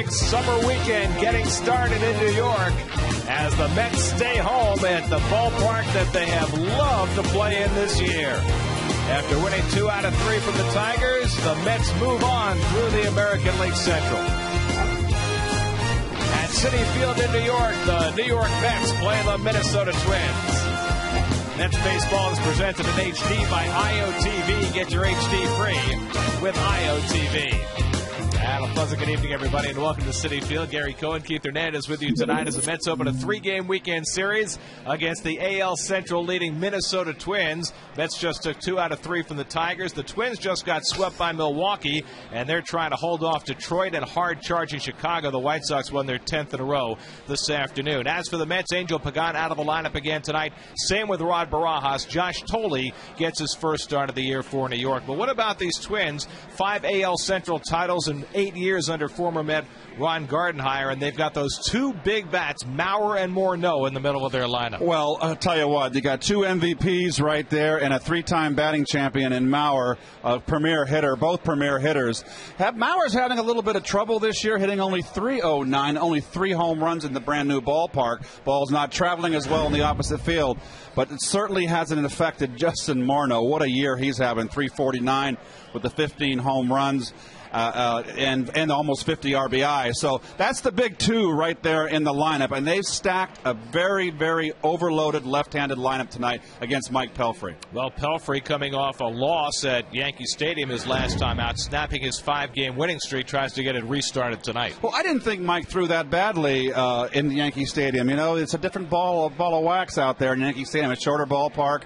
big summer weekend getting started in New York as the Mets stay home at the ballpark that they have loved to play in this year. After winning 2 out of 3 from the Tigers, the Mets move on through the American League Central. At Citi Field in New York, the New York Mets play the Minnesota Twins. Mets baseball is presented in HD by IOTV. Get your HD free with IOTV. And a pleasant good evening, everybody, and welcome to Citi Field. Gary Cohen, Keith Hernandez with you tonight as the Mets open a 3-game weekend series against the AL Central leading Minnesota Twins. Mets just took 2 out of 3 from the Tigers. The Twins just got swept by Milwaukee, and they're trying to hold off Detroit and hard-charging Chicago. The White Sox won their 10th in a row this afternoon. As for the Mets, Angel Pagan out of the lineup again tonight. Same with Rod Barajas. Josh Thole gets his first start of the year for New York. But what about these Twins? 5 AL Central titles in 8 years under former Met Ron Gardenhire, and they've got those 2 big bats, Mauer and Morneau, in the middle of their lineup. Well, I'll tell you what, you got 2 MVPs right there and a 3-time batting champion in Mauer, a premier hitter, both premier hitters. Mauer's having a little bit of trouble this year, hitting only .309, only 3 home runs in the brand-new ballpark. Ball's not traveling as well in the opposite field, but it certainly hasn't affected Justin Morneau. What a year he's having, .349 with the 15 home runs. And almost 50 RBI. So that's the big 2 right there in the lineup. And they've stacked a very, very overloaded left-handed lineup tonight against Mike Pelfrey. Well, Pelfrey coming off a loss at Yankee Stadium his last time out, snapping his 5-game winning streak, tries to get it restarted tonight. Well, I didn't think Mike threw that badly in Yankee Stadium. You know, it's a different ball of wax out there in Yankee Stadium, a shorter ballpark.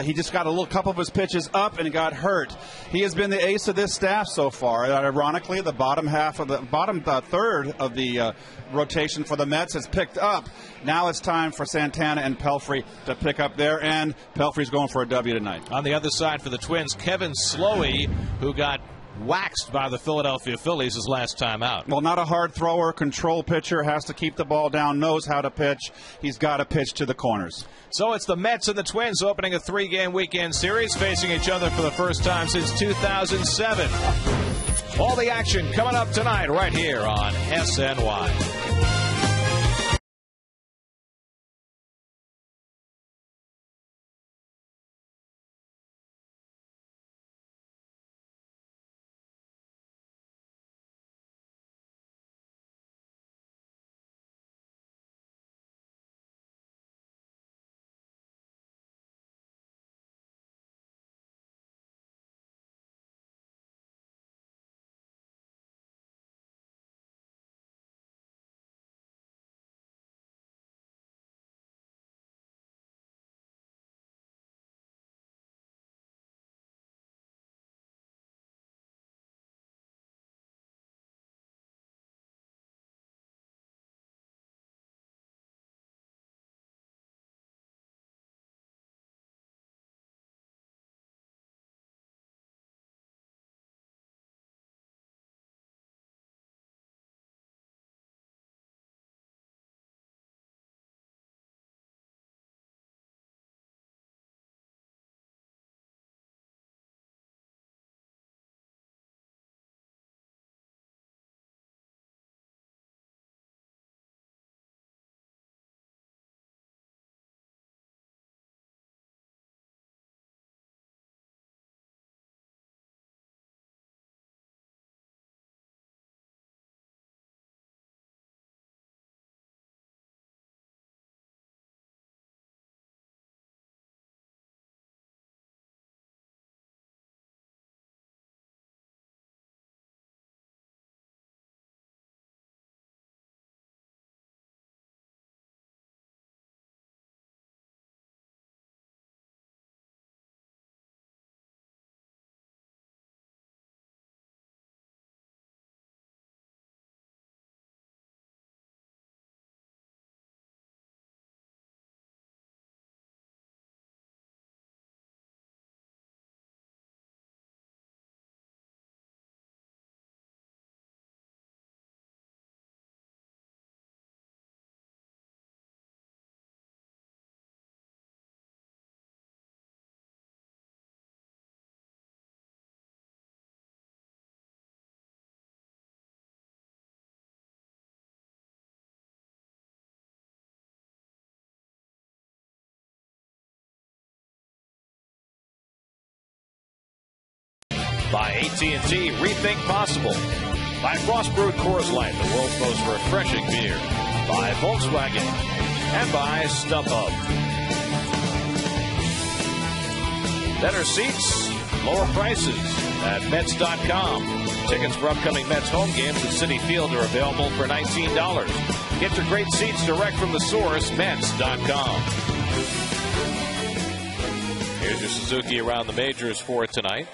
He just got a couple of his pitches up and got hurt. He has been the ace of this staff so far. Ironically, the bottom third of the rotation for the Mets has picked up. Now it's time for Santana and Pelfrey to pick up their end. Pelfrey's going for a W tonight. On the other side for the Twins, Kevin Slowey, who got waxed by the Philadelphia Phillies his last time out. Well, not a hard thrower, control pitcher, has to keep the ball down, knows how to pitch. He's got to pitch to the corners. So it's the Mets and the Twins opening a 3-game weekend series, facing each other for the first time since 2007. All the action coming up tonight right here on SNY. By AT&T, rethink possible. By Frostbrewed Coors Light, the world's most refreshing beer. By Volkswagen. And by StubHub. Better seats, lower prices at Mets.com. Tickets for upcoming Mets home games at Citi Field are available for $19. Get your great seats direct from the source, Mets.com. Here's your Suzuki around the majors for tonight.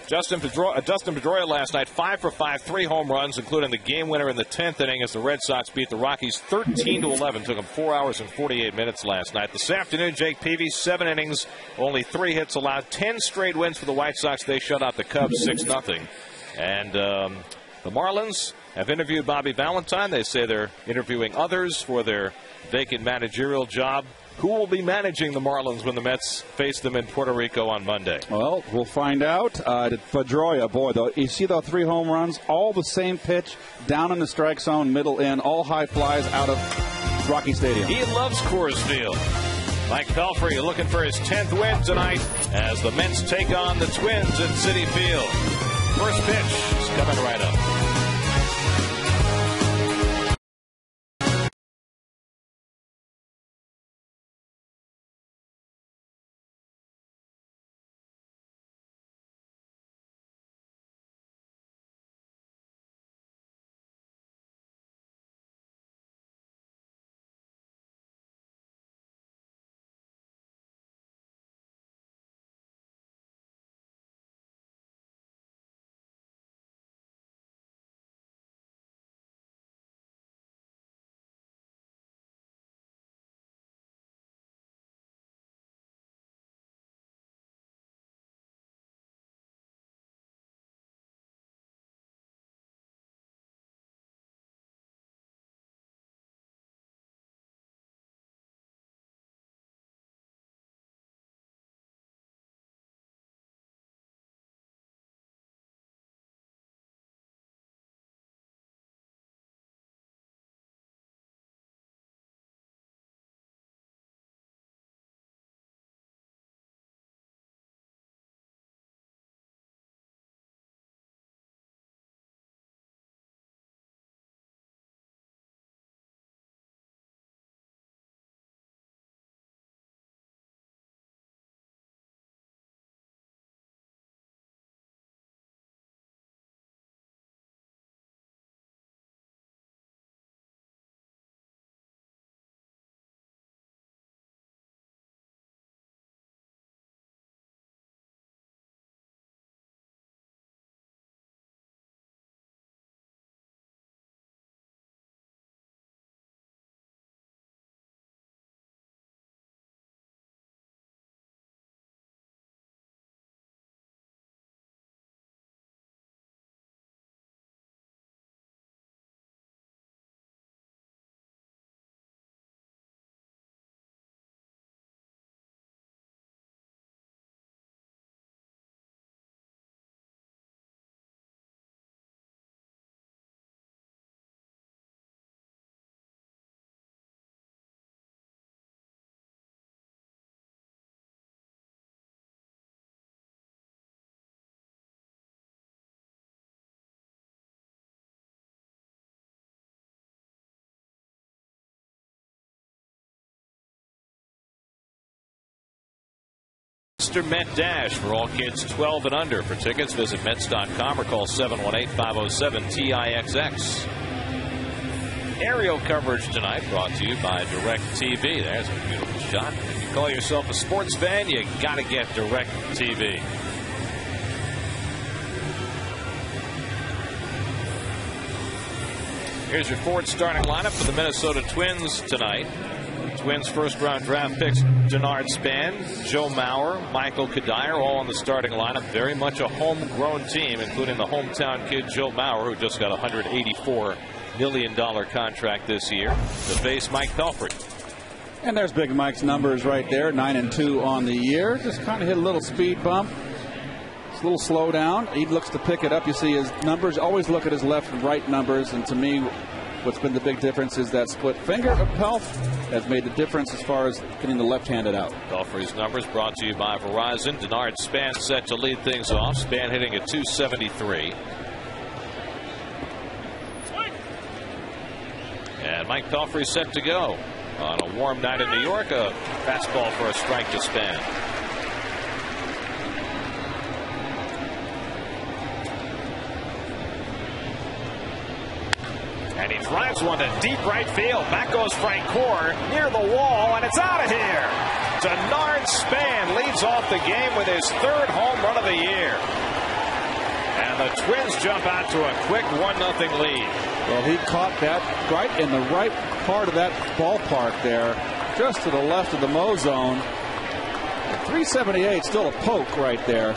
Justin Pedroia last night, 5 for 5, 3 home runs, including the game winner in the 10th inning as the Red Sox beat the Rockies 13-11. Took him 4 hours and 48 minutes last night. This afternoon, Jake Peavy, 7 innings, only 3 hits allowed, 10 straight wins for the White Sox. They shut out the Cubs 6-0. And the Marlins have interviewed Bobby Valentine. They say they're interviewing others for their vacant managerial job. Who will be managing the Marlins when the Mets face them in Puerto Rico on Monday? Well, we'll find out. Pedroia, boy, though, you see those 3 home runs, all the same pitch, down in the strike zone, middle in, all high flies out of Rocky Stadium. He loves Coors Field. Mike Pelfrey looking for his 10th win tonight as the Mets take on the Twins at Citi Field. First pitch is coming right up. Mr. Met Dash for all kids 12 and under. For tickets, visit Mets.com or call 718-507-TIXX. Aerial coverage tonight brought to you by DirecTV. There's a beautiful shot. If you call yourself a sports fan, you got to get DirecTV. Here's your Ford starting lineup for the Minnesota Twins tonight. Twins first-round draft picks Denard Span, Joe Mauer, Michael Kadire, all on the starting lineup. Very much a homegrown team, including the hometown kid Joe Mauer, who just got a $184 million contract this year to face Mike Pelfrey. And there's Big Mike's numbers right there, 9-2 on the year. Just kind of hit a little speed bump. It's a little slow down. He looks to pick it up. You see his numbers. Always look at his left and right numbers, and to me, What's been the big difference is that split finger of Pelf has made the difference as far as getting the left-handed out. Pelfrey's numbers brought to you by Verizon. Denard Span set to lead things off. Span hitting at .273. And Mike Pelfrey set to go on a warm night in New York. A fastball for a strike to Span. And he drives one to deep right field. Back goes Frank Core near the wall, and it's out of here. Denard Span leads off the game with his third home run of the year. And the Twins jump out to a quick 1-0 lead. Well, he caught that right in the right part of that ballpark there, just to the left of the Mo zone. 378, still a poke right there.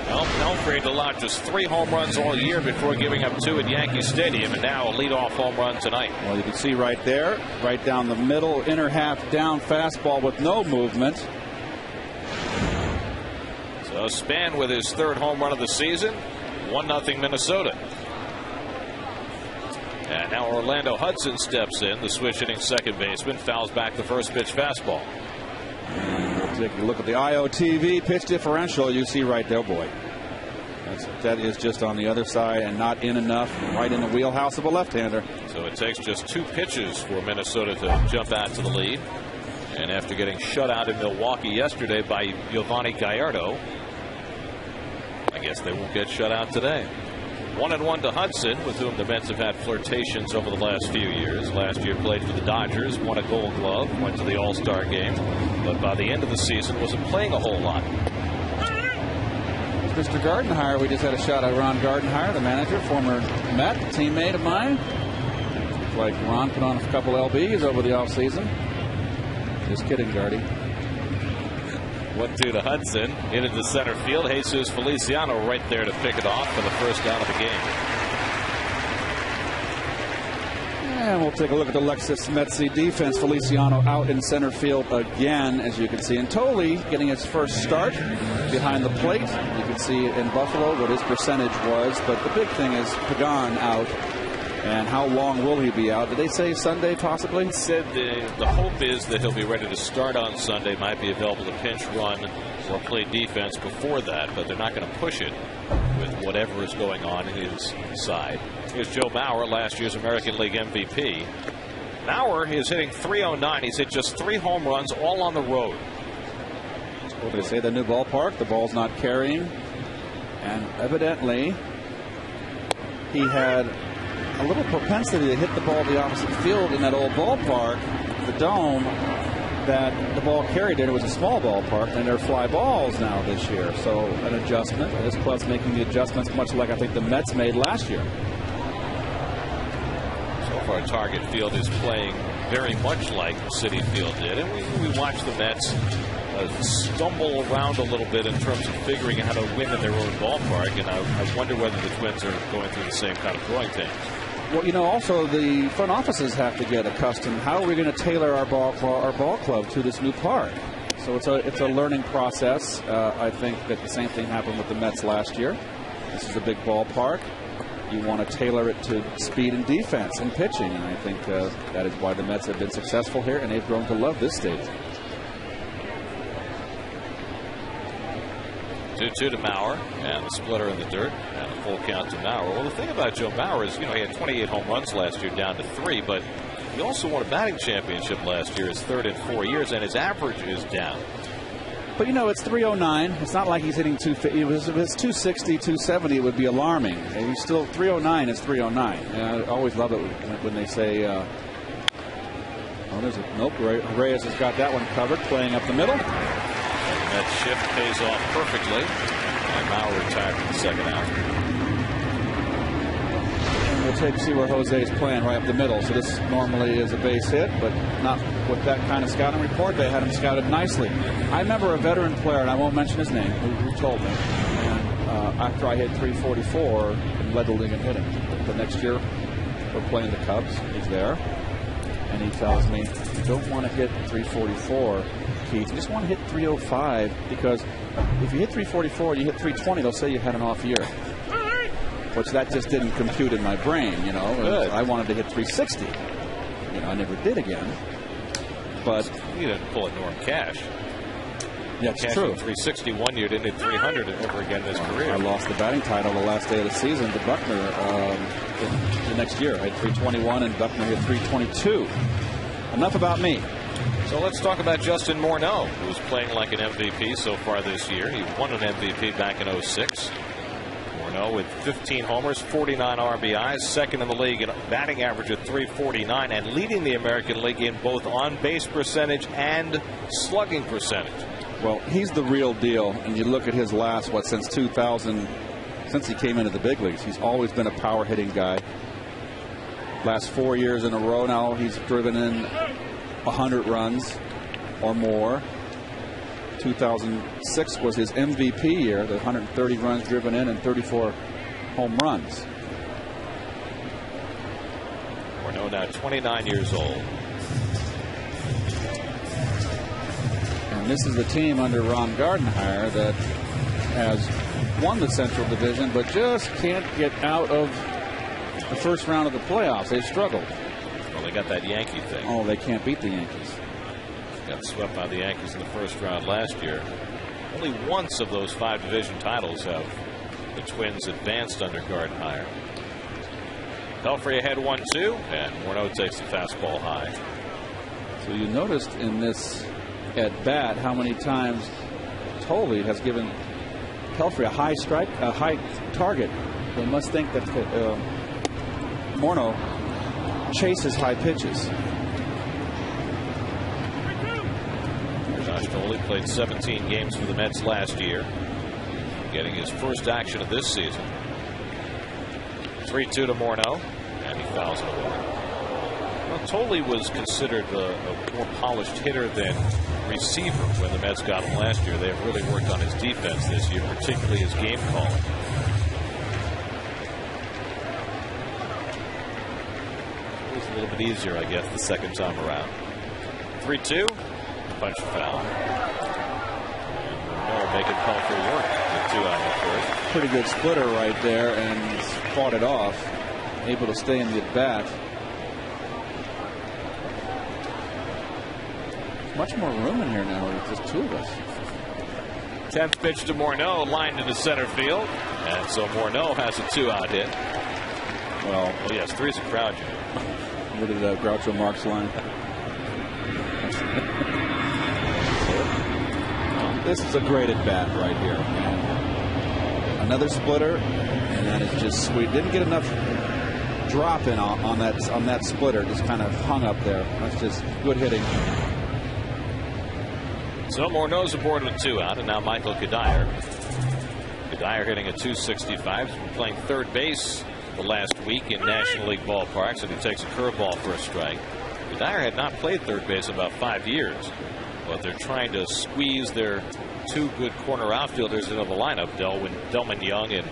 Well, Pelfrey allowed just 3 home runs all year before giving up 2 at Yankee Stadium, and now a leadoff home run tonight. Well, you can see right there, right down the middle, inner half down fastball with no movement. So Span with his third home run of the season, 1-0 Minnesota. And now Orlando Hudson steps in, the switch hitting second baseman, fouls back the first pitch fastball. Take a look at the IOTV pitch differential. You see right there, boy. That is just on the other side and not in enough, right in the wheelhouse of a left-hander. So it takes just 2 pitches for Minnesota to jump out to the lead. And after getting shut out in Milwaukee yesterday by Giovanni Gallardo, I guess they won't get shut out today. 1-1 to Hudson, with whom the Mets have had flirtations over the last few years. Last year played for the Dodgers, won a Gold Glove, went to the All-Star game, but by the end of the season wasn't playing a whole lot. Mr. Gardenhire, we just had a shot at Ron Gardenhire, the manager, former Met, teammate of mine. Looks like Ron put on a couple LBs over the offseason. Just kidding, Gardy. 1-2 to Hudson. Into center field. Jesus Feliciano right there to pick it off for the first out of the game. And we'll take a look at the Lexus Metzi defense. Feliciano out in center field again, as you can see. And Tolley getting his first start behind the plate. You can see in Buffalo what his percentage was. But the big thing is Pagan out. And how long will he be out? Did they say Sunday possibly? He said the hope is that he'll be ready to start on Sunday. Might be available to pinch run or play defense before that, but they're not going to push it with whatever is going on in his side. Here's Joe Mauer, last year's American League MVP. Mauer is hitting .309. He's hit just 3 home runs, all on the road. Well, they say the new ballpark, the ball's not carrying. And evidently, he had a little propensity to hit the ball the opposite field in that old ballpark, the Dome, that the ball carried in. It was a small ballpark, and they're fly balls now this year. So an adjustment. This club's making the adjustments much like I think the Mets made last year. So far, Target Field is playing very much like Citi Field did. And we watched the Mets stumble around a little bit in terms of figuring out how to win in their own ballpark. And I wonder whether the Twins are going through the same kind of growing pains. Well, you know, also the front offices have to get accustomed. How are we going to tailor our ball club to this new park? So it's a learning process. I think that the same thing happened with the Mets last year. This is a big ballpark. You want to tailor it to speed and defense and pitching, and I think that is why the Mets have been successful here, and they've grown to love this stadium. 2-2 to Mauer, and the splitter in the dirt, and a full count to Mauer. Well, the thing about Joe Mauer is, he had 28 home runs last year, down to 3, but he also won a batting championship last year, his third in 4 years, and his average is down. But it's .309. It's not like he's hitting 250. If it was 260, 270, it would be alarming. And he's still .309 is .309. And I always love it when they say, nope, Reyes has got that one covered, playing up the middle. That shift pays off perfectly, and Mauer retired from the second out. And we'll see where Jose is playing right up the middle. So this normally is a base hit, but not with that kind of scouting report. They had him scouted nicely. I remember a veteran player, and I won't mention his name, who told me. And after I hit .344, and led the league in hitting. The next year, we're playing the Cubs. He's there, and he tells me, "You don't want to hit .344." You just want to hit .305, because if you hit .344 and you hit .320, they'll say you had an off year. which that just didn't compute in my brain. I wanted to hit 360. I never did again. But you didn't pull it Norm Cash. Yeah, it's Cash true. 360 one year, didn't hit 300 ever again in his career. I lost the batting title the last day of the season to Buckner the next year. I had 321 and Buckner hit 322. Enough about me. So let's talk about Justin Morneau, who's playing like an MVP so far this year. He won an MVP back in 06. Morneau with 15 homers, 49 RBIs, second in the league in batting average at 349, and leading the American League in both on-base percentage and slugging percentage. Well, he's the real deal, and you look at his last, since 2000, since he came into the big leagues, he's always been a power hitting guy. Last 4 years in a row now, he's driven in 100 runs or more. 2006 was his MVP year, the 130 runs driven in and 34 home runs. Morneau now 29 years old. And this is the team under Ron Gardenhire that has won the Central Division, but just can't get out of the first round of the playoffs. They've struggled. Well, they got that Yankee thing. Oh, they can't beat the Yankees. Got swept by the Yankees in the first round last year. Only once of those 5 division titles have the Twins advanced under Gardenhire. Pelfrey ahead 1-2, and Morneau takes the fastball high. So you noticed in this at bat how many times Tolley has given Pelfrey a high target. They must think that Morneau chases high pitches. Tolley played 17 games for the Mets last year, getting his first action of this season. 3-2 to Morneau, and he fouls it away. Well, Tolley was considered a more polished hitter than receiver when the Mets got him last year. They have really worked on his defense this year, particularly his game calling. It was a little bit easier, I guess, the second time around. 3-2. Punch foul. And making Pelfrey work with 2 out of the first. Pretty good splitter right there, and fought it off. Able to stay in the at bat. Much more room in here now with just 2 of us. 10th pitch to Morneau, lined into center field, and so Morneau has a 2-out hit. Well, oh yes, 3's a crowd. Where did Groucho Marx line? This is a great at bat right here. And another splitter, and that is just sweet. Didn't get enough drop in on that splitter. Just kind of hung up there. That's just good hitting. So Morneau's aboard with 2 out, and now Michael Kadire. Kadire hitting a .265. He's been playing third base the last week in National League ballparks, and he takes a curveball for a strike. Kadire had not played third base in about 5 years. But they're trying to squeeze their 2 good corner outfielders into the lineup, Delman Young and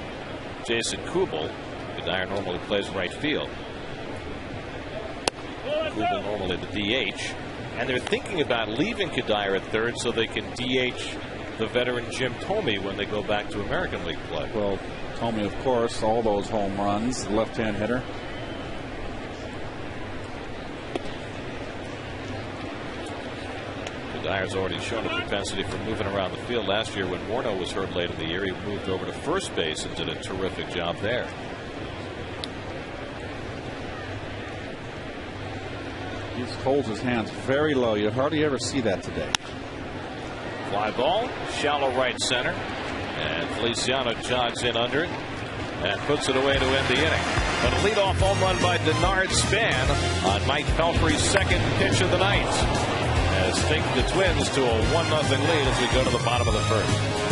Jason Kubel. Kadire normally plays right field. Kubel normally the DH. And they're thinking about leaving Kadire at third so they can DH the veteran Jim Thome when they go back to American League play. Well, Thome, of course, all those home runs, left-hand hitter. Kadire's already shown a propensity for moving around the field. Last year when Morneau was hurt late in the year, he moved over to first base and did a terrific job there. He holds his hands very low. You hardly ever see that today. Fly ball, shallow right center, and Feliciano jogs in under it and puts it away to end the inning. But a leadoff home run by Denard Span on Mike Pelfrey's second pitch of the night has taken the Twins to a 1-0 lead as we go to the bottom of the first.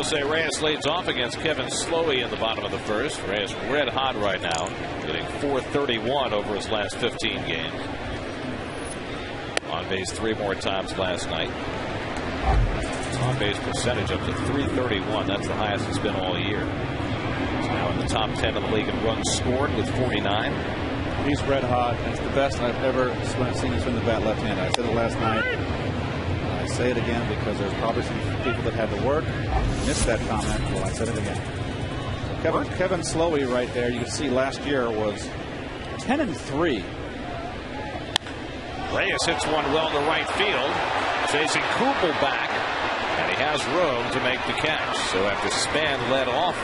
Jose Reyes leads off against Kevin Slowey in the bottom of the first. Reyes red hot right now, hitting .431 over his last 15 games. On base 3 more times last night. His on base percentage up to .331. That's the highest it's been all year. He's now in the top 10 of the league in runs scored with 49. He's red hot. It's the best I've ever seen him swing the bat left-handed. I said it last night. I say it again because there's probably some people that had to work. Missed that comment. Well, I said it again. So Kevin Slowey right there. You can see last year was 10-3. Reyes hits one well to right field, chasing Kubel back, and he has room to make the catch. So after Span led off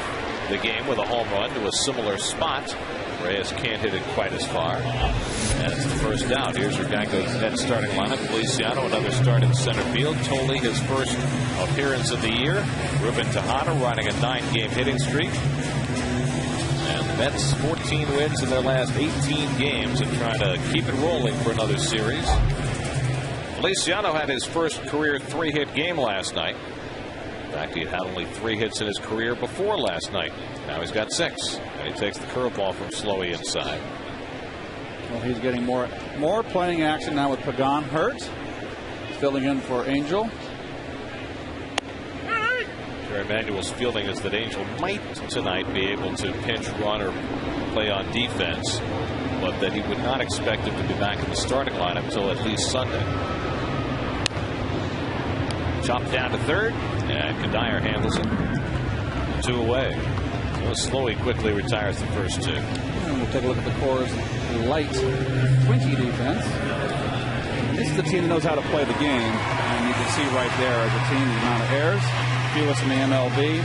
the game with a home run to a similar spot, Reyes can't hit it quite as far. And it's the first down. Here's your Geico's net starting lineup. Feliciano, another start in center field. Tolley, his first appearance of the year. Ruben Tejada riding a 9-game hitting streak. And the Mets 14 wins in their last 18 games and trying to keep it rolling for another series. Feliciano had his first career 3-hit game last night. In fact, he had only 3 hits in his career before last night. Now he's got 6. And he takes the curveball from Slowey inside. Well, he's getting more playing action now with Pagan hurt. Filling in for Angel. Jerry Manuel's feeling is that Angel might tonight be able to pinch run or play on defense, but that he would not expect him to be back in the starting lineup until at least Sunday. Chopped down to third, and Kadire handles it. 2 away. So Slowey quickly retires the first 2. And we'll take a look at the Core's light Twinkie defense. This is the team that knows how to play the game, and you can see right there as a team the amount of errors. Fewest in the MLB.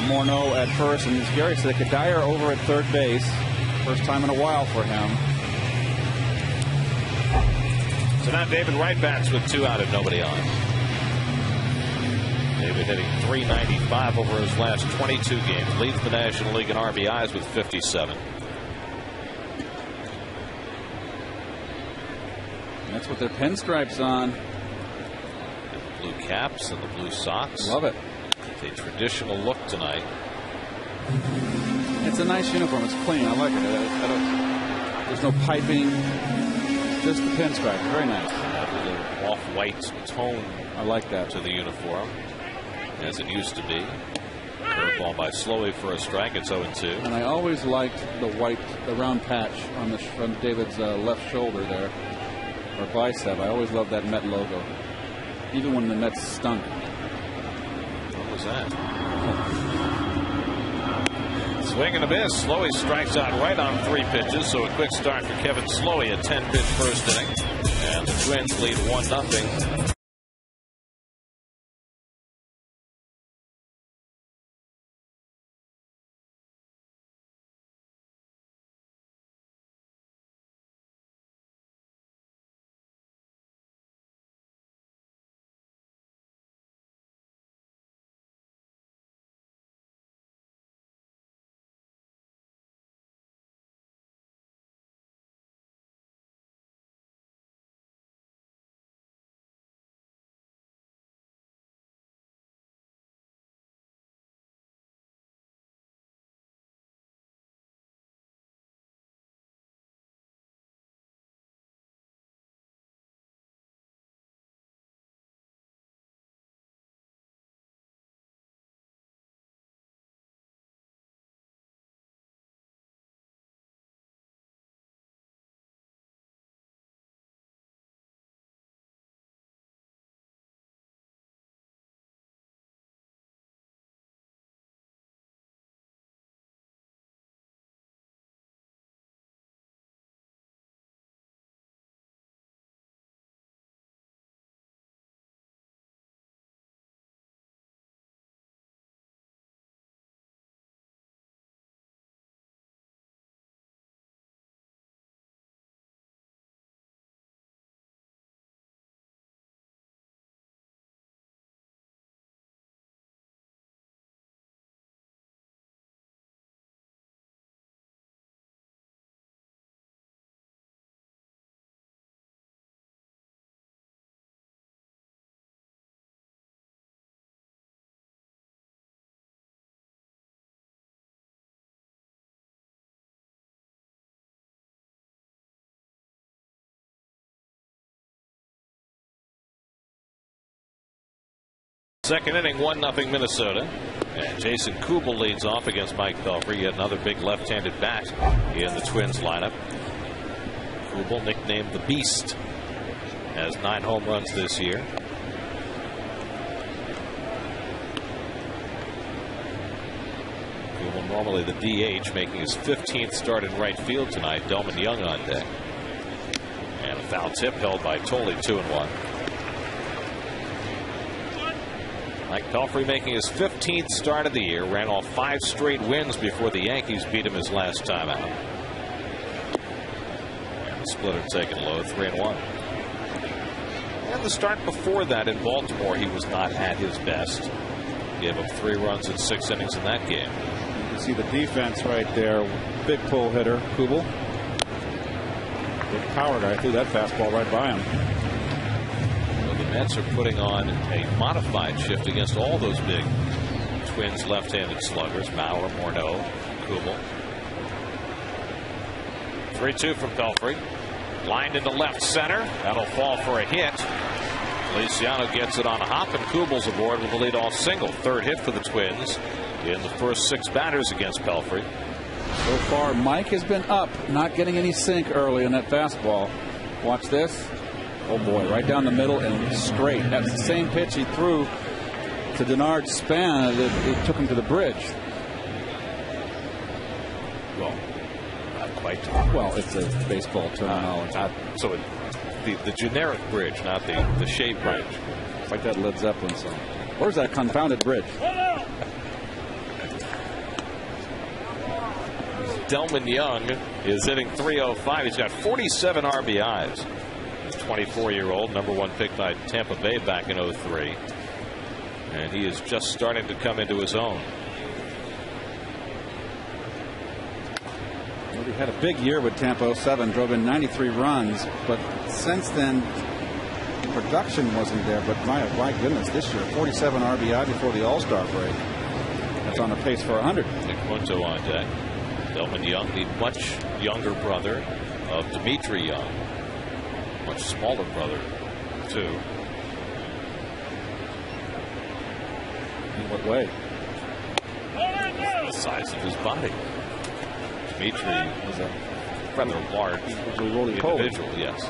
Morneau at first, and as Gary said, Kadire over at third base. First time in a while for him. So now David Wright bats with 2 out and nobody on. David hitting .395 over his last 22 games. Leads the National League in RBIs with 57. That's what their pinstripes on. Blue caps and the blue socks. Love it. It's a traditional look tonight. It's a nice uniform. It's clean. I like it. There's no piping. Just the pinstripe. Very nice. A little off-white tone. I like that. To the uniform, as it used to be. Curveball by Slowey for a strike. It's 0-2. And I always liked the round patch on David's left shoulder there, or bicep. I always loved that Met logo, even when the Mets stunk. What was that? Swing and a miss. Slowey strikes out right on 3 pitches, so a quick start for Kevin Slowey, a 10-pitch first inning, and the Twins lead 1-0. Second inning, 1-0 Minnesota. And Jason Kubel leads off against Mike Pelfrey, yet another big left-handed bat in the Twins lineup. Kubel, nicknamed the Beast, has 9 home runs this year. Kubel normally the DH, making his 15th start in right field tonight. Delman Young on deck. And a foul tip held by Tolley, 2-1. Mike Pelfrey making his 15th start of the year, ran off 5 straight wins before the Yankees beat him his last time out. And the splitter taken low, 3-1. And the start before that in Baltimore, he was not at his best. Gave up 3 runs in 6 innings in that game. You can see the defense right there. Big pull hitter, Kubel. Big power guy threw that fastball right by him. The Mets are putting on a modified shift against all those big Twins left-handed sluggers. Maurer, Morneau, Kubel. 3-2 from Pelfrey. Lined into left center. That'll fall for a hit. Feliciano gets it on a hop, and Kubel's aboard with a leadoff single. 3rd hit for the Twins in the first 6 batters against Pelfrey. So far, Mike has been up, not getting any sink early in that fastball. Watch this. Oh boy, right down the middle and straight. That's the same pitch he threw to Denard Span. It took him to the bridge. Well, not quite. Well, it's a baseball terminology. So the generic bridge, not the shaped bridge. It's like that Led Zeppelin song. Where's that confounded bridge? Delman Young is hitting .305. He's got 47 RBIs. 24-year-old, #1 pick by Tampa Bay back in '03, and he is just starting to come into his own. Well, he had a big year with Tampa '07, drove in 93 runs, but since then production wasn't there. But my goodness, this year 47 RBI before the All-Star break. That's on a pace for 100. Nick Punto on deck. Delman Young, the much younger brother of Dimitri Young. Much smaller brother, too. In what way? The size of his body. Dimitri was a rather large individual, yes.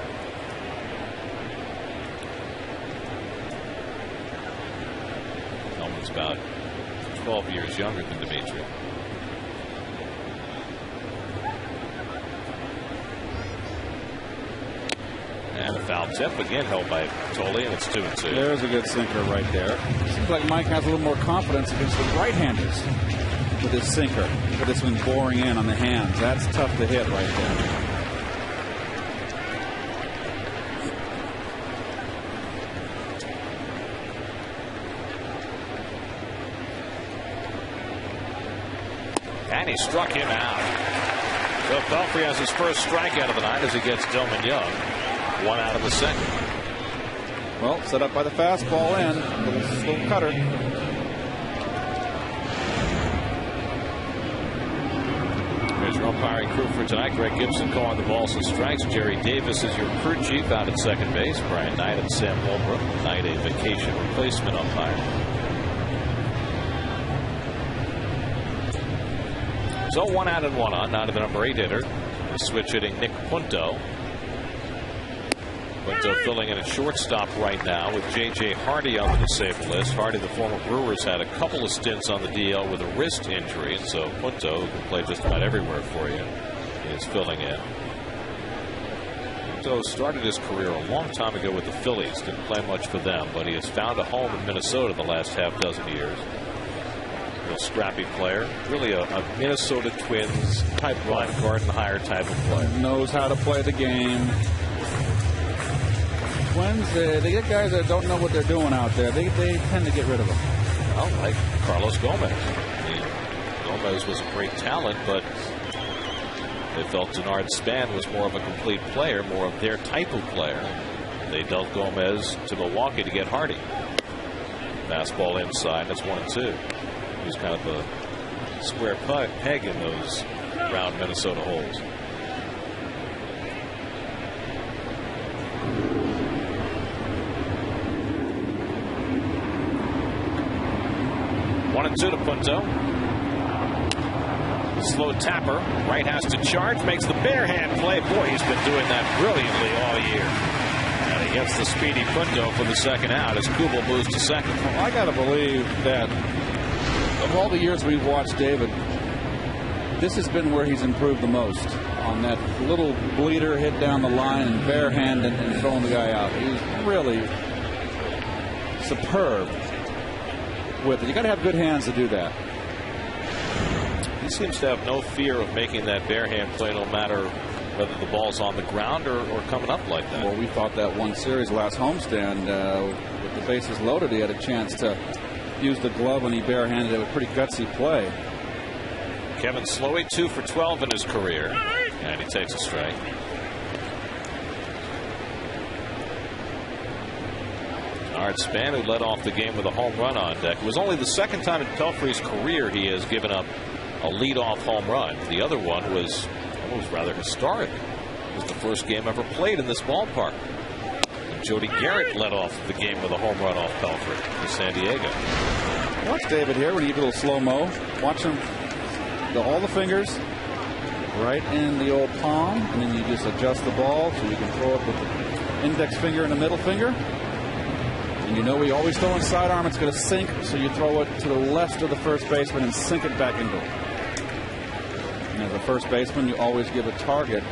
Delman's about 12 years younger than Dimitri. And a foul tip again held by Tolley, and it's 2-2. There's a good sinker right there. Seems like Mike has a little more confidence against the right-handers with his sinker. But this one's boring in on the hands. That's tough to hit right there. And he struck him out. So Pelfrey has his first strikeout of the night as he gets Delman Young. 1 out of the second. Well, set up by the fastball in with a slow cutter. Here's your umpiring crew for tonight. Greg Gibson calling the balls and strikes. Jerry Davis is your crew chief out at second base. Brian Knight and Sam Holbrook. Knight a vacation replacement umpire. So 1 out and 1 on. Now to the #8 hitter. The switch hitting Nick Punto. Punto filling in at shortstop right now with J.J. Hardy on the disabled list. Hardy, the former Brewers, had a couple of stints on the DL with a wrist injury, and so Punto, who can play just about everywhere for you, is filling in. Punto started his career a long time ago with the Phillies. Didn't play much for them, but he has found a home in Minnesota the last half dozen years. Real scrappy player. Really a Minnesota Twins type line Garden Hire type of player. Knows how to play the game. Twins, they get guys that don't know what they're doing out there. They tend to get rid of them. Well, like Carlos Gomez. Gomez was a great talent, but they felt Denard Span was more of a complete player, more of their type of player. They dealt Gomez to Milwaukee to get Hardy. Fastball inside. That's 1-2. He was kind of a square peg in those round Minnesota holes. 1-2 to Punto. Slow tapper. Right has to charge. Makes the bare hand play. Boy, he's been doing that brilliantly all year. And he gets the speedy Punto for the second out as Kubel moves to second. Well, I got to believe that of all the years we've watched David, this has been where he's improved the most. On that little bleeder hit down the line and bare hand and throwing the guy out. He's really superb with it. You got to have good hands to do that. He seems to have no fear of making that bare hand play, no matter whether the ball's on the ground or coming up like that. Well, we thought that one series last homestand with the bases loaded, he had a chance to use the glove when he barehanded it. A pretty gutsy play. Kevin Slowey 2 for 12 in his career, and he takes a strike. Art Span, who led off the game with a home run on deck. It was only the second time in Pelfrey's career he has given up a leadoff home run. The other one was rather historic. It was the first game ever played in this ballpark. And Jody Garrett led off the game with a home run off Pelfrey for San Diego. Watch David here when you get a little slow-mo. Watch him. All the fingers right in the old palm, and then you just adjust the ball so you can throw it with the index finger and the middle finger. And you know we always throw in sidearm, it's going to sink, so you throw it to the left of the first baseman and sink it back into it. And as a first baseman, you always give a target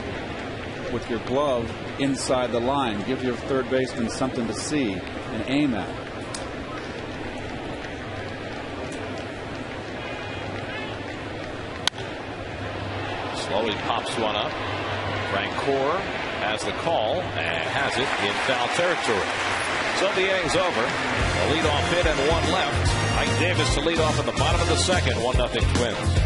with your glove inside the line. Give your third baseman something to see and aim at. Slowly pops one up. Frank Core has the call and has it in foul territory. So the inning's over. A leadoff hit and one left. Mike Davis to lead off in the bottom of the second. 1-0 Twins.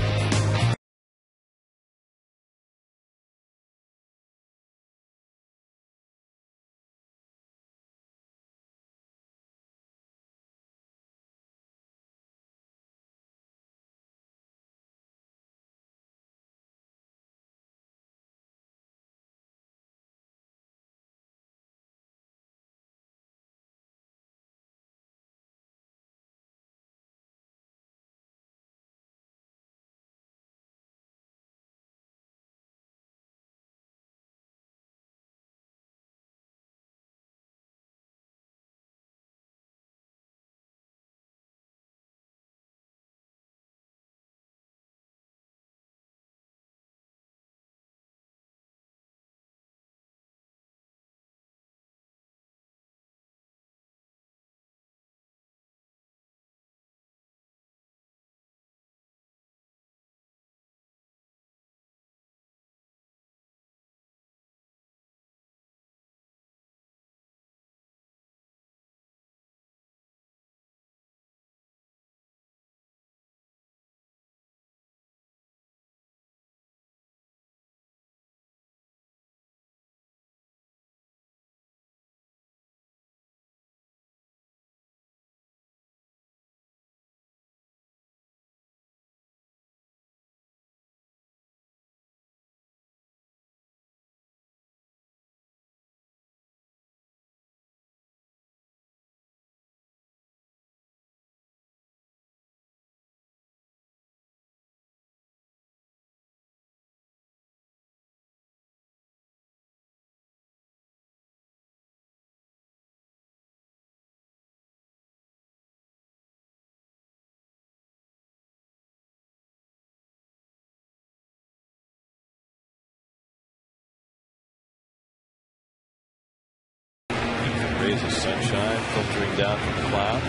Rays of sunshine filtering down from the clouds.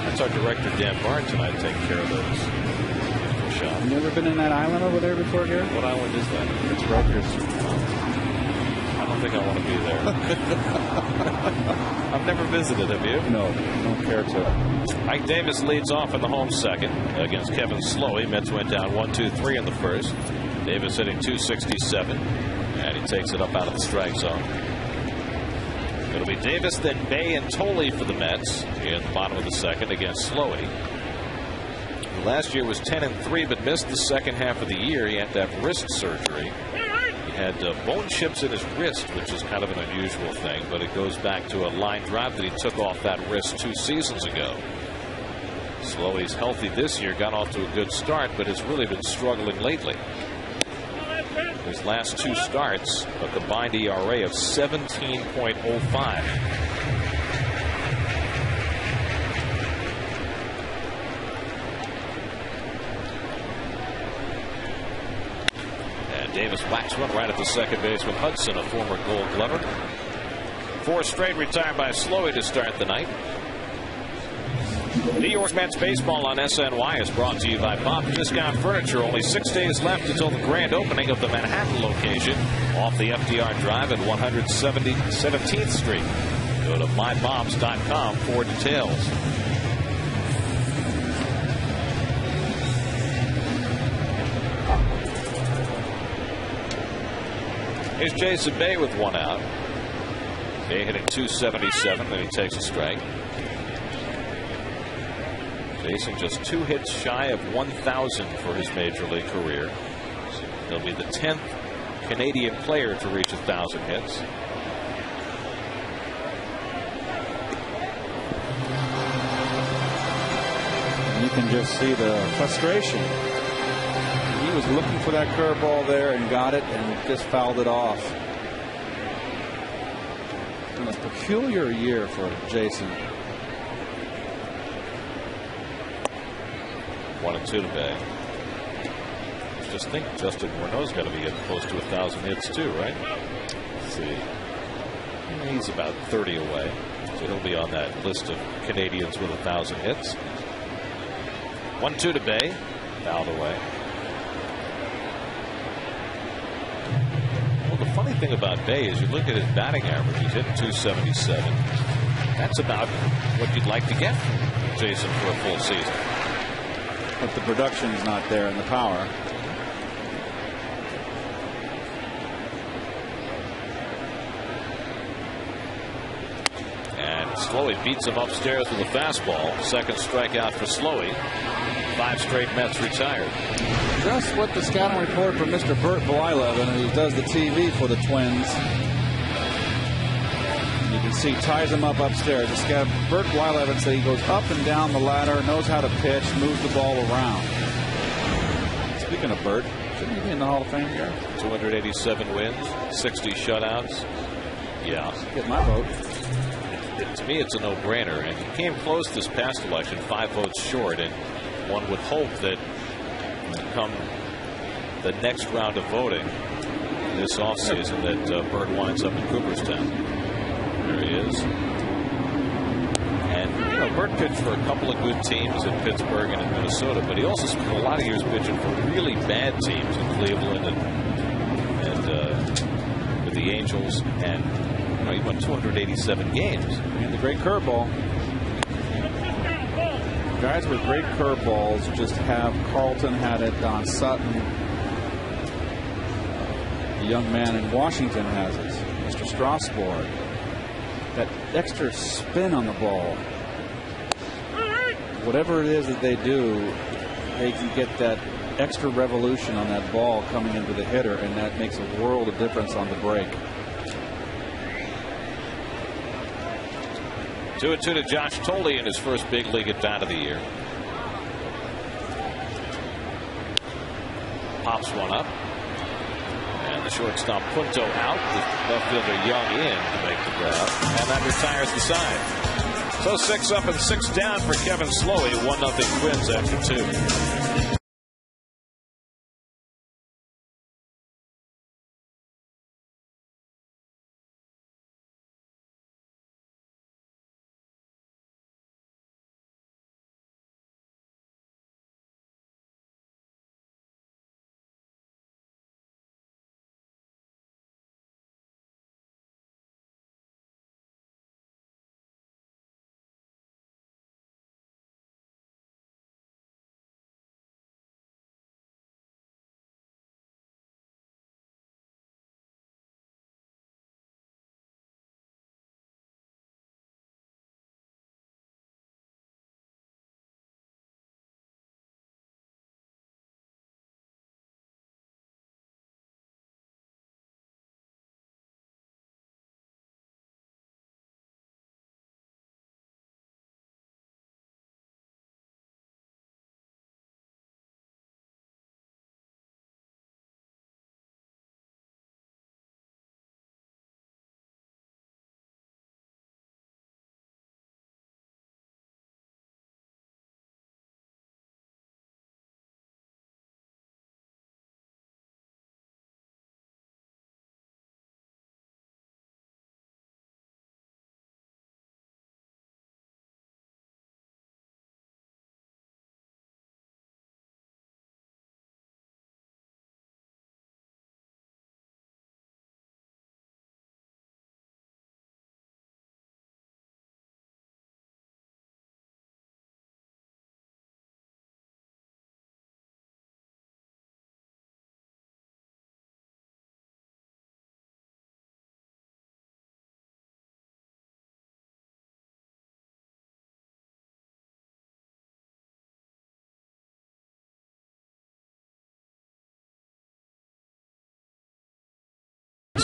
That's our director, Dan Barnes, tonight, taking care of those shots. You never been in that island over there before, Gary? What island is that? It's Rutgers. I don't think I want to be there. I've never visited, have you? No, don't care to. Mike Davis leads off in the home second against Kevin Slowey. Mets went down 1-2-3 in the first. Davis hitting .267, and he takes it up out of the strike zone. It'll be Davis, then Bay and Tolley for the Mets in the bottom of the second against Slowey. Last year was 10-3, but missed the second half of the year. He had to have wrist surgery. He had bone chips in his wrist, which is kind of an unusual thing, but it goes back to a line drive that he took off that wrist 2 seasons ago. Slowey's healthy this year, got off to a good start, but has really been struggling lately. His last 2 starts, a combined ERA of 17.05. And Davis whacks one right at the second baseman Hudson, a former Gold Glover. 4 straight retired by Slowey to start the night. New York Mets baseball on SNY is brought to you by Bob's Discount Furniture. Only 6 days left until the grand opening of the Manhattan location off the FDR Drive at 117th Street. Go to mybobs.com for details. Here's Jason Bay with 1 out. Bay hitting .277, then he takes a strike. Jason just 2 hits shy of 1,000 for his major league career. He'll be the 10th Canadian player to reach 1,000 hits. You can just see the frustration. He was looking for that curveball there and got it and just fouled it off. It's been a peculiar year for Jason. 1-2 to Bay. Just think Justin Morneau's got to be getting close to 1,000 hits too, right? Let's see. He's about 30 away, so he'll be on that list of Canadians with 1,000 hits. 1-2 to Bay, fouled away. Well, the funny thing about Bay is you look at his batting average, he's hitting .277. That's about what you'd like to get from Jason for a full season. But the production is not there in the power. And Slowey beats him upstairs with a fastball. Second strikeout for Slowey. 5 straight Mets retired. Just what the scouting report from Mr. Bert Blyleven, who does the TV for the Twins. You can see ties him up upstairs. The scout Bert Blyleven said he goes up and down the ladder, knows how to pitch, moves the ball around. Speaking of Bert, shouldn't he be in the Hall of Fame here? 287 wins, 60 shutouts. Yeah. Get my vote. To me, it's a no-brainer. And he came close this past election, 5 votes short. And one would hope that come the next round of voting this offseason that Bert winds up in Cooperstown. There he is. And, you know, Bert pitched for a couple of good teams in Pittsburgh and in Minnesota, but he also spent a lot of years pitching for really bad teams in Cleveland and with the Angels. And, you know, he won 287 games. And the great curveball. Guys with great curveballs just have. Carlton had it. Don Sutton. The young man in Washington has it. Mr. Strasburg. That extra spin on the ball. Whatever it is that they do, they can get that extra revolution on that ball coming into the hitter, and that makes a world of difference on the break. 2-2 to Josh Tolley in his first big league at bat of the year. Pops one up. And the shortstop Punto out. The left fielder Young in to make the grab. And that retires the side. So 6 up and 6 down for Kevin Slowey. 1-0 Twins after 2.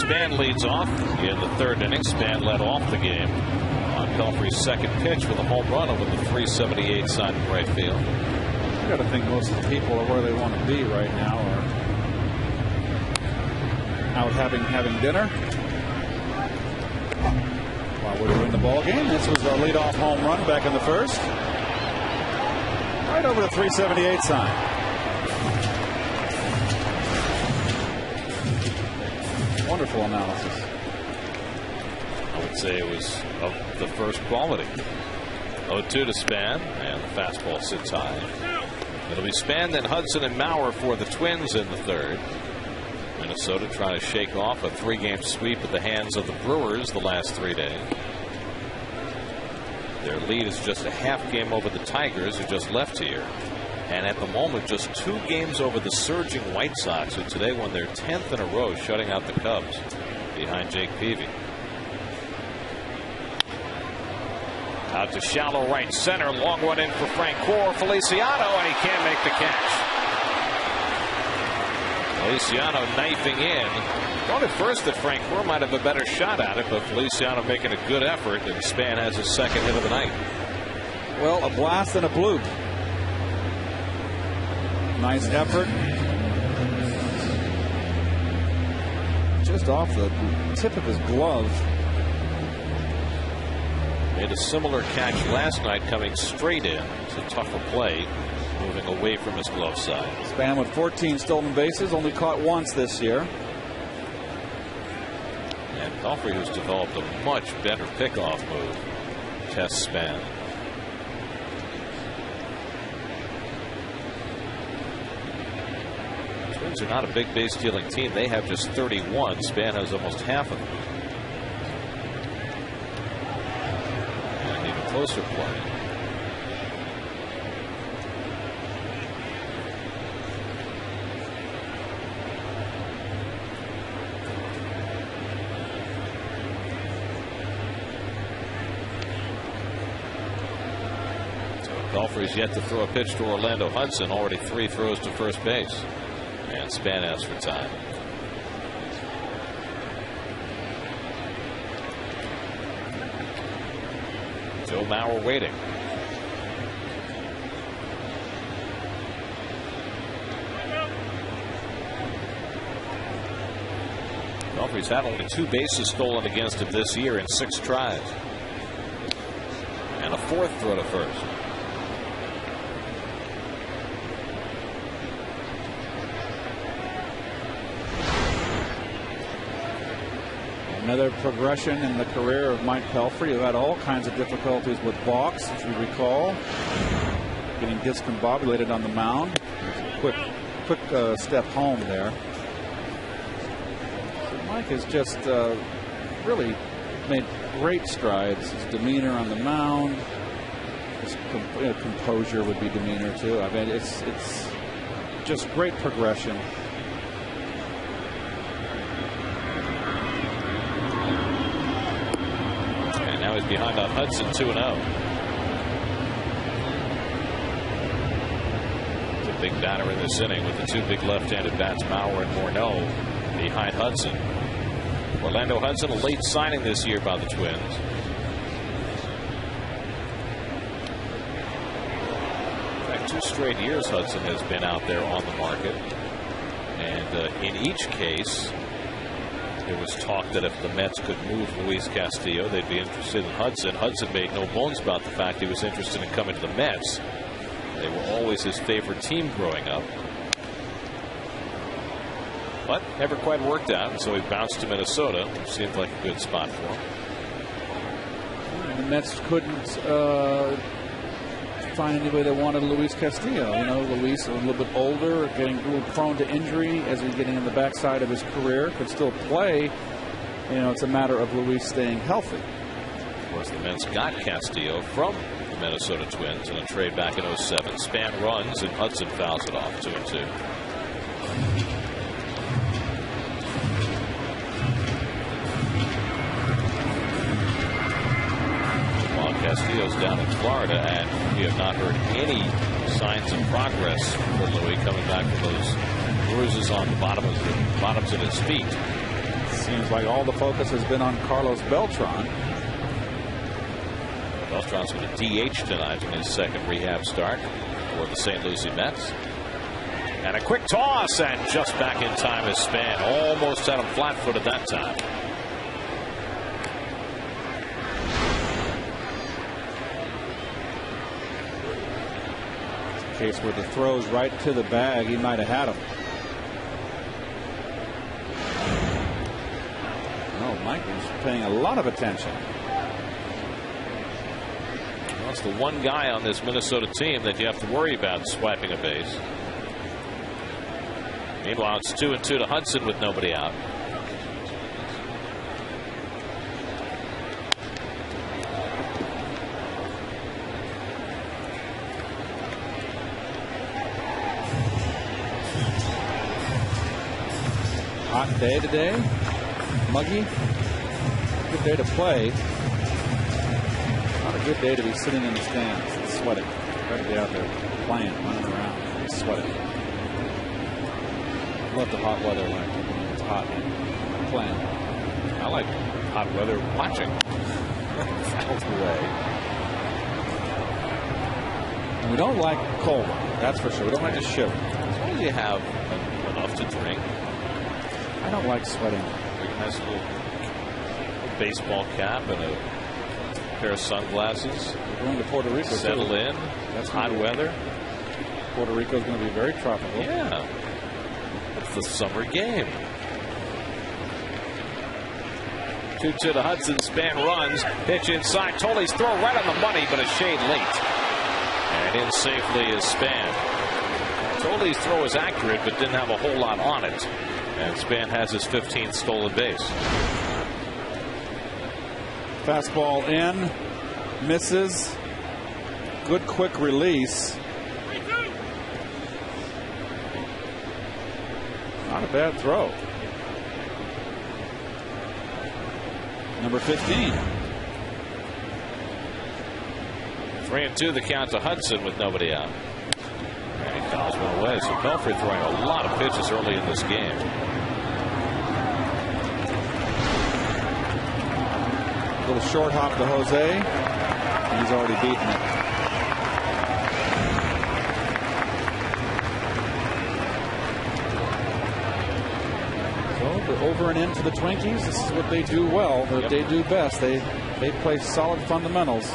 Span leads off in the third inning. Span led off the game on Pelfrey's second pitch with a home run over the 378 side of right field. I got to think most of the people are where they want to be right now, or out having dinner while we were in the ball game. This was a leadoff home run back in the first, right over the 378 sign. Wonderful analysis. I would say it was of the first quality. 0-2 to Span, and the fastball sits high. It'll be Span, then Hudson and Maurer for the Twins in the third. Minnesota trying to shake off a 3-game sweep at the hands of the Brewers the last 3 days. Their lead is just a half game over the Tigers, who just left here. And at the moment, just 2 games over the surging White Sox, who today won their 10th in a row, shutting out the Cubs behind Jake Peavy. Out to shallow right center. Long one in for Francoeur. Feliciano, and he can't make the catch. Feliciano knifing in. Thought at first that Francoeur might have a better shot at it, but Feliciano making a good effort, and Span has his second hit of the night. Well, a blast and a bloop. Nice effort. Just off the tip of his glove. Made a similar catch last night coming straight in. It's a tougher play, moving away from his glove side. Span with 14 stolen bases, only caught once this year. And Pelfrey, who's developed a much better pickoff move, tests Span. Twins are not a big base stealing team. They have just 31. Span has almost half of them. And even closer play. So Pelfrey's yet to throw a pitch to Orlando Hudson. Already 3 throws to first base. And Span asks for time. Joe Mauer waiting. Pelfrey's had only 2 bases stolen against him this year in 6 tries. And a 4th throw to first. Another progression in the career of Mike Pelfrey, who had all kinds of difficulties with balks, if you recall. Getting discombobulated on the mound. Quick step home there. So Mike has just really made great strides. His demeanor on the mound, his composure would be demeanor too. I mean, it's just great progression. Now he's behind on Hudson, 2-0. It's a big batter in this inning with the 2 big left-handed bats, Maurer and Morneau, behind Hudson. Orlando Hudson, a late signing this year by the Twins. In fact, 2 straight years Hudson has been out there on the market. And in each case, there was talk that if the Mets could move Luis Castillo, they'd be interested in Hudson. Hudson made no bones about the fact he was interested in coming to the Mets. They were always his favorite team growing up. But never quite worked out, and so he bounced to Minnesota, which seemed like a good spot for him. The Mets couldn't find anybody that wanted Luis Castillo. You know, Luis, a little bit older, getting a little prone to injury as he's getting in the backside of his career, could still play. You know, it's a matter of Luis staying healthy. Of course, the Mets got Castillo from the Minnesota Twins in a trade back in 07. Span runs, and Hudson fouls it off, 2-2. Castillo's down in Florida, and we have not heard any signs of progress for Louis coming back from those bruises on the bottoms of his feet. Seems like all the focus has been on Carlos Beltran. Beltran's going to DH tonight in his second rehab start for the St. Lucie Mets. And a quick toss, and just back in time is Span. Almost had him flat-footed that time. It's a case where the throw's right to the bag. He might have had him. Oh, Mike is paying a lot of attention. Well, it's the one guy on this Minnesota team that you have to worry about swiping a base. Meanwhile, it's 2-2 to Hudson with nobody out. Hot day today. Muggy. Good day to play. Not a good day to be sitting in the stands and sweating. Better be out there playing, running around, and sweating. Love the hot weather when it's hot playing. I like hot weather watching. That's the way. And we don't like cold weather, that's for sure. We don't like to shiver. As long as you have enough to drink. I don't like sweating. A nice little baseball cap and a pair of sunglasses. We're going to Puerto Rico. Settle too. in. That's hot weather. Puerto Rico is going to be very tropical. Yeah. It's the summer game. 2-2 to Hudson. Span runs. Pitch inside. Toley's throw right on the money, but a shade late. And in safely is Span. Toley's throw is accurate, but didn't have a whole lot on it. And Span has his 15th stolen base. Fastball in. Misses. Good quick release. Not a bad throw. Number 15. 3-2 the count to Hudson with nobody out. And he fouls one away. So Pelfrey throwing a lot of pitches early in this game. Little short hop to Jose. He's already beaten it. So the over and in for the Twinkies. This is what they do well. What they do best. They play solid fundamentals.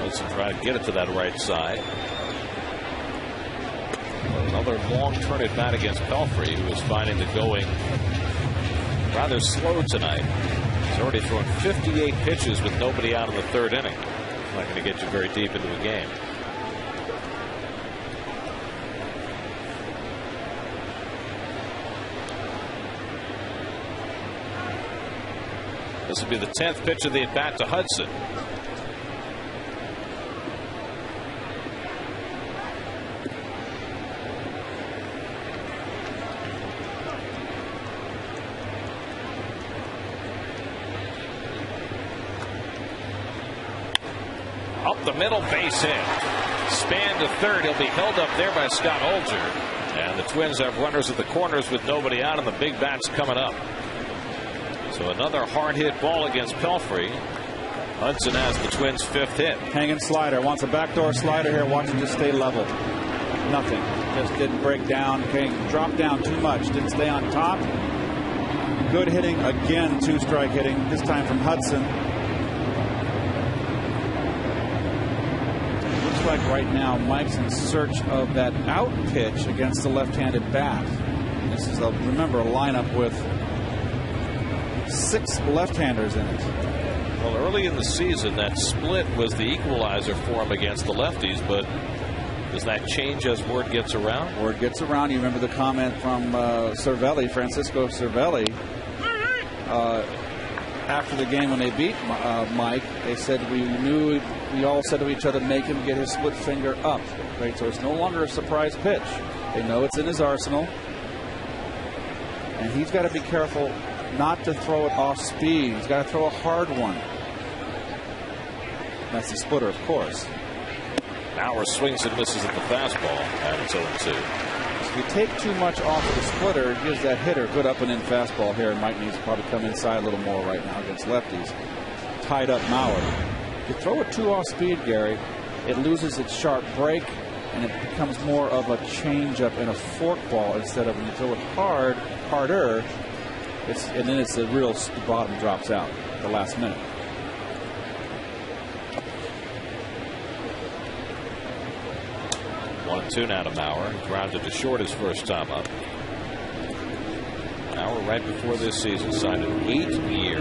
Wilson trying to get it to that right side. Another long turn at bat against Pelfrey, who is finding the going rather slow tonight. He's already thrown 58 pitches with nobody out in the third inning. It's not going to get you very deep into a game. This will be the 10th pitch of the at bat to Hudson. Up the middle, base hit. Span to third. He'll be held up there by Scott Olger. And the Twins have runners at the corners with nobody out, and the big bats coming up. So another hard hit ball against Pelfrey. Hudson has the Twins' 5th hit. Hanging slider. Wants a backdoor slider here. Watch it just stay level. Nothing. Just didn't break down. Dropped down too much. Didn't stay on top. Good hitting again. 2-strike hitting. This time from Hudson. Looks like right now Mike's in search of that out pitch against the left-handed bat. This is remember a lineup with 6 left-handers in it. Well, early in the season, that split was the equalizer for him against the lefties, but does that change as word gets around? Word gets around. You remember the comment from Cervelli, Francisco Cervelli, after the game when they beat Mike. They said we all said to each other, make him get his split finger up. Right, so it's no longer a surprise pitch. They know it's in his arsenal, and he's got to be careful not to throw it off speed. He's got to throw a hard one. That's the splitter, of course. Bauer swings and misses at the fastball, and it's 0-2. If you take too much off of the splitter, it gives that hitter good up and in fastball here, and Mike needs to probably come inside a little more right now against lefties. Tied up Mauer. If you throw it too off speed, Gary, it loses its sharp break, and it becomes more of a changeup and a forkball instead of when you throw it harder, and then it's the bottom drops out at the last minute. One two now to Mauer. Grounded to short his first time up. Mauer, right before this season, signed an 8-year,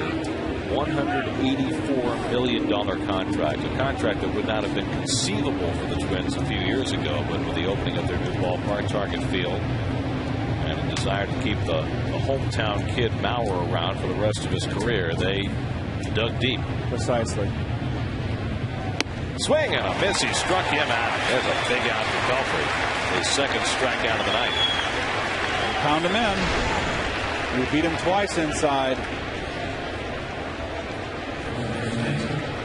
$184 million contract. A contract that would not have been conceivable for the Twins a few years ago, but with the opening of their new ballpark, Target Field, and a desire to keep the hometown kid Mauer around for the rest of his career, they dug deep. Precisely. Swing and a miss. He struck him out. There's a big out for Pelfrey. His second strikeout of the night. And pound him in. We beat him twice inside.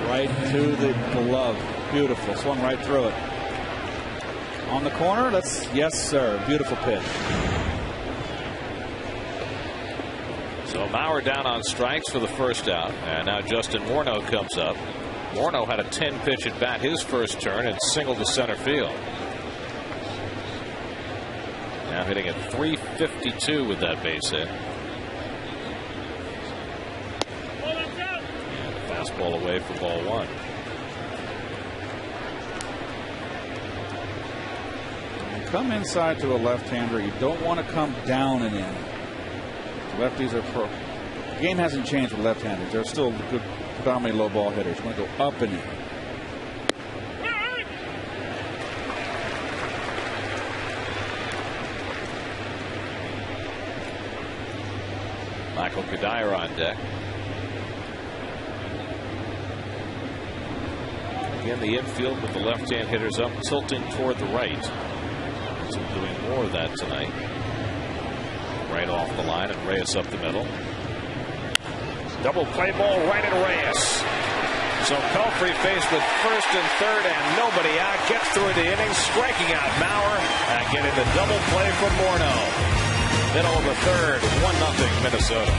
Right to the glove. Beautiful. Swung right through it. On the corner. Yes, sir. Beautiful pitch. So Mauer down on strikes for the first out. And now Justin Morneau comes up. Morneau had a 10-pitch at bat his first turn and singled to center field. Now hitting at .352 with that base hit. And fastball away for ball one. When you come inside to a left-hander, you don't want to come down and in. Lefties are pro. The game hasn't changed with left-handers. They're still good, predominantly low ball hitters. You want to go up and in. Michael Cuddyer on deck. Again, the infield with the left-hand hitters up, tilting toward the right. So doing more of that tonight. Right off the line, and Reyes up the middle. Double play ball right at Reyes. So Pelfrey faced with first and third and nobody out. Gets through the inning, striking out Mauer. And getting the double play from Morneau. Middle of the third, 1-0 Minnesota.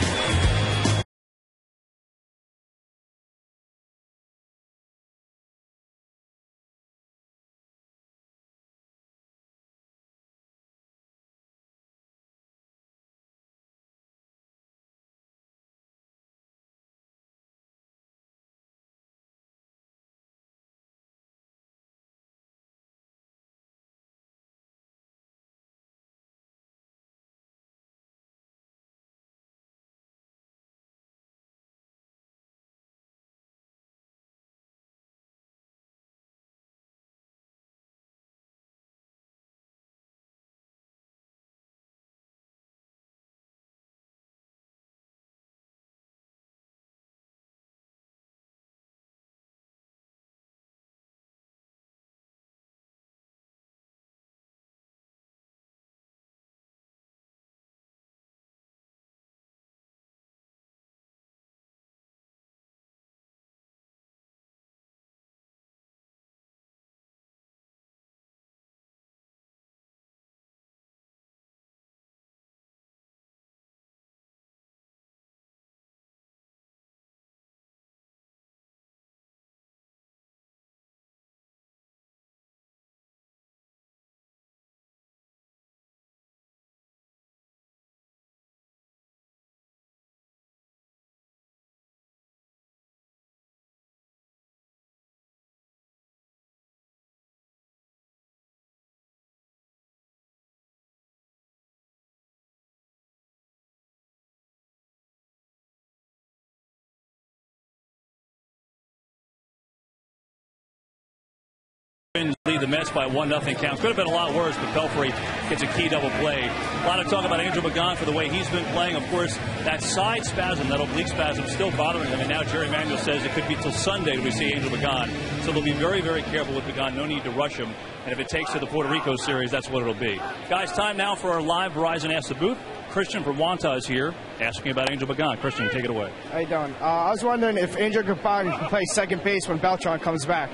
Lead the Mets by 1-0 count. Could have been a lot worse, but Pelfrey gets a key double play. A lot of talk about Angel Pagan for the way he's been playing. Of course, that side spasm, that oblique spasm, still bothering him. And now Jerry Manuel says it could be till Sunday till we see Angel Pagan. So they'll be very, very careful with Pagan. No need to rush him. And if it takes to the Puerto Rico series, that's what it'll be. Guys, time now for our live Verizon Ask the Booth. Christian from Wanta is here asking about Angel Pagan. Christian, take it away. How you doing? I was wondering if Angel Pagan can play second base when Beltran comes back.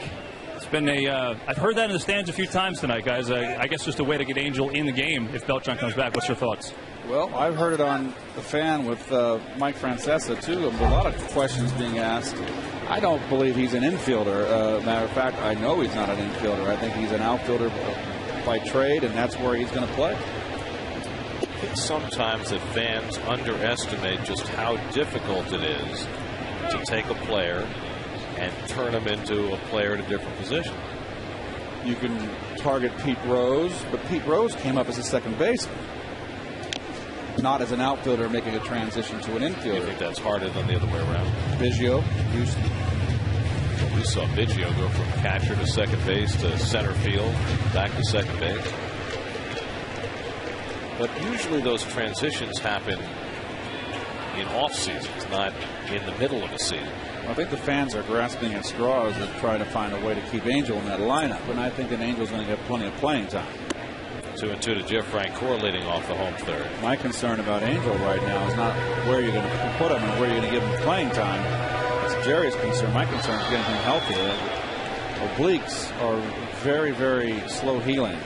It's been I've heard that in the stands a few times tonight, guys. I guess just a way to get Angel in the game if Beltran comes back. What's your thoughts? Well, I've heard it on the fan with Mike Francesa, too. A lot of questions being asked. I don't believe he's an infielder. Matter of fact, I know he's not an infielder. I think he's an outfielder by trade, and that's where he's going to play. I think sometimes that fans underestimate just how difficult it is to take a player and turn him into a player at a different position. You can target Pete Rose, but Pete Rose came up as a second baseman, not as an outfielder making a transition to an infielder. You think that's harder than the other way around? Biggio, Houston. We saw Biggio go from catcher to second base to center field, back to second base. But usually those transitions happen in off seasons, not in the middle of a season. I think the fans are grasping at straws and trying to find a way to keep Angel in that lineup, and I think that Angel's going to get plenty of playing time. 2-2 to Jeff Francoeur leading off the home third. My concern about Angel right now is not where you're going to put him and where you're going to give him playing time. It's Jerry's concern. My concern is getting him healthy. Obliques are very, very slow healing.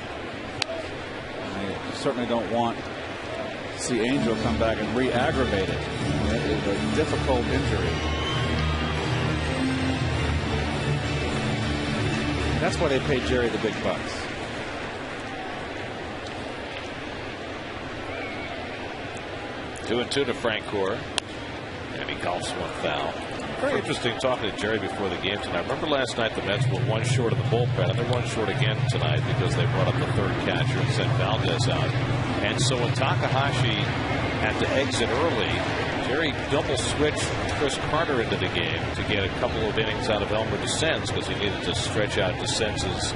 I certainly don't want to see Angel come back and re-aggravate it. It is a difficult injury. That's why they paid Jerry the big bucks. Two and two to Francoeur, and he golfs one foul. Very interesting talking to Jerry before the game tonight. Remember last night the Mets were one short of the bullpen, and they're one short again tonight because they brought up the third catcher and sent Valdez out. And so when Takahashi had to exit early, Jerry double switched Chris Carter into the game to get a couple of innings out of Elmer Descens because he needed to stretch out Descens'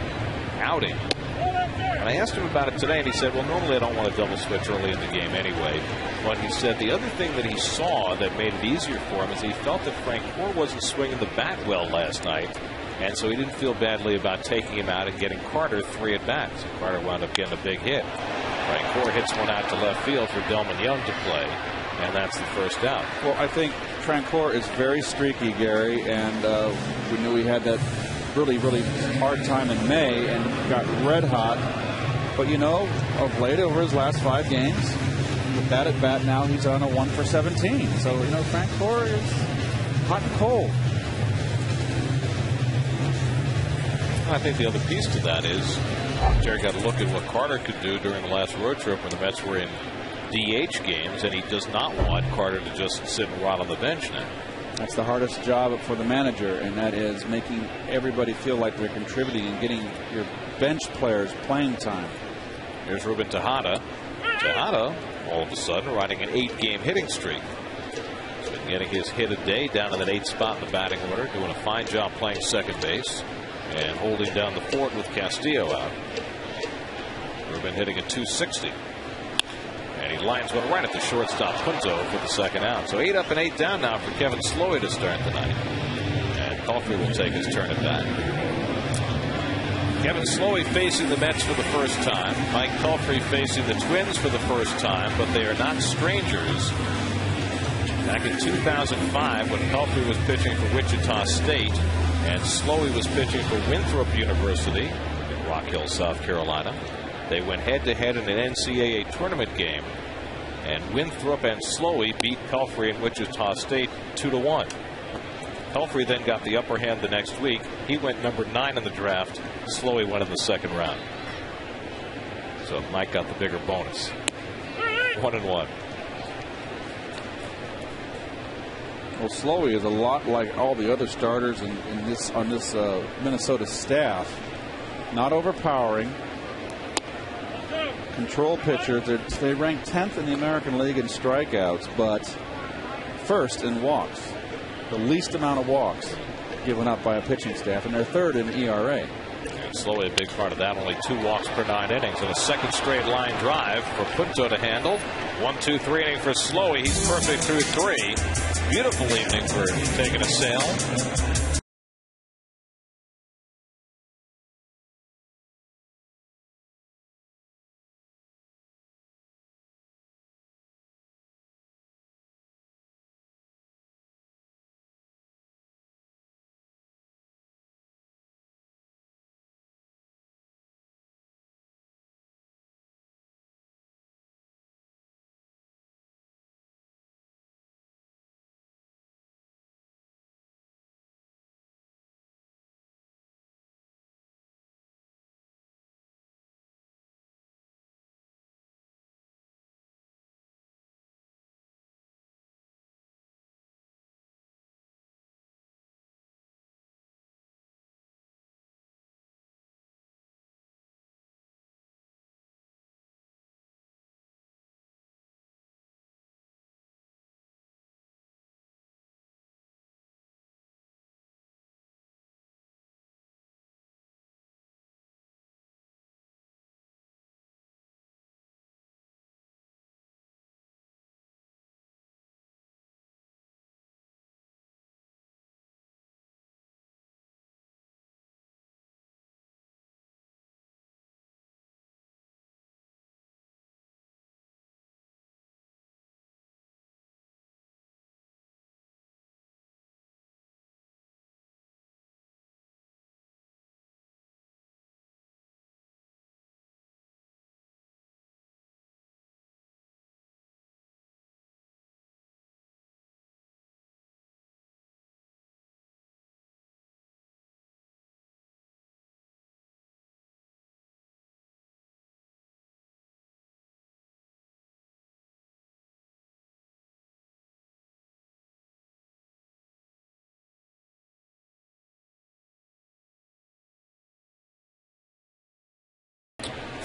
outing. And I asked him about it today, and he said, well, normally I don't want to double switch early in the game anyway. But he said the other thing that he saw that made it easier for him is he felt that Francoeur wasn't swinging the bat well last night, and so he didn't feel badly about taking him out and getting Carter 3 at bats. So Carter wound up getting a big hit. Francoeur hits one out to left field for Delman Young to play, and that's the first out. Well, I think Francoeur is very streaky, Gary, and we knew he had that really, really hard time in May and got red hot. But, you know, of late, over his last 5 games, with that at bat now, he's on a 1 for 17. So, you know, Francoeur is hot and cold. I think the other piece to that is Jerry got to look at what Carter could do during the last road trip when the Mets were in DH games, and he does not want Carter to just sit and rot on the bench now. That's the hardest job for the manager, and that is making everybody feel like they're contributing and getting your bench players playing time. Here's Ruben Tejada. Tejada, all of a sudden, riding an 8-game hitting streak. He's been getting his hit a day down in that 8th spot in the batting order, doing a fine job playing second base and holding down the fort with Castillo out. Ruben hitting a .260. And he lines one right at the shortstop Punto for the second out. So 8 up and 8 down now for Kevin Slowey to start tonight. And Coffey will take his turn at bat. Kevin Slowey facing the Mets for the first time. Mike Pelfrey facing the Twins for the first time, but they are not strangers. Back in 2005, when Pelfrey was pitching for Wichita State and Slowey was pitching for Winthrop University in Rock Hill, South Carolina, they went head-to-head in an NCAA tournament game, and Winthrop and Slowey beat Pelfrey and Wichita State 2-1. Pelfrey then got the upper hand the next week. He went number 9 in the draft. Slowey went in the second round. So Mike got the bigger bonus. 1-1. Well, Slowey is a lot like all the other starters on this Minnesota staff. Not overpowering. Control pitcher. They rank 10th in the American League in strikeouts, but first in walks. The least amount of walks given up by a pitching staff, and they're third in ERA. And Slowey a big part of that. Only 2 walks per 9 innings, and a second straight line drive for Punto to handle. 1-2-3 inning for Slowey. He's perfect through 3. Beautiful evening for taking a sail.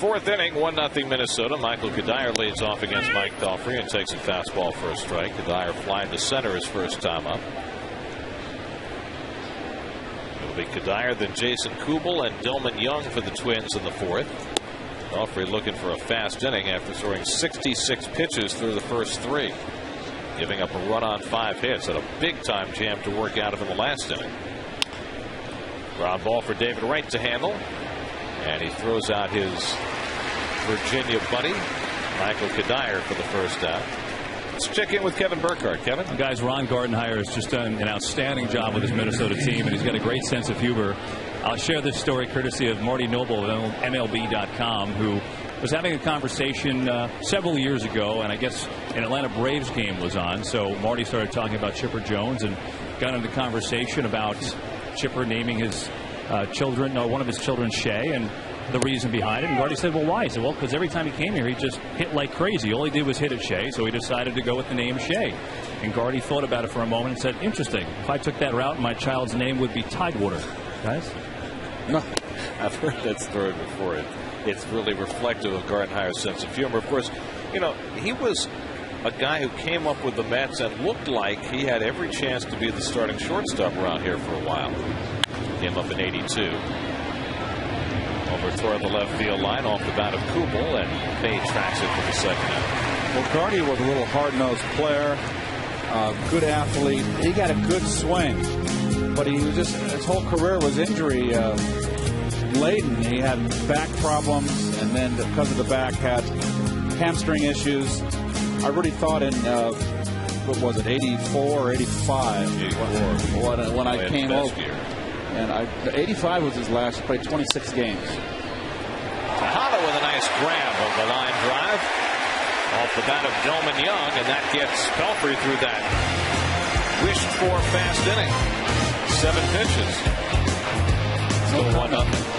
4th inning, 1-0 Minnesota. Michael Kadire leads off against Mike Pelfrey and takes a fastball for a strike. Kadire flying to center his first time up. It'll be Kadire, then Jason Kubel and Dillman Young for the Twins in the 4th. Pelfrey looking for a fast inning after throwing 66 pitches through the first 3. Giving up a run on 5 hits. Had a big-time jam to work out of in the last inning. Ground ball for David Wright to handle. And he throws out his Virginia buddy, Michael Kadire, for the first out. Let's check in with Kevin Burkhardt. Kevin? Guys, Ron Gardenhire has just done an outstanding job with his Minnesota team, and he's got a great sense of humor. I'll share this story courtesy of Marty Noble of MLB.com, who was having a conversation several years ago, and I guess an Atlanta Braves game was on. So Marty started talking about Chipper Jones and got into conversation about Chipper naming his one of his children Shea, and the reason behind it. And Gardy said, well, why? He said, well, because every time he came here, he just hit like crazy. All he did was hit at Shea, so he decided to go with the name Shea. And Gardy thought about it for a moment and said, interesting. If I took that route, my child's name would be Tidewater. Guys? No, I've heard that story before. It's really reflective of Gardenhire's sense of humor. Of course, you know, he was a guy who came up with the Mets and looked like he had every chance to be the starting shortstop around here for a while. Came up in '82. Over toward the left field line off the bat of Kubel, and Bay tracks it for the second out. Well, Gardy was a little hard-nosed player, good athlete. He got a good swing, but he was just, his whole career was injury laden. He had back problems, and then because of the back had hamstring issues. I really thought in what was it, 84 or 85 when I came over. And 85 was his last. He played 26 games. Tejada with a nice grab of the line drive off the bat of Dillman Young, and that gets Pelfrey through that wished-for fast inning. 7 pitches. Still 1-0.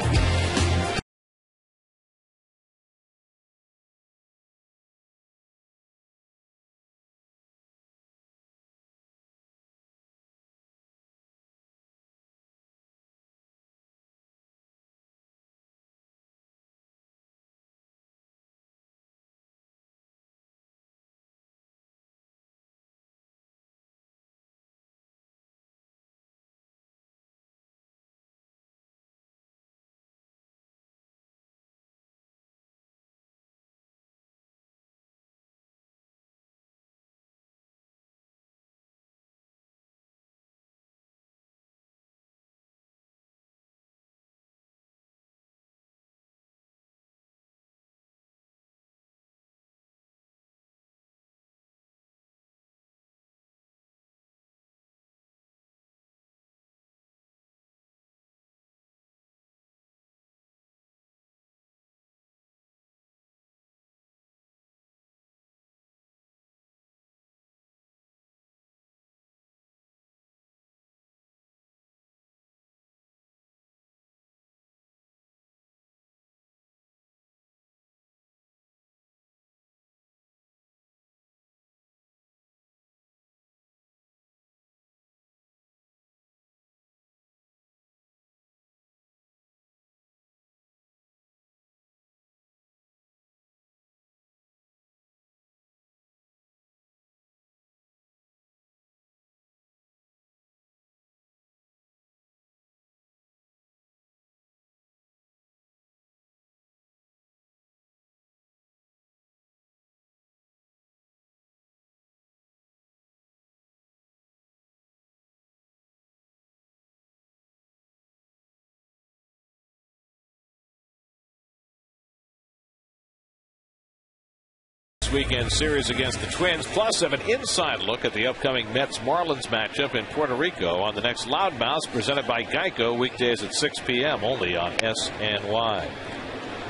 Weekend series against the Twins, plus have an inside look at the upcoming Mets-Marlins matchup in Puerto Rico on the next Loudmouth, presented by Geico, weekdays at 6 p.m. only on SNY.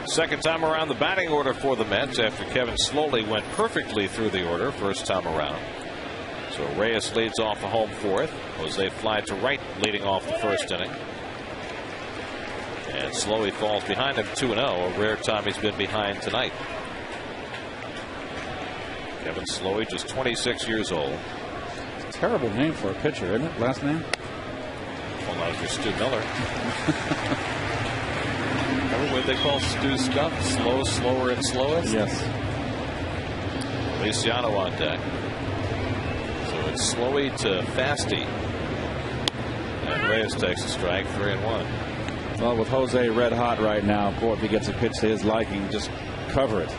Second time around the batting order for the Mets after Kevin Slowly went perfectly through the order first time around. So Reyes leads off a home fourth. Jose fly to right leading off the first inning. And Slowly falls behind him 2-0, a rare time he's been behind tonight. Kevin Slowey, just 26 years old. It's a terrible name for a pitcher, isn't it? Last name? Well, that was for Stu Miller. what they call Stu stuff? Slow, slower, and slowest? Yes. Feliciano on deck. So it's slowy to fasty. And Reyes takes a strike, 3-1. Well, with Jose red hot right now, boy, if he gets a pitch to his liking, just cover it.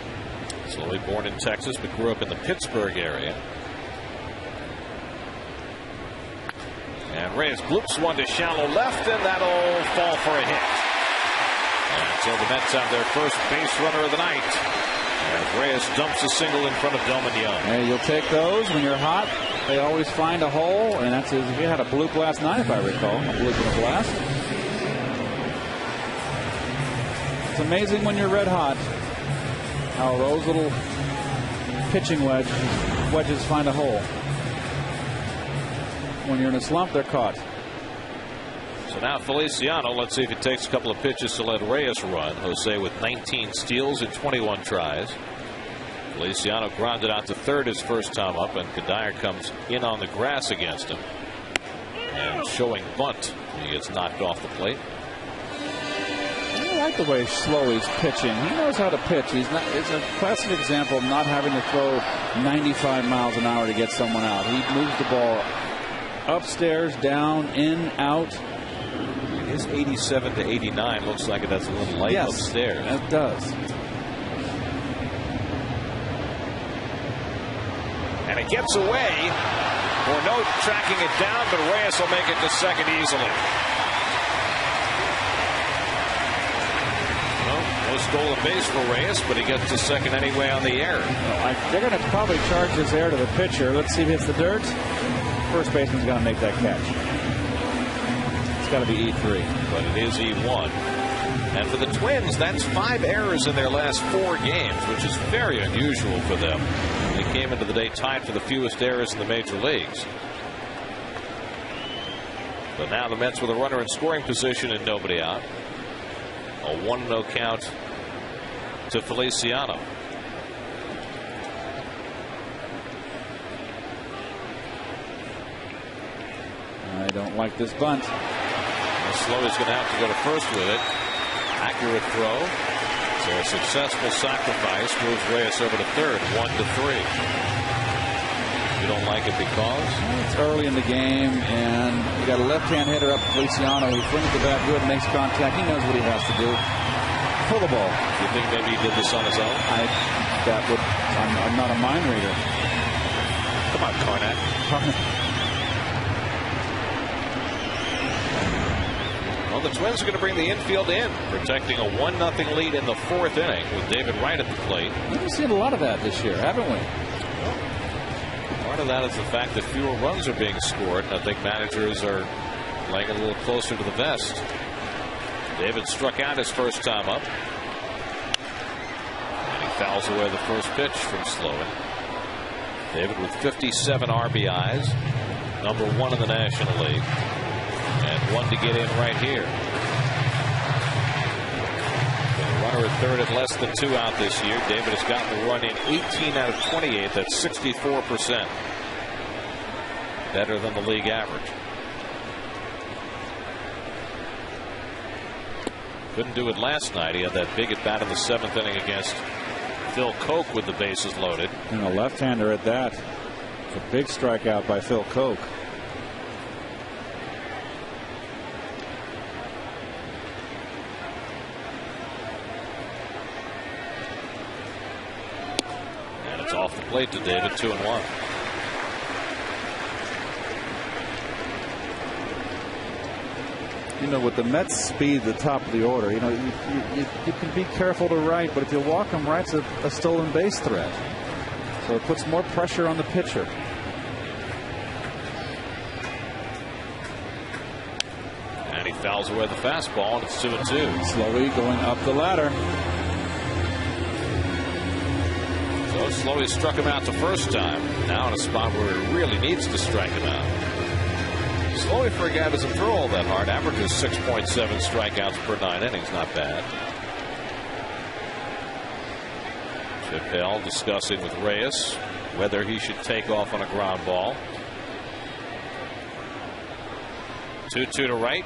Slowly born in Texas, but grew up in the Pittsburgh area. And Reyes bloops one to shallow left, and that'll fall for a hit. And so the Mets have their first base runner of the night. As Reyes dumps a single in front of Delmon Young. Hey, you'll take those when you're hot. They always find a hole, and that's his. He had a bloop last night, if I recall. A bloop and a blast. It's amazing when you're red hot how those little pitching wedges find a hole. When you're in a slump, they're caught. So now Feliciano, let's see if he takes a couple of pitches to let Reyes run. Jose with 19 steals in 21 tries. Feliciano grounded out to third his first time up, and Kadire comes in on the grass against him. And showing bunt, he gets knocked off the plate. I like the way Slowey's pitching. He knows how to pitch. It's a classic example of not having to throw 95 miles an hour to get someone out. He moves the ball upstairs, down, in, out. His 87 to 89 looks like it has a little light upstairs. It does. And it gets away. Morneau tracking it down, but Reyes will make it to second easily. No stolen base for Reyes, but he gets to second anyway on the air. They're going to probably charge this air to the pitcher. Let's see if it hits the dirt. First baseman's going to make that catch. It's got to be E3. But it is E1. And for the Twins, that's 5 errors in their last 4 games, which is very unusual for them. They came into the day tied for the fewest errors in the major leagues. But now the Mets with a runner in scoring position and nobody out. A 1-0 count to Feliciano. I don't like this bunt. Slowey's going to have to go to first with it. Accurate throw. So a successful sacrifice moves Reyes over to third, 1-3. You don't like it because? It's early in the game, and you got a left-hand hitter up, Feliciano, who swings the bat good, makes contact. He knows what he has to do. Pull the ball. You think maybe he did this on his own? I'm not a mind reader. Come on, Carnett. Well, the Twins are going to bring the infield in, protecting a 1-0 lead in the 4th inning with David Wright at the plate. We've seen a lot of that this year, haven't we? Part of that is the fact that fewer runs are being scored, and I think managers are laying a little closer to the vest. David struck out his first time up, and he fouls away the first pitch from Slowey. David with 57 RBIs, number 1 in the National League. And 1 to get in right here. With a runner at third and less than 2 out this year, David has gotten the run in 18 out of 28. That's 64%. Better than the league average. Couldn't do it last night. He had that big at bat in the 7th inning against Phil Koch with the bases loaded. And a left-hander at that. It's a big strikeout by Phil Koch. Off the plate to David, 2-1. You know, with the Mets' speed, the top of the order, you know, you can be careful to right, but if you walk them right's a stolen base threat. So it puts more pressure on the pitcher. And he fouls away the fastball, and it's 2-2. Slowly going up the ladder. So Slowey struck him out the first time. Now in a spot where he really needs to strike him out. Slowey, for a guy who doesn't throw all that hard, averages 6.7 strikeouts per 9 innings. Not bad. Chip Hale discussing with Reyes whether he should take off on a ground ball. 2-2 to right.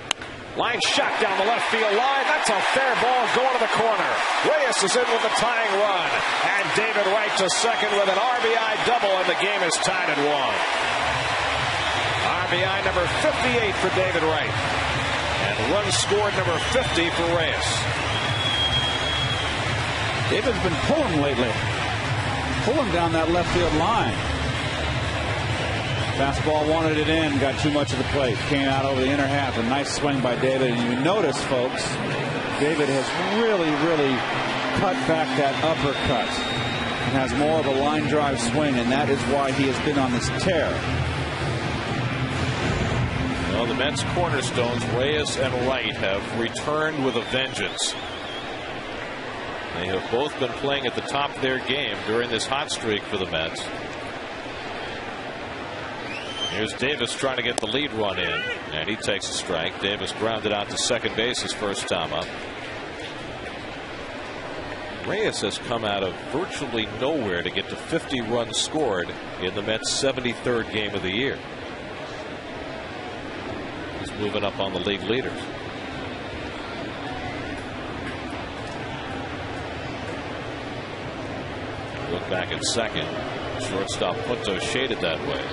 Line shot down the left field line. That's a fair ball going to the corner. Reyes is in with the tying run. And David Wright to second with an RBI double, and the game is tied at 1. RBI number 58 for David Wright. And run scored number 50 for Reyes. David's been pulling lately. Pulling down that left field line. Fastball wanted it in, got too much of the plate. Came out over the inner half. A nice swing by David. And you notice, folks, David has really cut back that uppercut. And has more of a line drive swing, and that is why he has been on this tear. Well, the Mets cornerstones, Reyes and Wright, have returned with a vengeance. They have both been playing at the top of their game during this hot streak for the Mets. Here's Davis trying to get the lead run in, and he takes a strike. Davis grounded out to second base his first time up. Reyes has come out of virtually nowhere to get to 50 runs scored in the Mets' 73rd game of the year. He's moving up on the league leaders. Look back at second. Shortstop Punto shaded that way.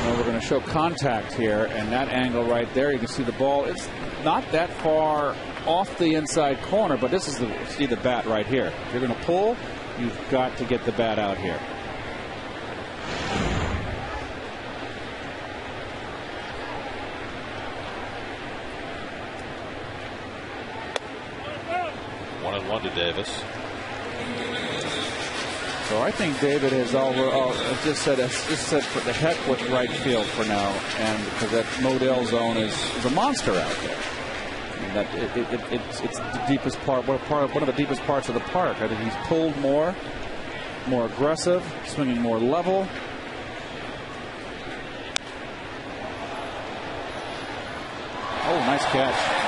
Well, we're going to show contact here, and that angle right there, you can see the ball. It's not that far off the inside corner, but this is see the bat right here. If you're going to pull, you've got to get the bat out here. One and one to Davis. So I think David has just said for the heck with right field for now, and because that Modell zone is a monster out there. And that it's the deepest part, one of the deepest parts of the park. I think he's pulled more aggressive, swinging more level. Oh, nice catch.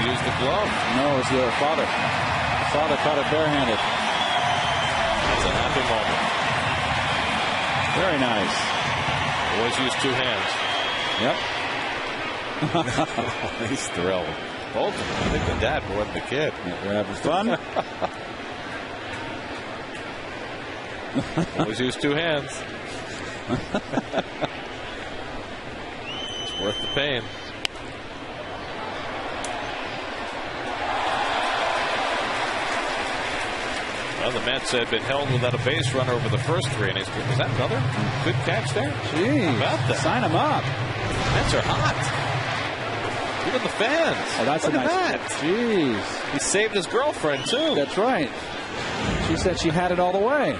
Use the glove. No, it's the father. The father caught it barehanded. That's a happy moment. Very nice. Always use 2 hands. Yep. He's thrilled. Both of them. I think the dad more than the kid. They're having fun. Always use 2 hands. It's worth the pain. Well, the Mets had been held without a base runner over the first 3 innings. Was that another good catch there? Jeez. How about that? Sign him up. Mets are hot. Look at the fans. Oh, that's Look a nice that. Jeez. He saved his girlfriend, too. That's right. She said she had it all the way.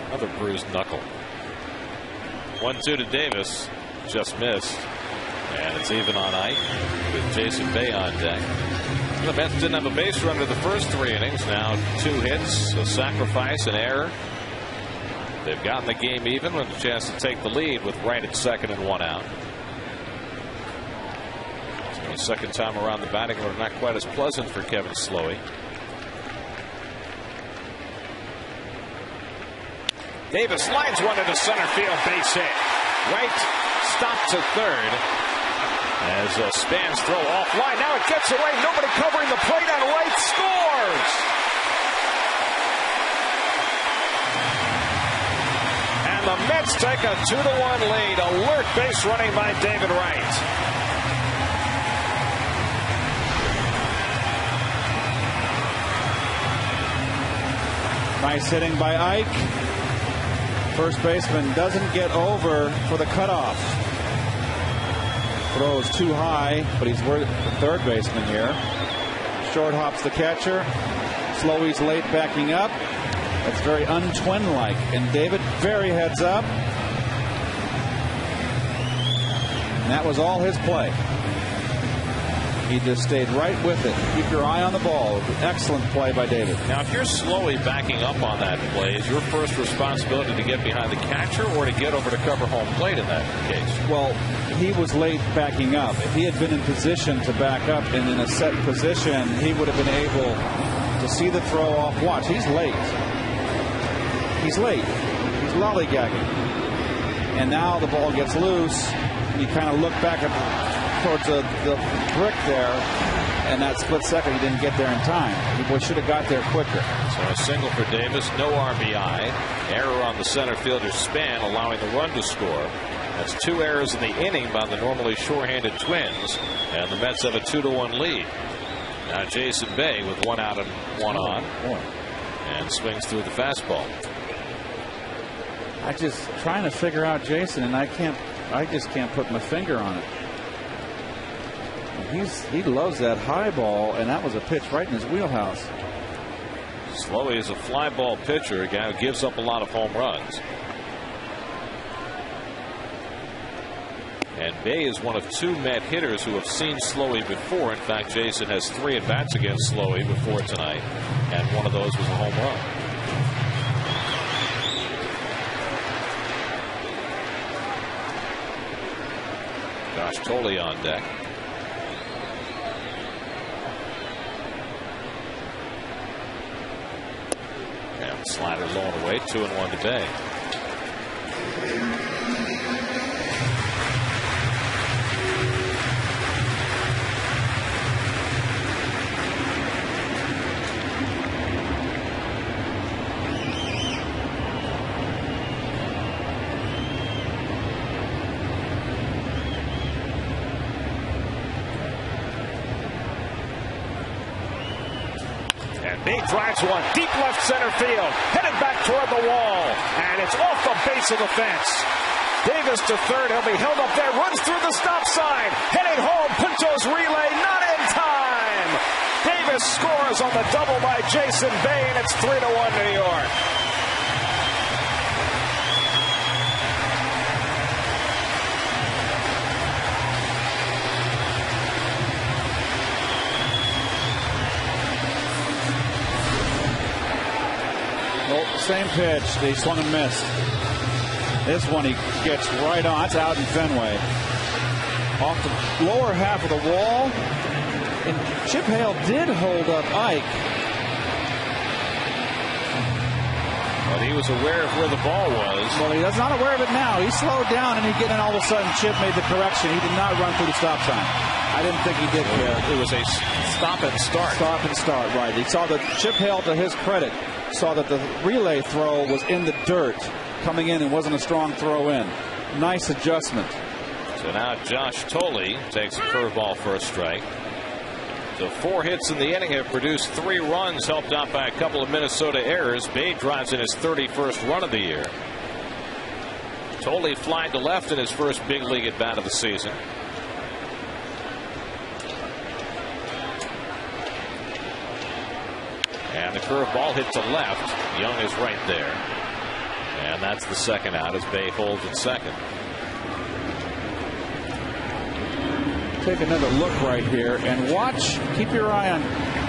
Another bruised knuckle. 1-2 to Davis. Just missed. And it's even on Ike with Jason Bay on deck. The Mets didn't have a base runner the first 3 innings. Now 2 hits, a sacrifice, an error. They've gotten the game even with a chance to take the lead with Wright at second and 1 out. So the second time around the batting order, not quite as pleasant for Kevin Slowey. Davis lines one into center field, base hit. Wright stopped to third. As Spans throw offline. Now it gets away. Nobody covering the plate, and Wright scores. And the Mets take a 2-1 lead. Alert base running by David Wright. Nice hitting by Ike. First baseman doesn't get over for the cutoff. Throws too high, but he's worth the third baseman here. Short hops the catcher. Slowey's late backing up. That's very un-Twin-like. And David very heads up. And that was all his play. He just stayed right with it. Keep your eye on the ball. Excellent play by David. Now, if you're slowly backing up on that play, is your first responsibility to get behind the catcher or to get over to cover home plate in that case? Well, he was late backing up. If he had been in position to back up and in a set position, he would have been able to see the throw off. Watch, he's late. He's late. He's lollygagging. And now the ball gets loose. And you kind of look back towards the brick there. And that split second, he didn't get there in time. He should have got there quicker. So a single for Davis, no RBI. Error on the center fielder's span, allowing the run to score. That's 2 errors in the inning by the normally sure-handed Twins. And the Mets have a 2-1 lead. Now Jason Bay with 1 out and 1 on. And swings through the fastball. I just trying to figure out Jason, and I just can't put my finger on it. He loves that high ball, and that was a pitch right in his wheelhouse. Slowey is a fly ball pitcher, a guy who gives up a lot of home runs. And Bay is one of 2 Met hitters who have seen Slowey before. In fact, Jason has 3 at-bats against Slowey before tonight, and one of those was a home run. Josh Tolley on deck. And slider low and away, 2-1 to Bay. He drives one deep left center field, headed back toward the wall, and it's off the base of the fence. Davis to third. He'll be held up there, runs through the stop sign, heading home. Pinto's relay not in time. Davis scores on the double by Jason Bay, and it's 3-1 New York. Same pitch. They swung and missed. This one he gets right on. It's out in Fenway. Off the lower half of the wall. And Chip Hale did hold up Ike. But he was aware of where the ball was. Well, he was not aware of it now. He slowed down and all of a sudden Chip made the correction. He did not run through the stop sign. I didn't think he did. It was a stop and start. Stop and start, right. He saw that Chip Hale, to his credit, saw that the relay throw was in the dirt coming in and wasn't a strong throw in. Nice adjustment. So now Josh Tolley takes a curveball for a strike. So 4 hits in the inning have produced 3 runs, helped out by a couple of Minnesota errors. Bay drives in his 31st run of the year. Tolley flying to left in his first big league at bat of the season. And the curveball hit to left. Young is right there. And that's the second out as Bay holds at second. Take another look right here and watch. Keep your eye on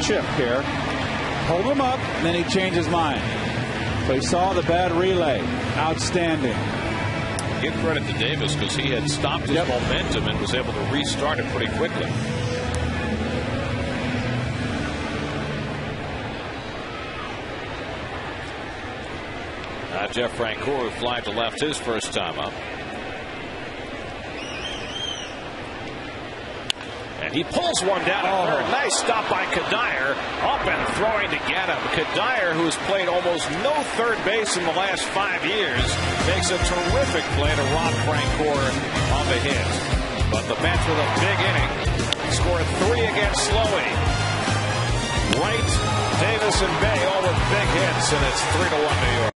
Chip here. Hold him up, and then he changed his mind. So he saw the bad relay. Outstanding. Give credit to Davis because he had stopped his momentum and was able to restart it pretty quickly. Now Jeff Francoeur, who flied to left his first time up. And he pulls one down at third. Nice stop by Kadire. Up and throwing to get him. Kadire, who has played almost no third base in the last 5 years, makes a terrific play to rob Francoeur on the hit. But the Mets with a big inning score 3 against Slowey. Wright, Davis, and Bay all with big hits, and it's 3-1 New York.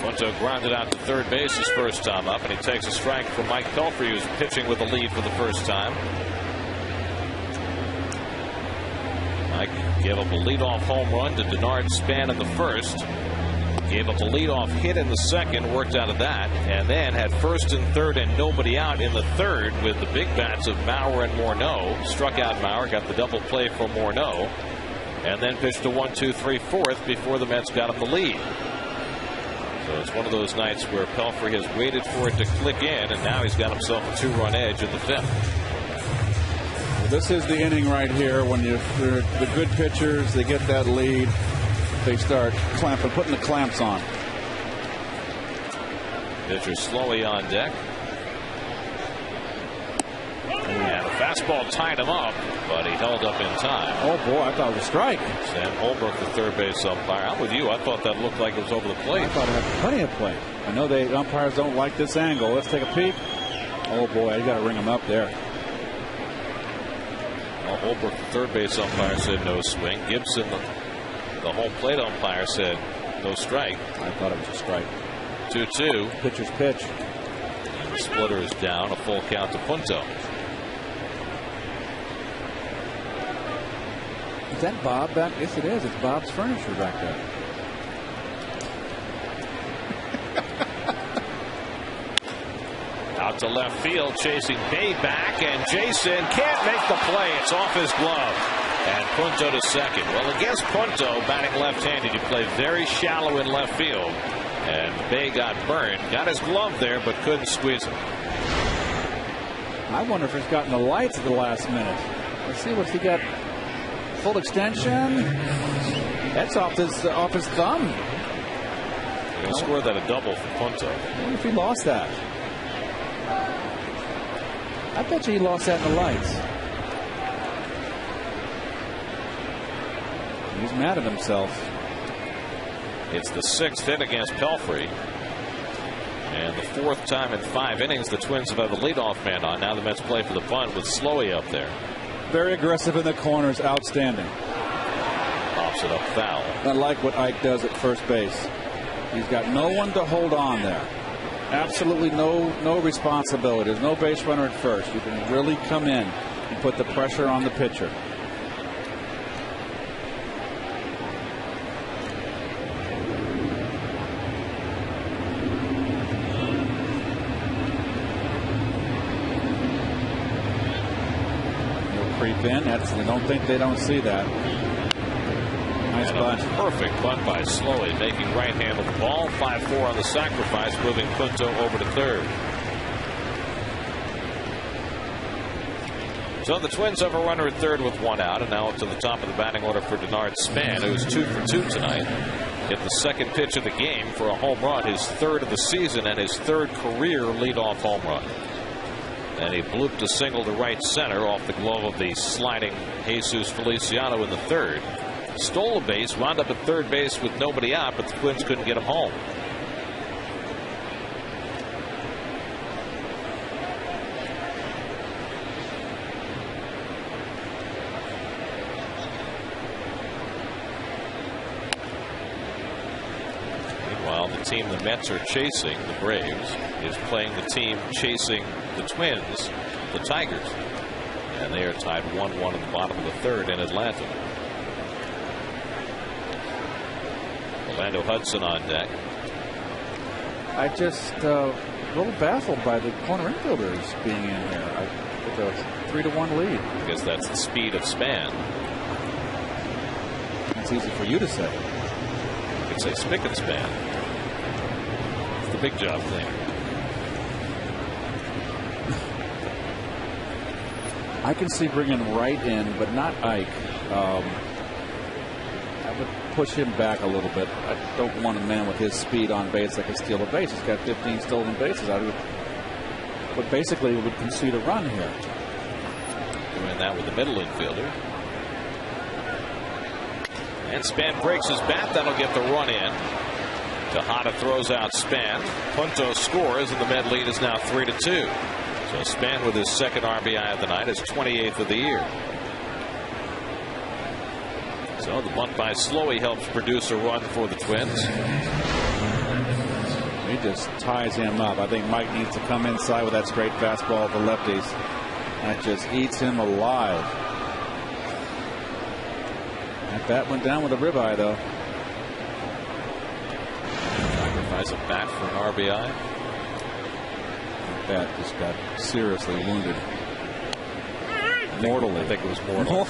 Punto grounded out to third base his first time up, and he takes a strike from Mike Pelfrey, who's pitching with the lead for the first time. Mike gave up a leadoff home run to Denard Span in the first. Gave up a leadoff hit in the second, worked out of that, and then had first and third and nobody out in the third with the big bats of Maurer and Morneau. Struck out Maurer, got the double play from Morneau, and then pitched a 1-2-3 fourth before the Mets got him the lead. So it's one of those nights where Pelfrey has waited for it to click in, and now he's got himself a 2-run edge in the fifth. Well, this is the inning right here when the good pitchers, they get that lead. They start clamping, putting the clamps on. Pitcher Slowey on deck. And a fastball tied him up, but he held up in time. Oh boy, I thought it was a strike. Sam Holbrook, the third base umpire. I'm with you. I thought that looked like it was over the plate. I thought it had plenty of play. I know the umpires don't like this angle. Let's take a peek. Oh boy, you got to ring him up there. Well, Holbrook, the third base umpire, said no swing. Gibson, the home plate umpire, said no strike. I thought it was a strike. 2-2. Pitcher's pitch. And the splitter is down. A full count to Punto. Is that Bob back? Yes, it is. It's Bob's Furniture back there. Out to left field, chasing Bay back, and Jason can't make the play. It's off his glove. And Punto to second. Well, against Punto, batting left-handed, you play very shallow in left field. And Bay got burned. Got his glove there, but couldn't squeeze it. I wonder if he's gotten the lights at the last minute. Let's see what's he got. Full extension. That's off his thumb. He's going to score that a double for Punto. I wonder if he lost that. I bet you he lost that in the lights. He's mad at himself. It's the sixth hit against Pelfrey. And the fourth time in 5 innings the Twins have had the leadoff man on. Now the Mets play for the bunt with Slowey up there. Very aggressive in the corners. Outstanding. Pops it up foul. I like what Ike does at first base. He's got no one to hold on there. Absolutely no responsibility. There's no base runner at first. You can really come in and put the pressure on the pitcher. Creep in. They don't see that. Nice bunt. Perfect bunt by Slowey, making right hand of the ball. 5-4 on the sacrifice, moving Punto over to third. So the Twins have a runner at third with 1 out, and now up to the top of the batting order for Denard Span, who's 2 for 2 tonight. Hit the second pitch of the game for a home run, his third of the season, and his third career leadoff home run. And he blooped a single to right center off the glove of the sliding Jesus Feliciano in the third. Stole a base, wound up at third base with nobody out, but the Twins couldn't get him home. Meanwhile, the team the Mets are chasing, the Braves, is playing the team chasing the Twins, the Tigers. And they are tied 1-1 at the bottom of the third in Atlanta. Orlando Hudson on deck. I just a little baffled by the corner infielders being in here. With a 3-1 lead. I guess that's the speed of Span. It's easy for you to say. You could say spick and span. It's the big job thing. I can see bringing Wright in, but not Ike. I would push him back a little bit. I don't want a man with his speed on base that can steal a base. He's got 15 stolen bases. But basically would concede a run here. Doing that with the middle infielder. And Span breaks his bat. That'll get the run in. Tejada throws out Span. Punto scores, and the Met lead is now 3-2. So Span with his second RBI of the night, his 28th of the year. So the bunt by Slowey helps produce a run for the Twins. He just ties him up. I think Mike needs to come inside with that straight fastball of the lefties. That just eats him alive. That bat went down with a ribeye, though. Sacrifice a bat for an RBI. That just got seriously wounded. Mortally. I think it was mortal.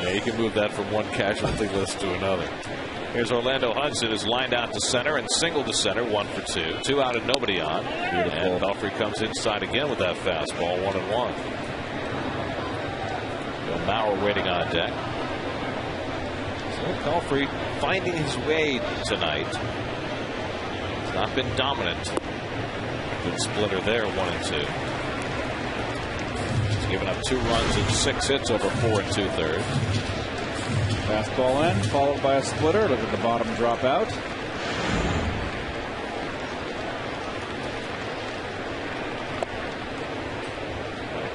Yeah, he can move that from one casualty list to another. Here's Orlando Hudson, is lined out to center and singled to center, 1 for 2. 2 out and nobody on. Beautiful. And Belfry comes inside again with that fastball, 1-1. Bill Mauer waiting on deck. So Belfry finding his way tonight. He's not been dominant. Good splitter there, 1-2. He's given up 2 runs and 6 hits over 4 2/3. Fastball in, followed by a splitter. Look at the bottom drop out.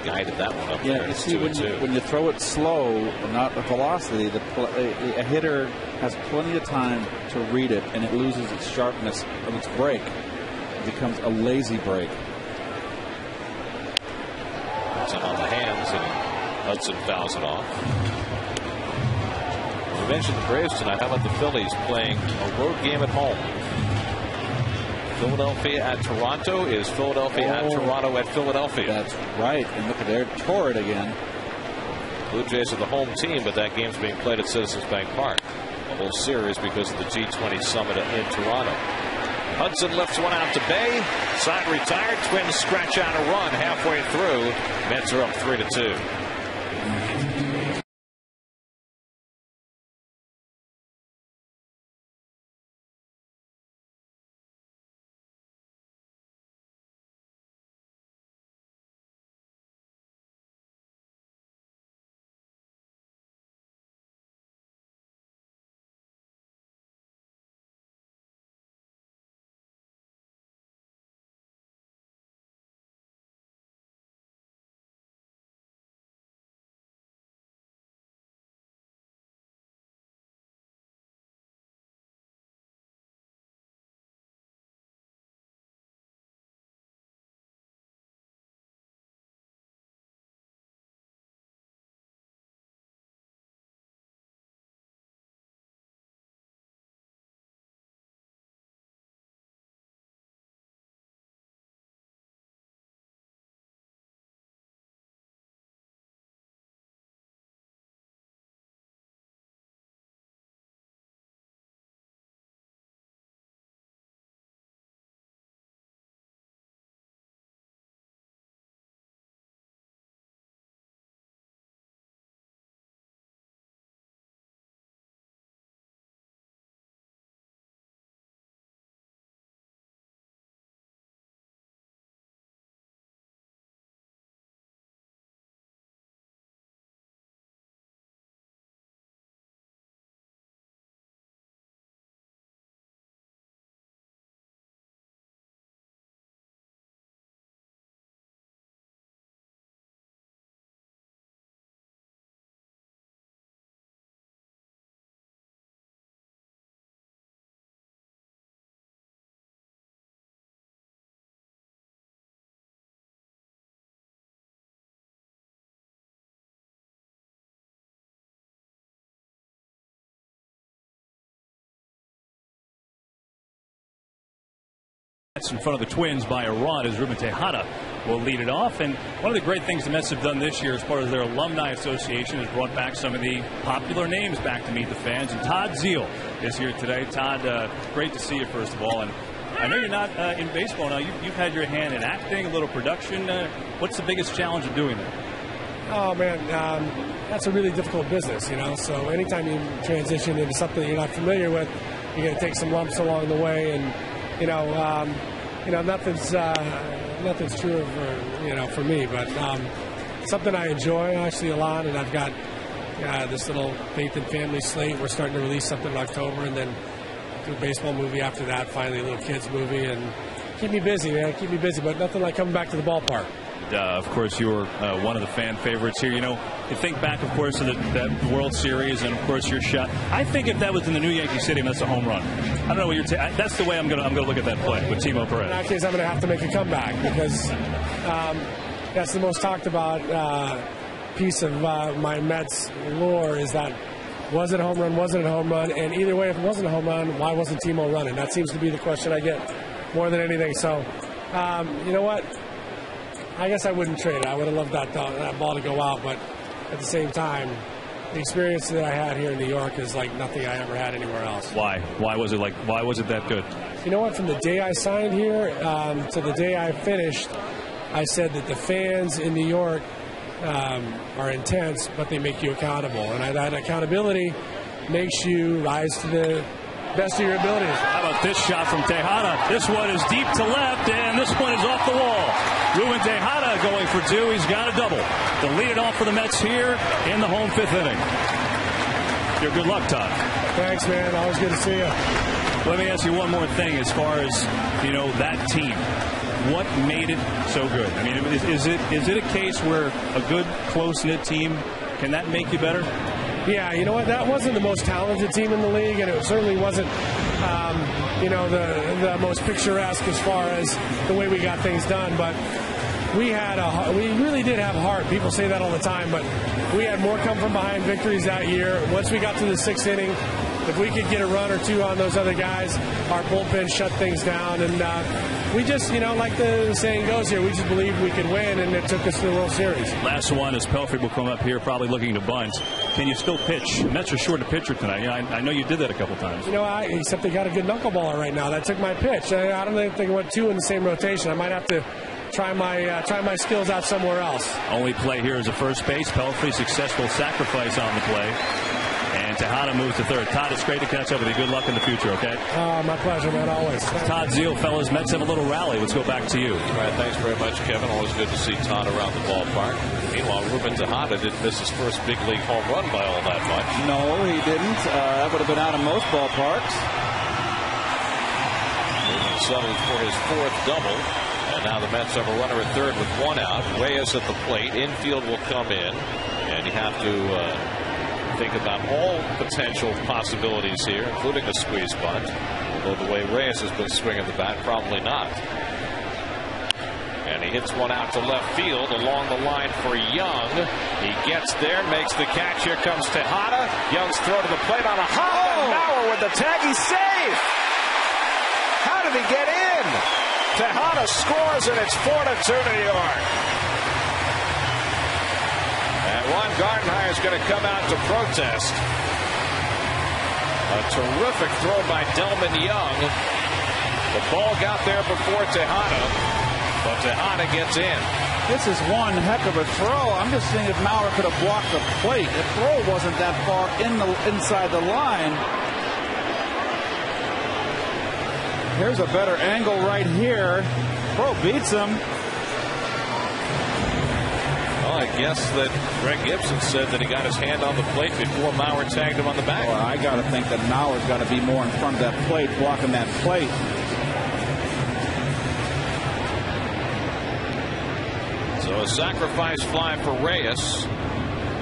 Guided that one up Yeah, there. you It's see, 2-2. when you throw it slow, not the velocity, a hitter has plenty of time to read it, and it loses its sharpness of its break. It becomes a lazy break. Hudson on the hands, and Hudson fouls it off. We mentioned the Braves tonight. How about the Phillies playing a road game at home? Philadelphia at Toronto is Philadelphia at Toronto at Philadelphia. That's right. And look at there, tore it again. Blue Jays are the home team, but that game's being played at Citizens Bank Park. The whole series because of the G20 Summit in Toronto. Hudson lifts one out to Bay. Side retired. Twins scratch out a run halfway through. Mets are up 3-2. In front of the Twins by a run as Ruben Tejada will lead it off. And one of the great things the Mets have done this year as part of their alumni association is brought back some of the popular names back to meet the fans. And Todd Zeile is here today. Todd, great to see you, first of all. And I know you're not in baseball now. You've had your hand in acting, a little production. What's the biggest challenge of doing that? Oh, man, that's a really difficult business, you know. So anytime you transition into something that you're not familiar with, you're going to take some lumps along the way. And, nothing's true for me, but something I enjoy actually a lot, and I've got this little Faith and Family slate. We're starting to release something in October, and then do a baseball movie after that. Finally, a little kids movie, and keep me busy, man. Keep me busy, but nothing like coming back to the ballpark. Of course, you're one of the fan favorites here. You know, You think back, of course, to that World Series and, of course, your shot. I think if that was in the new Yankee Stadium, that's a home run. I don't know what you're that's the way I'm gonna look at that play with Timo Perez. In that case, I'm going to have to make a comeback because that's the most talked about piece of my Mets lore is that was it a home run, wasn't it a home run? And either way, if it wasn't a home run, why wasn't Timo running? That seems to be the question I get more than anything. So, you know what? I guess I wouldn't trade it. I would have loved that ball to go out, but at the same time, the experience that I had here in New York is like nothing I ever had anywhere else. Why? Why was it that good? You know what? From the day I signed here to the day I finished, I said that the fans in New York are intense, but they make you accountable. And that accountability makes you rise to the best of your abilities. How about this shot from Tejada? This one is deep to left, and this one is off the wall. Ruben Tejada going for two. He's got a double to lead it off for the Mets here in the home fifth inning. Your good luck, Todd. Thanks, man. Always good to see you. Let me ask you one more thing as far as, that team. What made it so good? I mean, is it a case where a good, close-knit team, can that make you better? Yeah, you know what? That wasn't the most talented team in the league, and it certainly wasn't, the most picturesque as far as the way we got things done. But we really did have heart. People say that all the time, but we had more come from behind victories that year. Once we got to the sixth inning, if we could get a run or two on those other guys, our bullpen shut things down. And we just, like the saying goes here, we just believed we could win, and it took us to the World Series. Last one is Pelfrey will come up here probably looking to bunt. Can you still pitch? Mets are short a pitcher tonight. I know you did that a couple times. Except they got a good knuckleballer right now. That took my pitch. I don't think I went two in the same rotation. I might have to try my skills out somewhere else. Only play here is a first base. Pelfrey successful sacrifice on the play. And Tejada moves to third. Todd, it's great to catch up with you. Good luck in the future, okay? My pleasure, man, always. Todd Zeal, fellas. Mets have a little rally. Let's go back to you. All right, thanks very much, Kevin. Always good to see Todd around the ballpark. Meanwhile, Ruben Tejada didn't miss his first big league home run by all that much. No, he didn't. That would have been out of most ballparks. Ruben settled for his fourth double. And now the Mets have a runner at third with one out. Reyes at the plate. Infield will come in. And you have to think about all potential possibilities here, including a squeeze bunt. Although the way Reyes has been swinging the bat, probably not. And he hits one out to left field along the line for Young. He gets there, makes the catch. Here comes Tejada. Young's throw to the plate on a hop. And Bauer with the tag. He's safe. How did he get in? Tejada scores, and it's 4-2 New York. And Juan Gardenhire is going to come out to protest. A terrific throw by Delman Young. The ball got there before Tejada, but Tejada gets in. This is one heck of a throw. I'm just seeing if Maurer could have blocked the plate. The throw wasn't that far inside the line. Here's a better angle right here. Throw beats him. Well, I guess that Greg Gibson said that he got his hand on the plate before Maurer tagged him on the back. Well, I got to think that Maurer's got to be more in front of that plate, blocking that plate. So a sacrifice fly for Reyes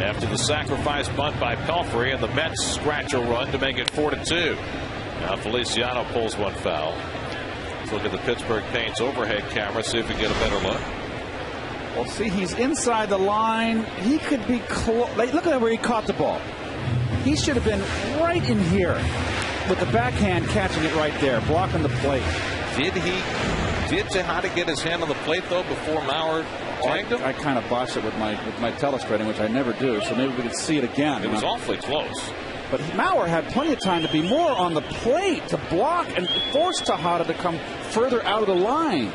after the sacrifice bunt by Pelfrey, and the Mets scratch a run to make it 4-2. Now Feliciano pulls one foul. Let's look at the Pittsburgh Paints overhead camera, see if we get a better look. Well, see, he's inside the line. He could be close. Look at where he caught the ball. He should have been right in here with the backhand catching it right there, blocking the plate. Did Tejada get his hand on the plate, though, before Maurer tagged him? I kind of botched it with my telescreening, which I never do, so maybe we could see it again. It was awfully close. But Maurer had plenty of time to be more on the plate to block and force Tejada to come further out of the line.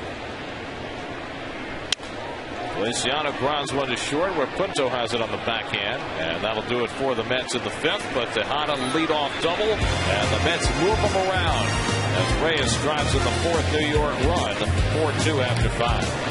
Feliciano grounds one to short where Punto has it on the backhand, and that'll do it for the Mets in the fifth. But Tejada leadoff double, and the Mets move them around as Reyes drives in the fourth New York run, 4-2 after 5.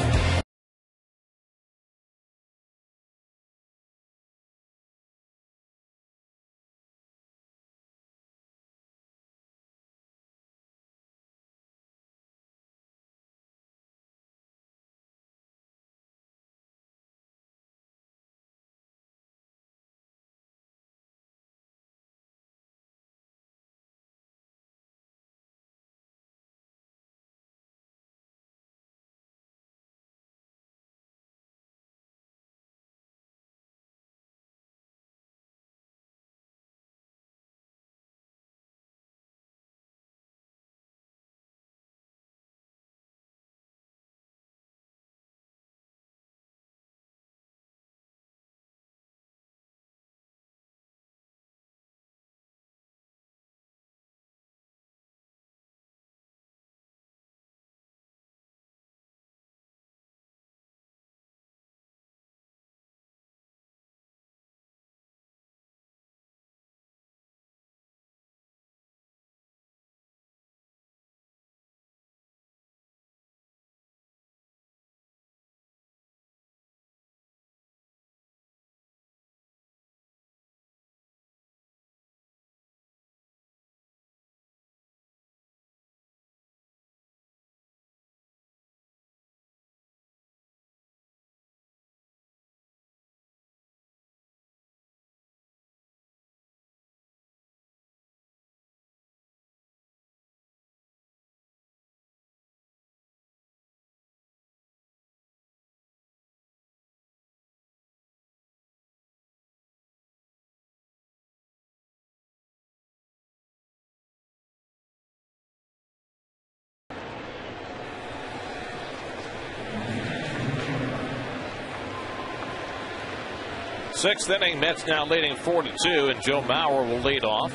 Sixth inning, Mets now leading 4-2, and Joe Mauer will lead off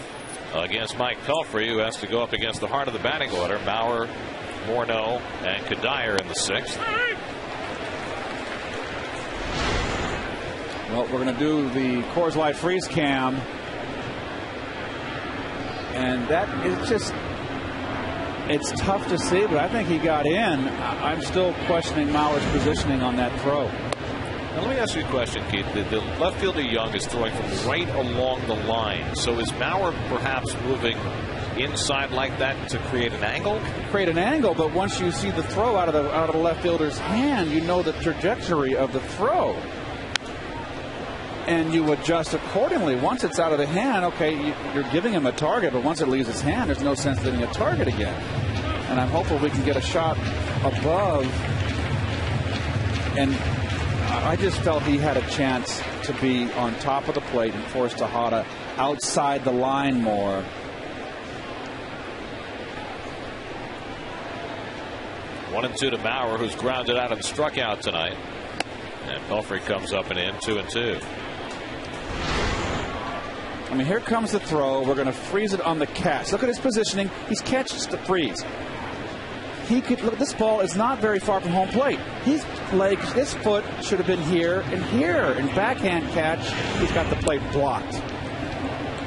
against Mike Pelfrey, who has to go up against the heart of the batting order. Mauer, Morneau, and Kadire in the sixth. Well, we're going to do the Coors Light freeze cam, and that is just, it's tough to see, but I think he got in. I'm still questioning Mauer's positioning on that throw. Now, let me ask you a question, Keith. The left fielder Young is throwing from right along the line. So is Mauer perhaps moving inside like that to create an angle? Create an angle, but once you see the throw out of the left fielder's hand, you know the trajectory of the throw, and you adjust accordingly. Once it's out of the hand, okay, you're giving him a target, but once it leaves his hand, there's no sense getting a target again. And I'm hopeful we can get a shot above. And I just felt he had a chance to be on top of the plate and force Tejada outside the line more. One and two to Mauer, who's grounded out and struck out tonight. And Pelfrey comes up and in, 2-2. I mean, here comes the throw. We're going to freeze it on the catch. Look at his positioning. He's catches the freeze. He could look. This ball is not very far from home plate. His foot should have been here and here. In backhand catch, he's got the plate blocked,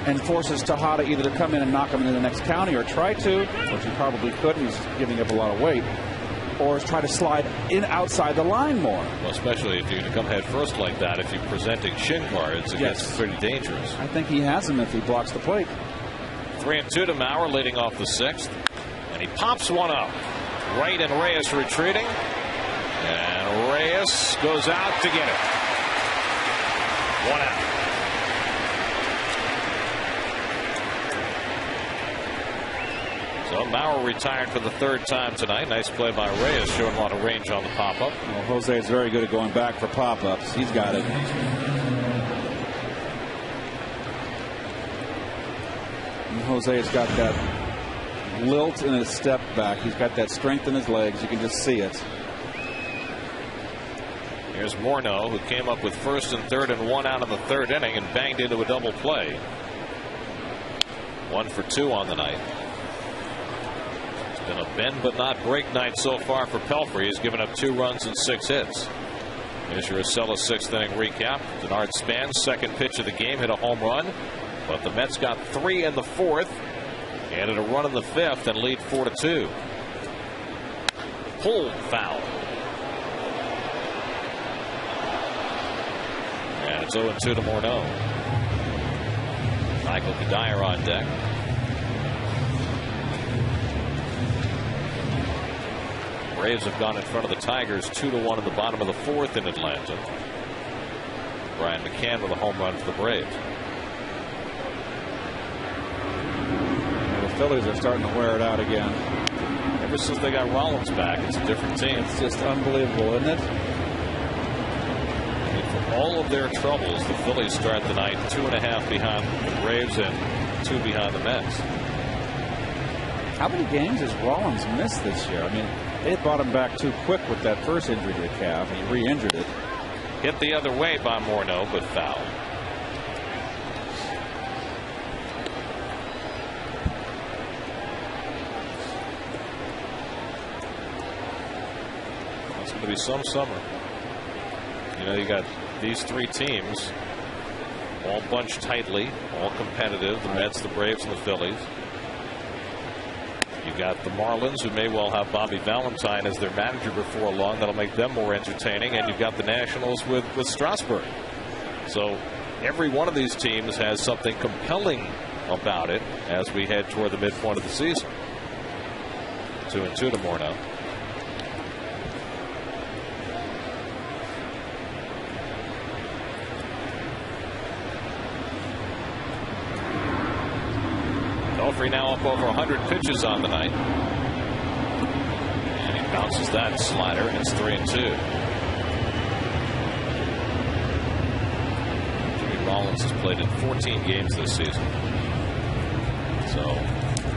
and forces Tejada either to come in and knock him into the next county, or try to, which he probably couldn't. He's giving up a lot of weight. Or try to slide in outside the line more. Well, especially if you're going to come head first like that, if you're presenting shin guards, it gets pretty dangerous. I think he has him if he blocks the plate. 3-2 to Mauer, leading off the sixth, and he pops one up. Wright and Reyes retreating, and Reyes goes out to get it. One out. So Mauer retired for the third time tonight. Nice play by Reyes, showing a lot of range on the pop-up. Well, Jose is very good at going back for pop-ups. He's got it. And Jose has got that lilt in his step back. He's got that strength in his legs. You can just see it. Here's Morneau, who came up with first and third and one out in the third inning and banged into a double play. 1 for 2 on the night. Been a bend but not break night so far for Pelfrey. He's given up 2 runs and 6 hits. Here's your Acela sixth inning recap. Denard Span's second pitch of the game hit a home run, but the Mets got 3 in the fourth, added a run in the fifth, and lead 4-2. Pulled foul. And it's 0-2 to Morneau. Michael Kadire on deck. Braves have gone in front of the Tigers 2-1 in the bottom of the fourth in Atlanta. Brian McCann with a home run for the Braves. The Phillies are starting to wear it out again. Ever since they got Rollins back, it's a different team. It's just unbelievable, isn't it? And for all of their troubles, the Phillies start the night 2.5 behind the Braves and 2 behind the Mets. How many games has Rollins missed this year? I mean, they brought him back too quick with that first injury to the calf. He re-injured it. Hit the other way by Morneau, but foul. It's going to be some summer. You know, you got these 3 teams all bunched tightly, all competitive. The Mets, the Braves, and the Phillies. You got the Marlins, who may well have Bobby Valentine as their manager before long. That'll make them more entertaining. And you've got the Nationals with Strasburg. So every one of these teams has something compelling about it as we head toward the midpoint of the season. 2-2 to Morneau. Pelfrey now up over 100 pitches on the night. And he bounces that slider, and it's 3-2. Jimmy Rollins has played in 14 games this season. So,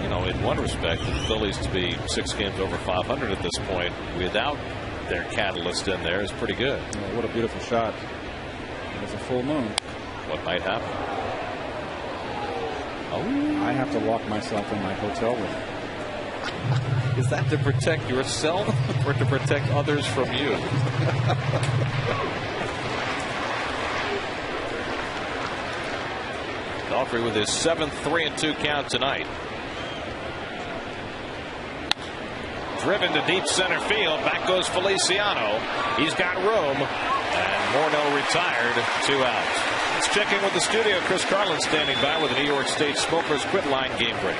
you know, in one respect, for the Phillies to be 6 games over 500 at this point without their catalyst in there is pretty good. Oh, what a beautiful shot. There's a full moon. What might happen? Oh, I have to lock myself in my hotel room. Is that to protect yourself or to protect others from you? Pelfrey with his 7th 3-2 count tonight. Driven to deep center field. Back goes Feliciano. He's got room. And Morneau retired. 2 outs. Let's check in with the studio. Chris Carlin standing by with the New York State Smokers Quit Line game break.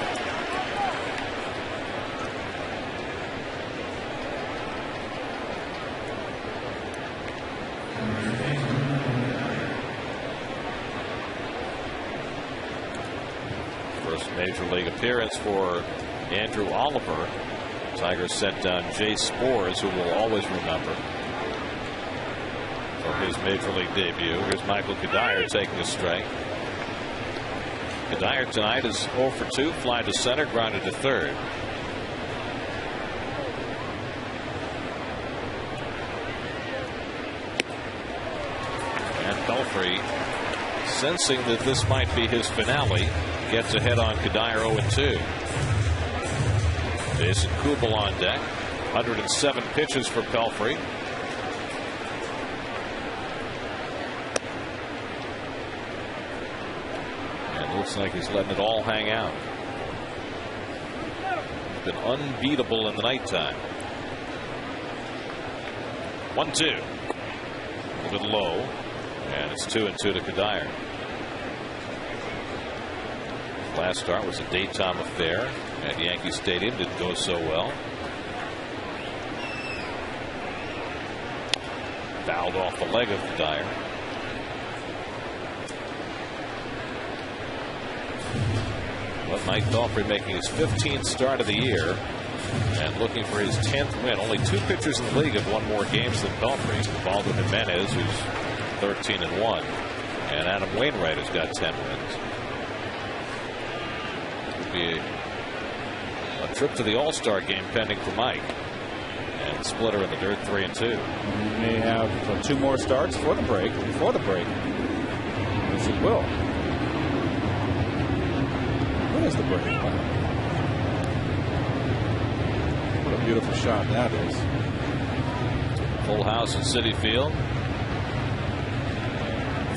First major league appearance for Andrew Oliver. Tigers sent down Jay Spores, who we'll always remember for his major league debut. Here's Michael Kadire taking a strike. Kadire tonight is 0 for 2, fly to center, grounded to third. And Pelfrey, sensing that this might be his finale, gets ahead on Kadire 0-2. Jason Kubel on deck. 107 pitches for Pelfrey. And looks like he's letting it all hang out. He's been unbeatable in the nighttime. 1-2. A little low. And it's 2-2 to Kadire. Last start was a daytime affair at Yankee Stadium. Didn't go so well. Fouled off the leg of Kadire. Well, Mike Pelfrey making his 15th start of the year and looking for his 10th win. Only 2 pitchers in the league have won more games than Pelfrey. Ubaldo Jimenez, who's 13-1, and Adam Wainwright has got 10 wins. Be a trip to the All-Star game pending for Mike, and Splitter in the dirt 3-2. He may have 2 more starts before the break. Yes, he will. What is the break? What a beautiful shot that is. Full house at Citi Field.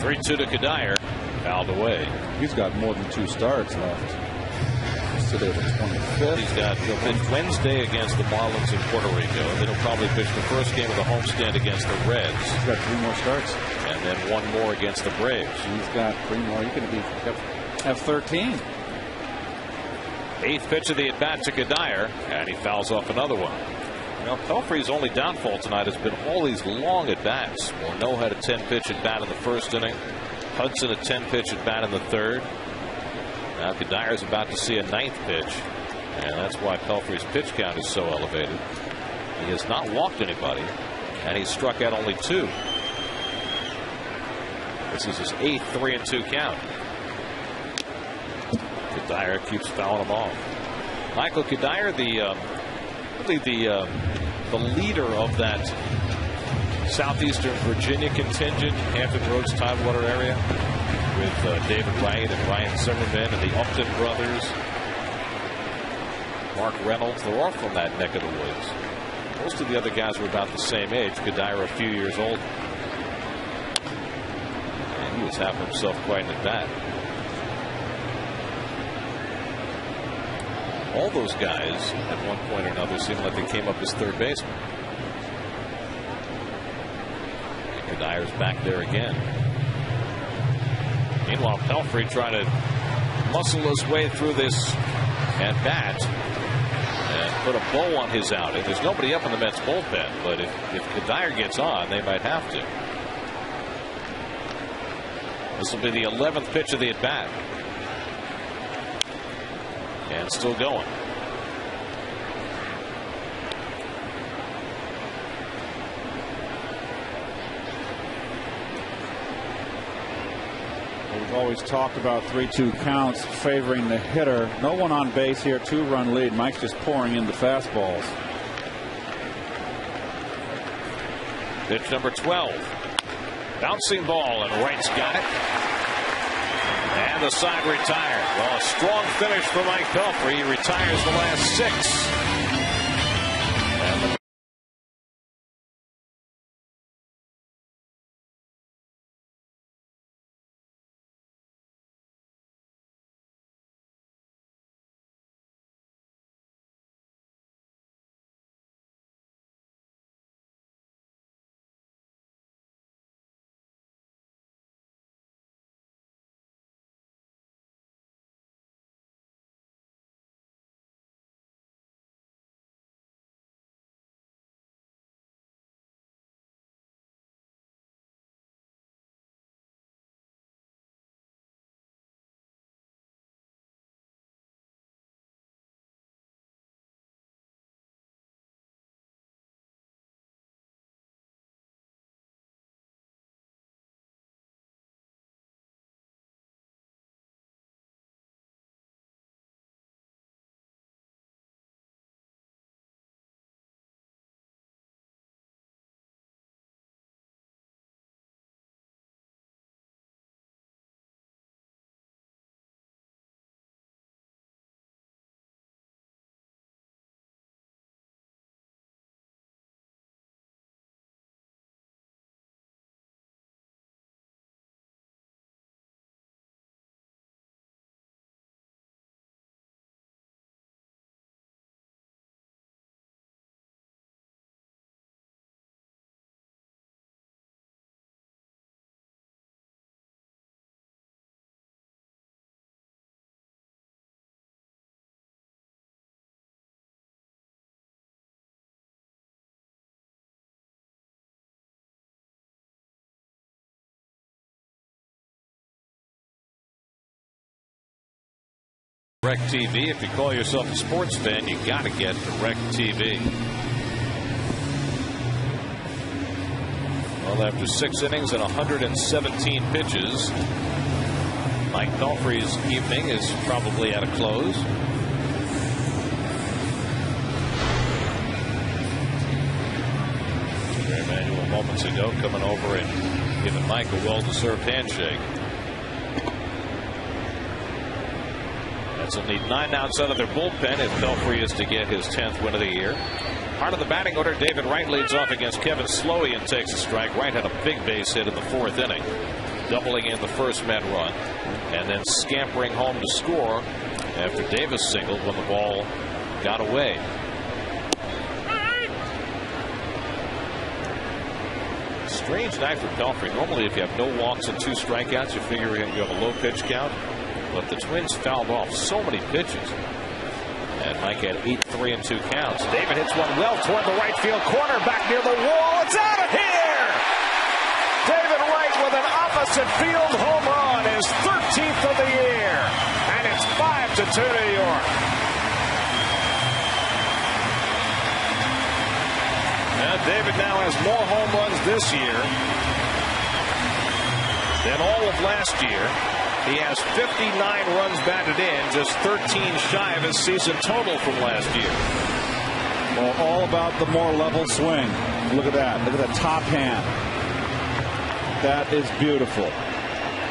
3-2 to Kadire. Fouled away. He's got more than 2 starts left. Today the 25th. He'll pitch Wednesday against the Marlins in Puerto Rico. Then he'll probably pitch the first game of the homestand against the Reds. He's got 3 more starts. And then 1 more against the Braves. He's got 3 more. You could have 13. 8th pitch of the at-bat to Kadire, and he fouls off another one. Now, Pelfrey's only downfall tonight has been all these long at-bats. Morneau had a 10-pitch at-bat in the first inning. Hudson a 10-pitch at-bat in the third. Now Kadire's about to see a 9th pitch, and that's why Pelfrey's pitch count is so elevated. He has not walked anybody, and he's struck out only 2. This is his 8th 3-2 count. Kadire keeps fouling him off. Michael Kadire, the leader of that southeastern Virginia contingent, Hampton Roads, Tidewater area, with David Wright and Ryan Zimmerman and the Upton brothers, Mark Reynolds. They're all from that neck of the woods. Most of the other guys were about the same age. Kadire a few years older. And he was having himself quite an at-bat. All those guys at one point or another seemed like they came up as third baseman. And Kadire's back there again. Meanwhile, Pelfrey trying to muscle his way through this at bat and put a bow on his outing. There's nobody up in the Mets bullpen, but if Kadire gets on, they might have to. This will be the 11th pitch of the at bat. And still going. We've always talked about 3-2 counts favoring the hitter. No one on base here, 2-run lead. Mike's just pouring in the fastballs. Pitch number 12. Bouncing ball, and Wright's got it. And the side retired. Well, a strong finish for Mike Pelfrey. He retires the last 6. And DirecTV. If you call yourself a sports fan, you got to get DirecTV. Well, after 6 innings and 117 pitches, Mike Pelfrey's evening is probably at a close. Jerry Manuel moments ago coming over and giving Mike a well-deserved handshake. Will need 9 outs out of their bullpen if Pelfrey is to get his 10th win of the year. Part of the batting order, David Wright leads off against Kevin Slowey and takes a strike. Wright had a big base hit in the 4th inning, doubling in the first Met run, and then scampering home to score after Davis singled when the ball got away. Strange night for Pelfrey. Normally, if you have no walks and 2 strikeouts, you figure you have a low pitch count. But the Twins fouled off so many pitches. And Mike had 8 3-2 counts. David hits one well toward the right field corner, back near the wall. It's out of here! David Wright with an opposite field home run, his 13th of the year. And it's 5-2 New York. And David now has more home runs this year than all of last year. He has 59 runs batted in, just 13 shy of his season total from last year. Well, all about the more level swing. Look at that. Look at that top hand. That is beautiful.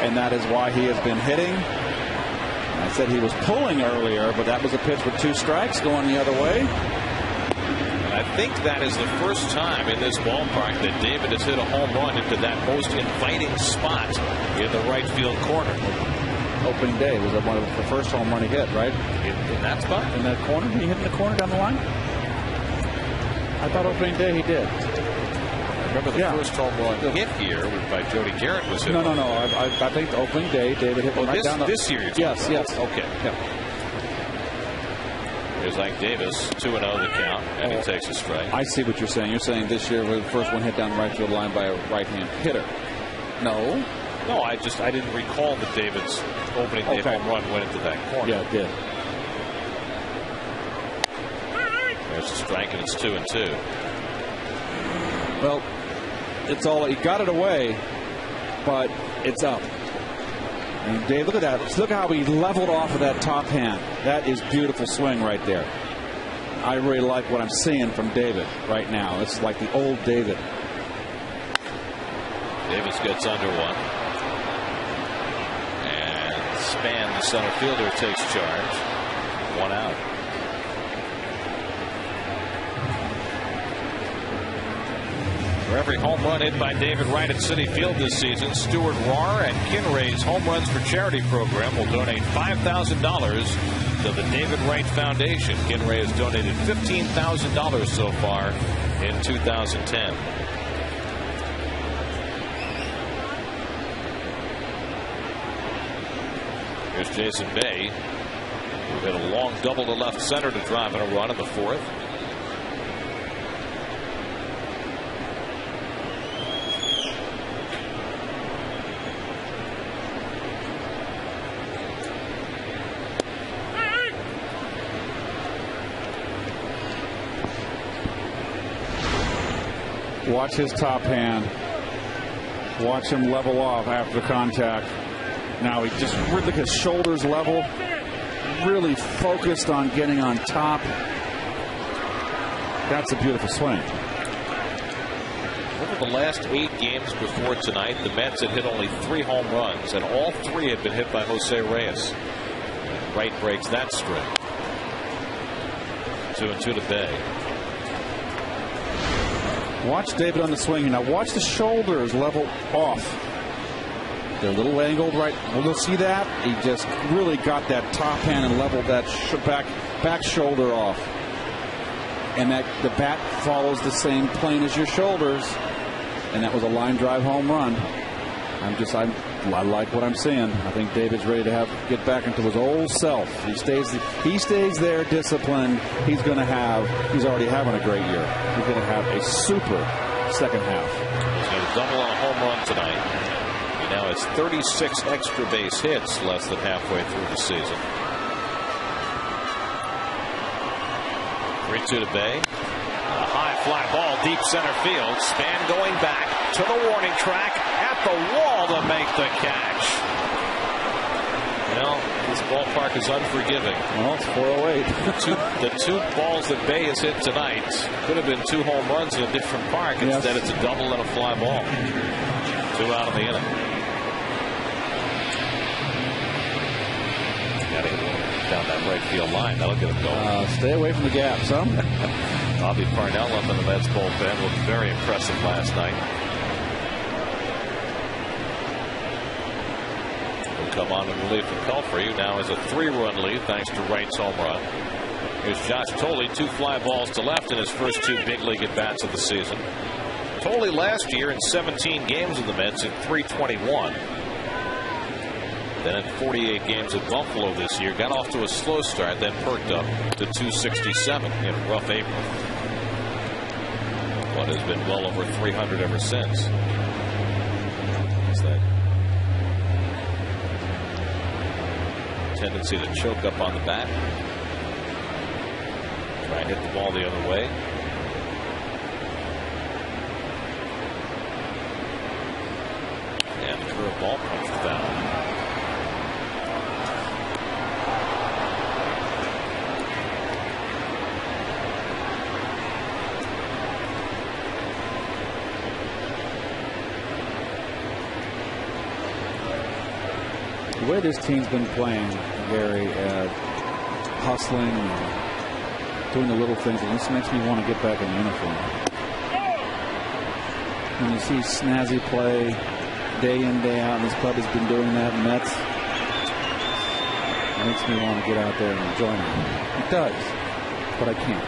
And that is why he has been hitting. I said he was pulling earlier, but that was a pitch with 2 strikes going the other way. I think that is the first time in this ballpark that David has hit a home run into that most inviting spot in the right field corner. Opening day was one of the first home run he hit, right? In that spot? In that corner? He hit in the corner down the line? I thought opening day he did. I remember the first home run hit here by Jody Garrett was hit. No. I think the opening day David hit right down the... This year? Yes. Okay. Yeah. Here's Ike Davis, 2-0 the count, and he takes a strike. I see what you're saying. You're saying this year was the first one hit down the right field line by a right-hand hitter. No, I didn't recall that David's opening day home run went into that corner. Yeah, it did. There's a strike, and it's 2-2. Well, it's all he got it away, but it's up. And Dave, look at that. Look how he leveled off of that top hand. That is beautiful swing right there. I really like what I'm seeing from David right now. It's like the old David. Davis gets under one. And Span, the center fielder, takes charge. 1 out. For every home run hit by David Wright at Citi Field this season, Stuart Rohr and Kinray's Home Runs for Charity program will donate $5,000 to the David Wright Foundation. Kinray has donated $15,000 so far in 2010. Here's Jason Bay, who hit a long double to left center to drive in a run in the 4th. Watch his top hand. Watch him level off after contact. Now he just really, his shoulders level. Really focused on getting on top. That's a beautiful swing. Over the last 8 games before tonight, the Mets had hit only 3 home runs, and all 3 had been hit by Jose Reyes. Wright breaks that streak. 2-2 to Bay. Watch David on the swing. Now watch the shoulders level off. They're a little angled right. We'll see that. He just really got that top hand and leveled that back shoulder off. And that the bat follows the same plane as your shoulders. And that was a line drive home run. I like what I'm seeing. I think David's ready to get back into his old self. He stays there disciplined. He's already having a great year. He's going to have a super second half. He's going to double on a home run tonight. He now has 36 extra base hits less than halfway through the season. 3-2 to Bay. A high fly ball deep center field. Span going back to the warning track at the wall to make the catch. Well, this ballpark is unforgiving. Well, it's 408. The two balls that Bay has hit tonight could have been 2 home runs in a different park. Instead, it's a double and a fly ball. 2 out of the inning. Got to get down that right field line. That'll get him going. Stay away from the gaps, huh? Bobby Parnell up in the Mets bullpen looked very impressive last night. Will come on in relief of Pelfrey, who now has a 3-run lead thanks to Wright's home run. Here's Josh Thole, 2 fly balls to left in his first 2 big league at bats of the season. Thole last year in 17 games with the Mets at .321. Then in 48 games at Buffalo this year, got off to a slow start, then perked up to .267 in a rough April. But has been well over 300 ever since. It's that tendency to choke up on the bat. Try and hit the ball the other way. And the curveball punched down. The way this team's been playing, Gary, hustling and doing the little things, and this makes me want to get back in uniform. When you see snazzy play day in, day out, and this club has been doing that, Mets, it makes me want to get out there and join them. It does, but I can't.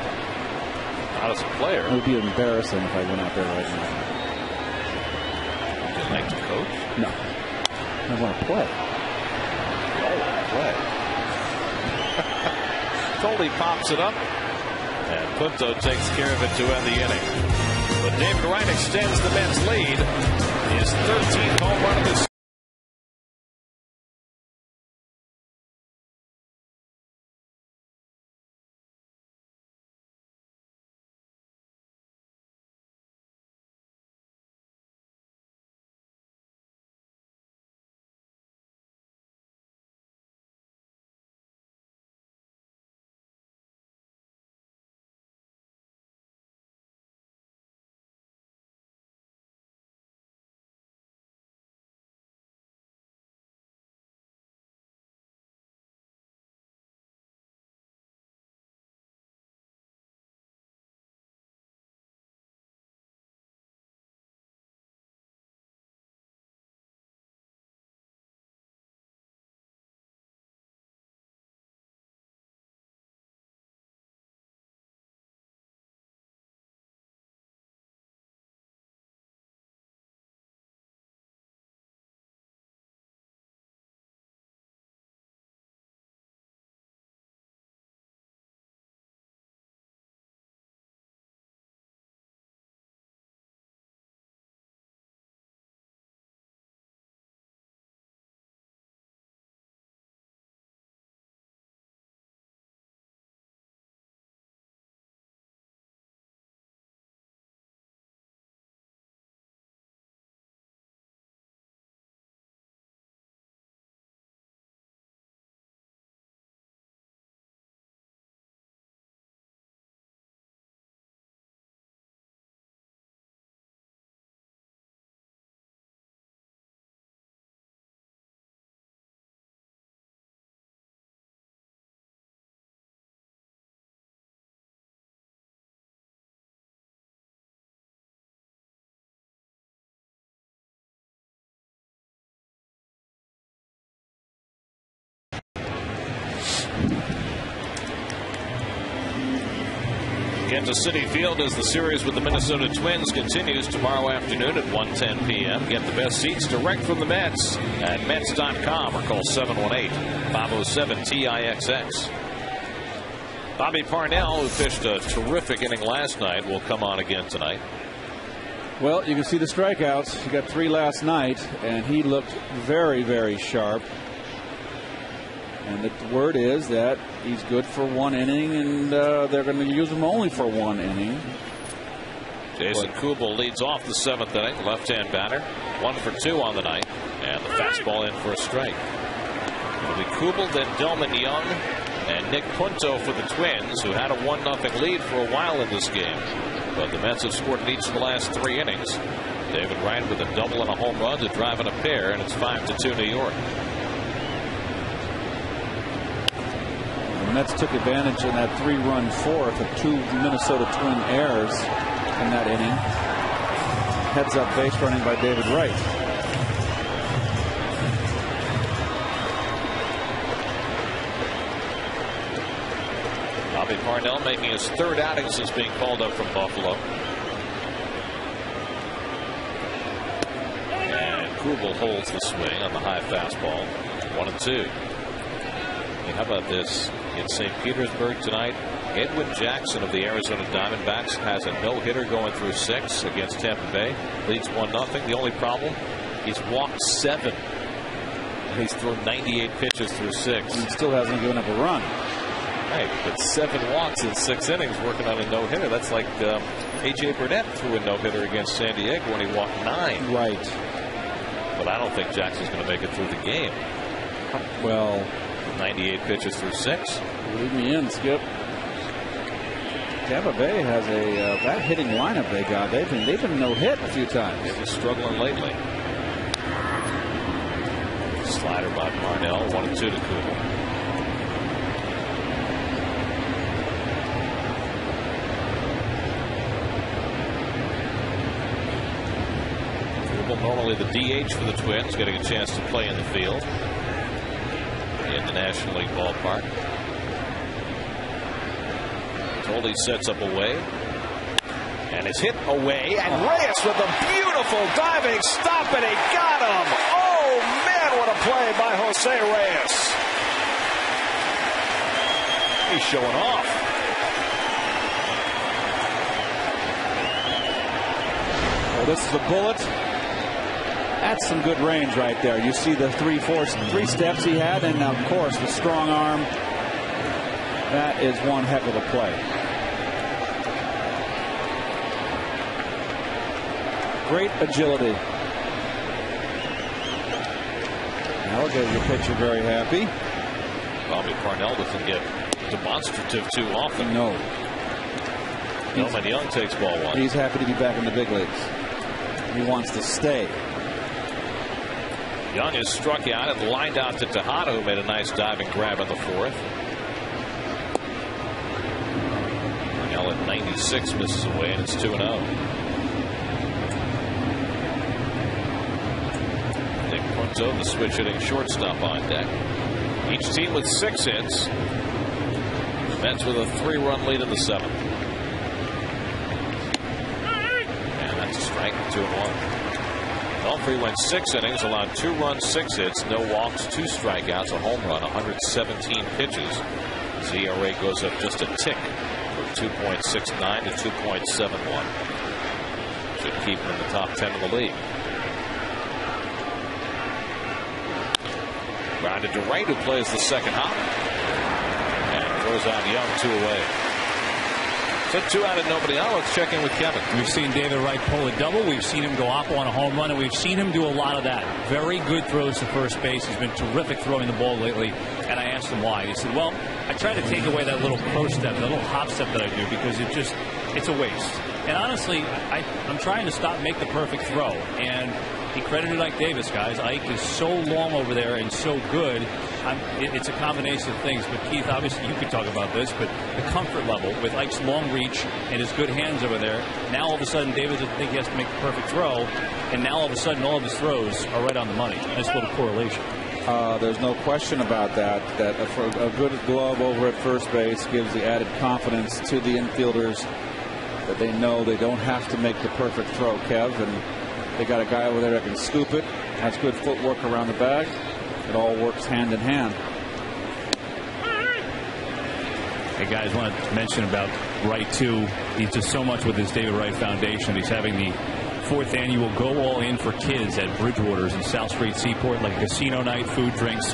Not as a player. It would be embarrassing if I went out there right now. Would you like to coach? No. I want to play. Thole pops it up, and Punto takes care of it to end the inning. But David Wright extends the Mets' lead. His 13th home run of the season. Kansas City Field as the series with the Minnesota Twins continues tomorrow afternoon at 1:10 p.m. Get the best seats direct from the Mets at Mets.com or call 718-507-TIXX. Bobby Parnell, who pitched a terrific inning last night, will come on again tonight. Well, you can see the strikeouts. He got 3 last night, and he looked very, very sharp. And the word is that he's good for 1 inning, and they're going to use him only for 1 inning. Jason Kubel leads off the 7th inning, left-hand batter, 1 for 2 on the night, and the fastball in for a strike. It'll be Kubel, then Delman Young, and Nick Punto for the Twins, who had a 1-0 lead for a while in this game. But the Mets have scored in each of the last 3 innings. David Wright with a double and a home run to drive in a pair, and it's 5-2 New York. The Mets took advantage in that 3-run fourth of 2 Minnesota Twin errors in that inning. Heads-up base running by David Wright. Bobby Parnell making his 3rd outing since being called up from Buffalo. And Kubel holds the swing on the high fastball. 1-2. How about this? In St. Petersburg tonight, Edwin Jackson of the Arizona Diamondbacks has a no-hitter going through 6 against Tampa Bay. Leads 1-0. The only problem, he's walked 7. He's thrown 98 pitches through 6. He still hasn't given up a run. Right, but 7 walks in 6 innings working on a no-hitter. That's like A.J. Burnett threw a no-hitter against San Diego when he walked 9. Right. But I don't think Jackson's going to make it through the game. Well, 98 pitches through 6. Leave me in, Skip. Tampa Bay has that hitting lineup they got. They've been no hit a few times. They've been struggling lately. Slider by Parnell. 1-2 to Kubel. Kubel, normally the DH for the Twins, getting a chance to play in the field in the National League ballpark. Goldie sets up away, and it's hit away, and Reyes with a beautiful diving stop, and he got him. Oh man, what a play by Jose Reyes. He's showing off. Well, this is a bullet. That's some good range right there. You see the 3 steps he had, and of course the strong arm. That is one heck of a play. Great agility. That'll get your pitcher very happy. Bobby Parnell doesn't get demonstrative too often. No. Delman Young takes ball 1. He's happy to be back in the big leagues. He wants to stay. Young is struck out and lined out to Tejada, who made a nice diving grab in the 4th. Now at 96 misses away, and it's 2-0. Nick Punto, the switch hitting shortstop, on deck. Each team with 6 hits. The Mets with a 3-run lead in the 7th. And that's a strike. 2-1. Pelfrey went 6 innings, allowed 2 runs, 6 hits, no walks, 2 strikeouts, a home run, 117 pitches. His ERA goes up just a tick from 2.69 to 2.71. Should keep him in the top 10 of the league. Grounded to right, who plays the second hop. And throws out Young, 2 away. So 2 out and nobody out. Let's check in with Kevin. We've seen David Wright pull a double. We've seen him go oppo on a home run, and we've seen him do a lot of that. Very good throws to first base. He's been terrific throwing the ball lately. And I asked him why. He said, well, I try to take away that little pro step, that little hop step that I do, because it's a waste. And honestly, I'm trying to make the perfect throw. And he credited Ike Davis, guys. Ike is so long over there and so good. It's a combination of things. But Keith, obviously you could talk about this, but the comfort level with Ike's long reach and his good hands over there. Now all of a sudden Davis doesn't think he has to make the perfect throw, and now all of a sudden all of his throws are right on the money. Nice little correlation. There's no question about that. That a good glove over at first base gives the added confidence to the infielders that they know they don't have to make the perfect throw, Kev, and they got a guy over there that can scoop it, has good footwork around the bag. It all works hand in hand. Hey guys, want to mention about Wright too. He does so much with his David Wright Foundation. He's having the 4th annual Go All In for Kids at Bridgewater's in South Street Seaport, like a casino night, food, drinks,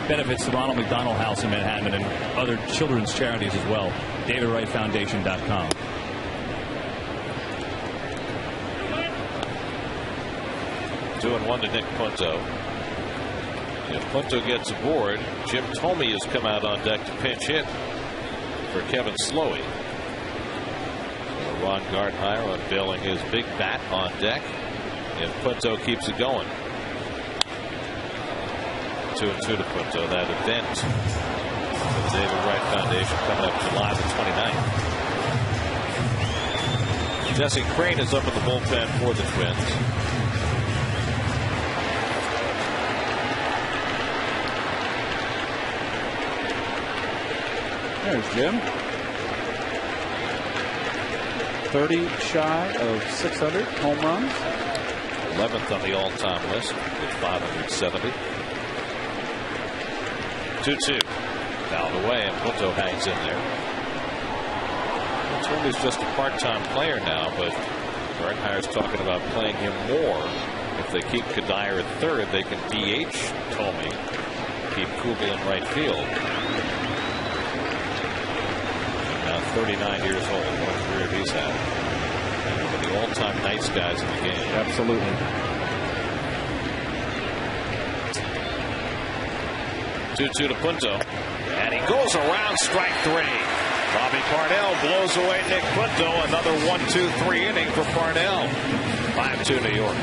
benefits the Ronald McDonald House in Manhattan and other children's charities as well. DavidWrightFoundation.com. Two and one to Nick Punto. If Punto gets aboard, Jim Thome has come out on deck to pinch hit for Kevin Slowey. So Ron Gardenhire unveiling his big bat on deck, and Punto keeps it going. 2-2 to Punto. That event, the David Wright Foundation, coming up July the 29th. Jesse Crain is up in the bullpen for the Twins. There's Jim. 30 shy of 600 home runs. 11th on the all-time list with 570. 2-2. Fouled away, and Punto hangs in there. Tome's just a part-time player now, but Gardenhire's talking about playing him more. If they keep Kadire at third, they can DH Thome, keep Kubel in right field. 39 years old. What a career he's had. One of the all-time nice guys in the game. Absolutely. 2-2 to Punto. And he goes around strike 3. Bobby Parnell blows away Nick Punto. Another 1-2-3 inning for Parnell. 5-2 New York.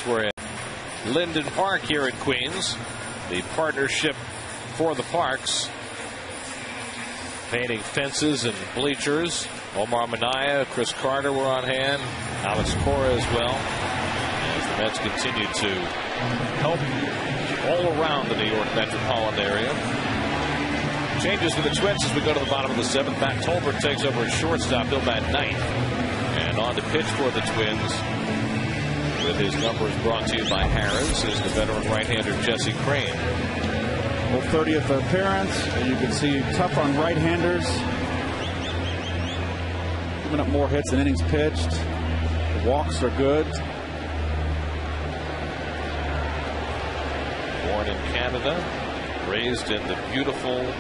We're at Linden Park here in Queens. The partnership for the parks, painting fences and bleachers. Omar Minaya, Chris Carter were on hand. Alex Cora as well. As the Mets continue to help all around the New York metropolitan area. Changes for the Twins as we go to the bottom of the 7th. Matt Tolbert takes over at shortstop. He'll bat 9th. And on to pitch for the Twins, with his numbers brought to you by Harris, is the veteran right-hander Jesse Crain. Well, 30th appearance. You can see tough on right-handers. Giving up more hits than innings pitched. The walks are good. Born in Canada, raised in the beautiful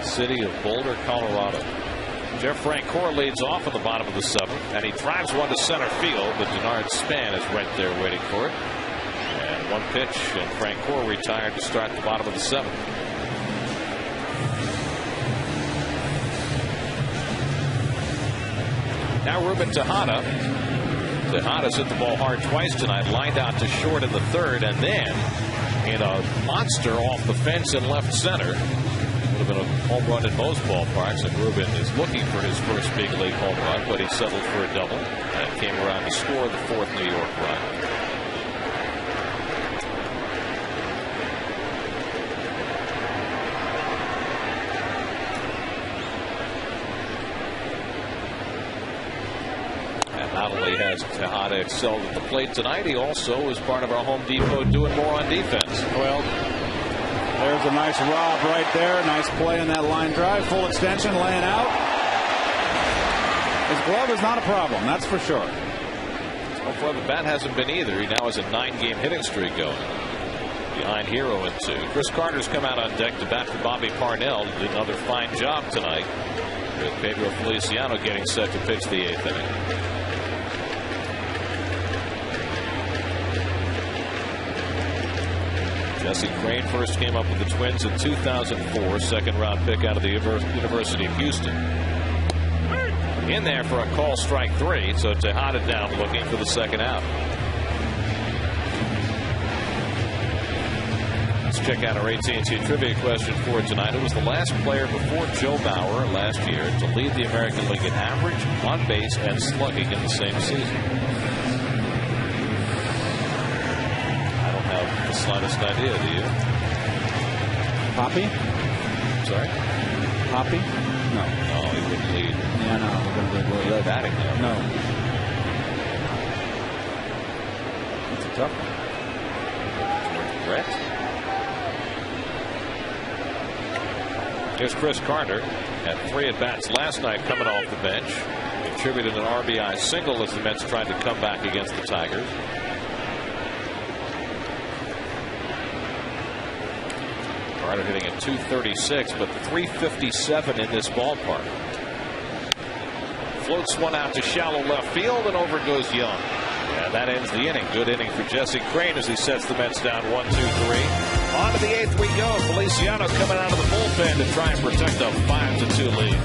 city of Boulder, Colorado. Jeff Francoeur leads off in the bottom of the 7th, and he drives one to center field, but Denard Span is right there waiting for it. And one pitch, and Francoeur retired to start the bottom of the 7th. Now Ruben Tejada. Tejada's hit the ball hard twice tonight, lined out to short in the 3rd, and then in a monster off the fence in left center. Would have been a home run in most ballparks, and Ruben is looking for his first big league home run, but he settled for a double and came around to score the 4th New York run. Not only has Tejada excelled at the plate tonight, he also is part of our Home Depot doing more on defense. Well, there's a nice rob right there. Nice play in that line drive. Full extension, laying out. His glove is not a problem, that's for sure. So far, the bat hasn't been either. He now has a 9-game hitting streak going. Behind Hero in 2. Chris Carter's come out on deck to bat for Bobby Parnell. Did another fine job tonight, with Pedro Feliciano getting set to pitch the 8th inning. Jesse Crain first came up with the Twins in 2004, second-round pick out of the University of Houston. In there for a call, strike 3, so Tejada down looking for the second out. Let's check out our AT&T trivia question for tonight. Who was the last player before Joe Bauer last year to lead the American League in average, on base, and slugging in the same season? The slightest idea, do you? Poppy? Sorry? Poppy? No. No, he wouldn't lead. Yeah, no. He wouldn't lead batting now. No. It's a tough one. Brett? Here's Chris Carter. Had 3 at-bats last night coming off the bench. Contributed an RBI single as the Mets tried to come back against the Tigers. Carter hitting at 236, but 357 in this ballpark. Floats one out to shallow left field, and over goes Young. And that ends the inning. Good inning for Jesse Crain as he sets the Mets down 1-2-3. On to the 8th we go. Feliciano coming out of the bullpen to try and protect a 5-2 lead.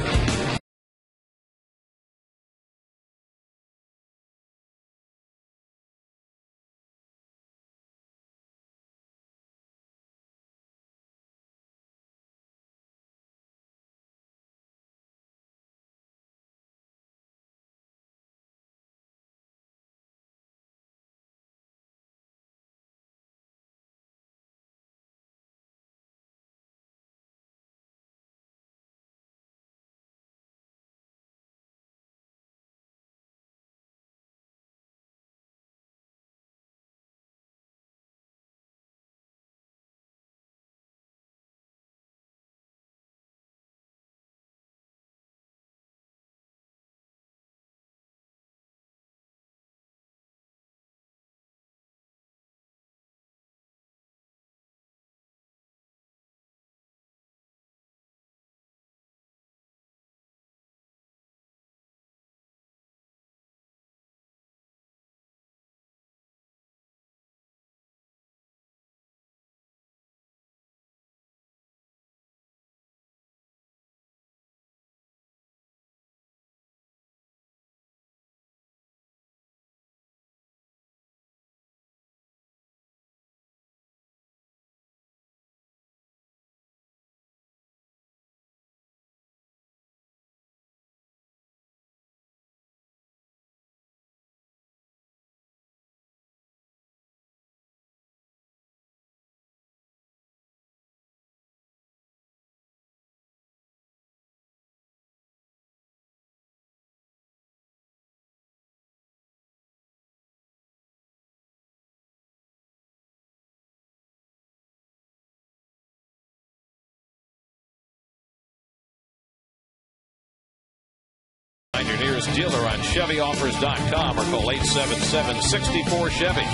Find your nearest dealer on ChevyOffers.com or call 877-64-CHEVY.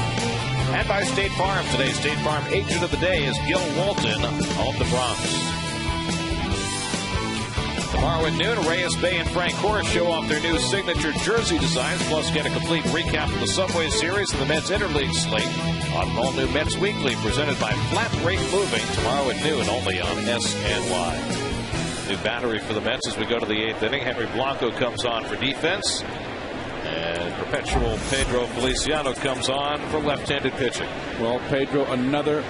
And by State Farm. Today's State Farm agent of the day is Gil Walton of the Bronx. The Tomorrow at noon, Reyes Bay and Frank Horace show off their new signature jersey designs, plus get a complete recap of the Subway Series and the Mets Interleague slate on an all-new Mets Weekly presented by Flat Rate Moving tomorrow at noon only on SNY. New battery for the Mets as we go to the 8th inning. Henry Blanco comes on for defense. And perpetual Pedro Feliciano comes on for left-handed pitching. Well, Pedro, another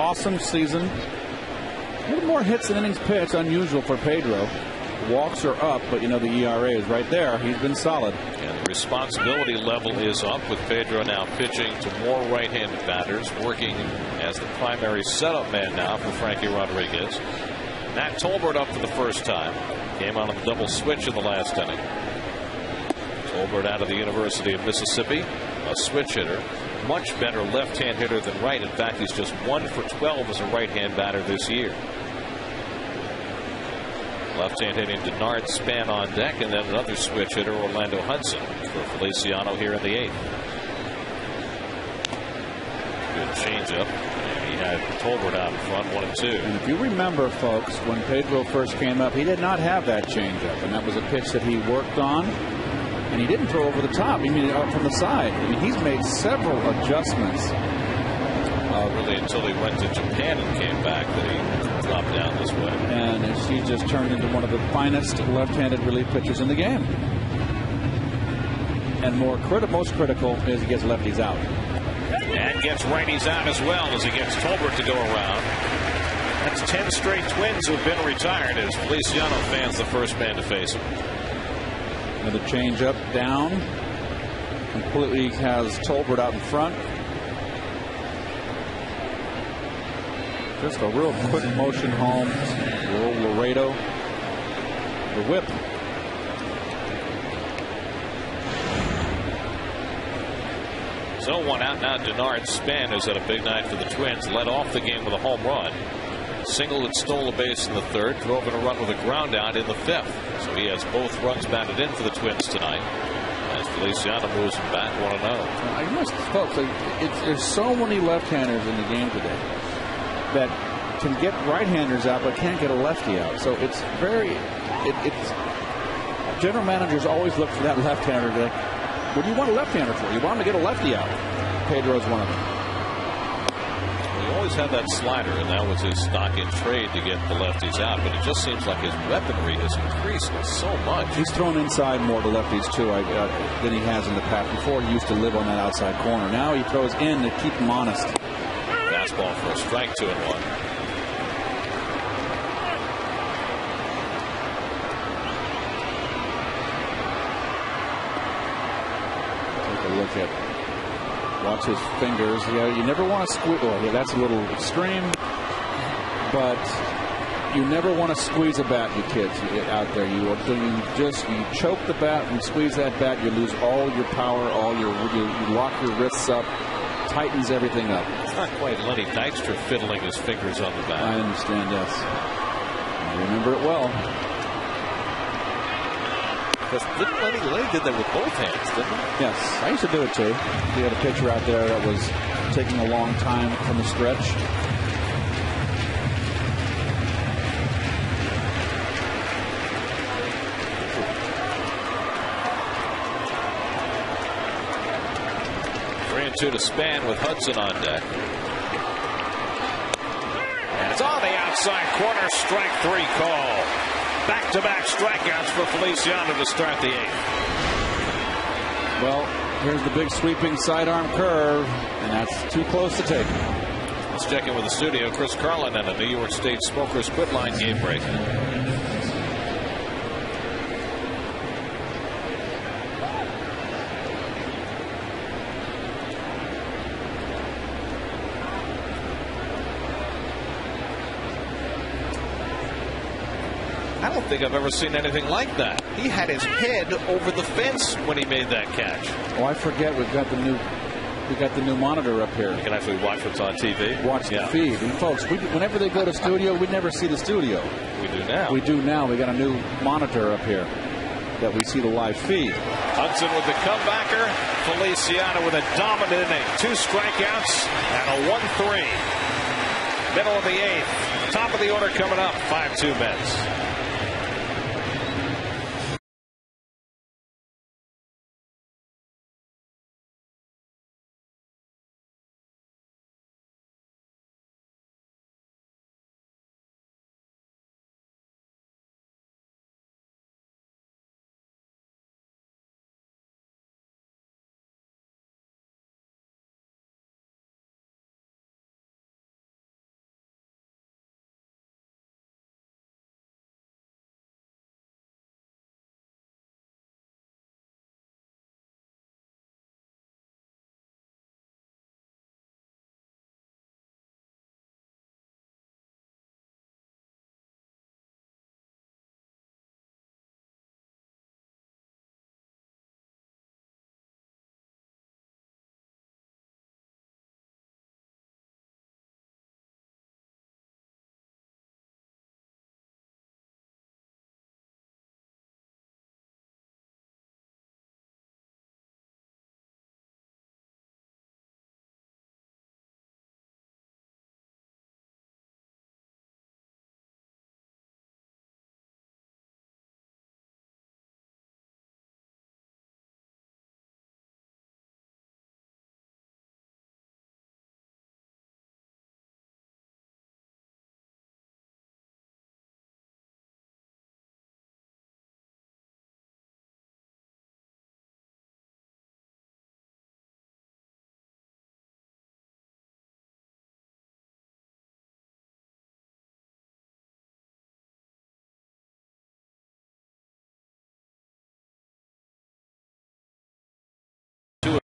awesome season. A little more hits than innings pitched, unusual for Pedro. Walks are up, but you know the ERA is right there. He's been solid. And the responsibility level is up with Pedro now pitching to more right-handed batters, working as the primary setup man now for Frankie Rodriguez. Matt Tolbert up for the first time. Came on a double switch in the last inning. Tolbert out of the University of Mississippi, a switch hitter. Much better left-hand hitter than right. In fact, he's just 1 for 12 as a right-hand batter this year. Left-hand hitting Denard Span on deck, and then another switch hitter, Orlando Hudson, for Feliciano here in the 8th. Good changeup. He had Tolbert out in front, 1-2. And if you remember, folks, when Pedro first came up, he did not have that changeup, and that was a pitch that he worked on. And he didn't throw over the top. I mean, out from the side. I mean, he's made several adjustments. Really until he went to Japan and came back that he dropped down this way. And he just turned into one of the finest left-handed relief pitchers in the game. And most critical is he gets lefties out. And gets righties out as well as he gets Tolbert to go around. That's 10 straight Twins who have been retired as Feliciano fans the first man to face him. Another change up, down. Completely has Tolbert out in front. Just a real quick motion home. The old Laredo. The whip. So 1 out now. Denard Span, who's had a big night for the Twins, led off the game with a home run. Singled and stole a base in the 3rd, drove in a run with a ground out in the 5th. So he has both runs batted in for the Twins tonight as Feliciano moves him back 1-0. I must, folks, there's so many left-handers in the game today that can get right-handers out but can't get a lefty out. So it's general managers always look for that left-hander. What do you want a left-hander for? You want him to get a lefty out. Pedro's one of them. He always had that slider, and that was his stock in trade to get the lefties out. But it just seems like his weaponry has increased so much. He's thrown inside more to lefties too than he has in the past. Before he used to live on that outside corner. Now he throws in to keep him honest. Fastball for a strike, 2-1. Look at, watch his fingers. Yeah, you never want to squeeze. Oh, yeah, that's a little extreme, but you never want to squeeze a bat, you kids out there. You choke the bat and squeeze that bat. You lose all your power, you lock your wrists up, tightens everything up. It's not quite Lenny Dykstra fiddling his fingers on the bat. I understand. Yes, I remember it well. Lenny did that with both hands, didn't he? Yes, I used to do it too. We had a pitcher out there that was taking a long time from the stretch. To Span with Hudson on deck. And it's on the outside corner, strike 3 call. Back-to-back strikeouts for Feliciano to start the 8th. Well, here's the big sweeping sidearm curve, and that's too close to take. Let's check in with the studio. Chris Carlin and a New York State Smokers Quit Line game break. I don't think I've ever seen anything like that. He had his head over the fence when he made that catch. Oh, I forget we've got the new monitor up here. You can actually watch what's on TV. Watch the feed. And folks, whenever they go to studio, we never see the studio. We do now. We do now. We got a new monitor up here that we see the live feed. Hudson with the comebacker. Feliciano with a dominant inning. 2 strikeouts and a 1-3. Middle of the 8th. Top of the order coming up. 5-2 Mets.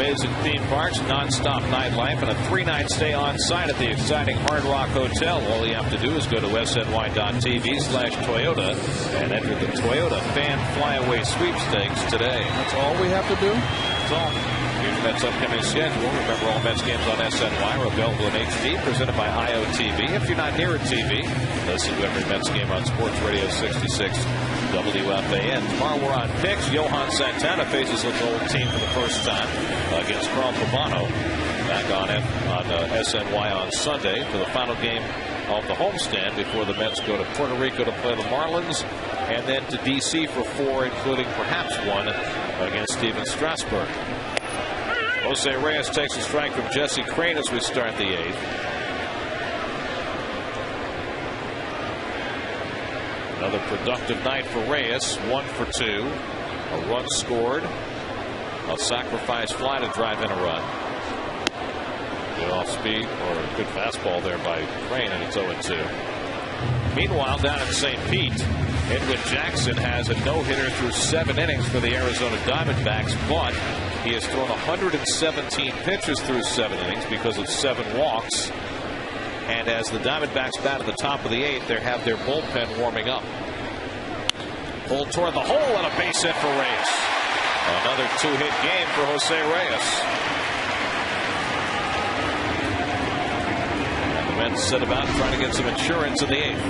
Amazing theme parks, non-stop nightlife, and a 3-night stay on site at the exciting Hard Rock Hotel. All you have to do is go to sny.tv/Toyota and enter the Toyota Fan Flyaway Sweepstakes today. That's all we have to do? That's all. Here's the Mets' upcoming schedule. Remember, all Mets games on SNY are available in HD, presented by IOTV. If you're not near a TV, listen to every Mets game on Sports Radio 66 WFAN. Tomorrow we're on picks. Johan Santana faces his old team for the first time against Carl Pavano back on SNY on Sunday for the final game of the homestand before the Mets go to Puerto Rico to play the Marlins and then to D.C. for 4, including perhaps 1 against Steven Strasburg. Jose Reyes takes a strike from Jesse Crain as we start the 8th. Another productive night for Reyes. 1 for 2. A run scored. A sacrifice fly to drive in a run. Good off speed or a good fastball there by Crain, and it's 0-2. Meanwhile, down in St. Pete, Edwin Jackson has a no-hitter through 7 innings for the Arizona Diamondbacks, but he has thrown 117 pitches through 7 innings because of 7 walks. And as the Diamondbacks bat at the top of the 8th, they have their bullpen warming up. Pulled toward the hole and a base hit for Reyes. Another 2-hit game for Jose Reyes. And the Mets set about trying to get some insurance in the 8th.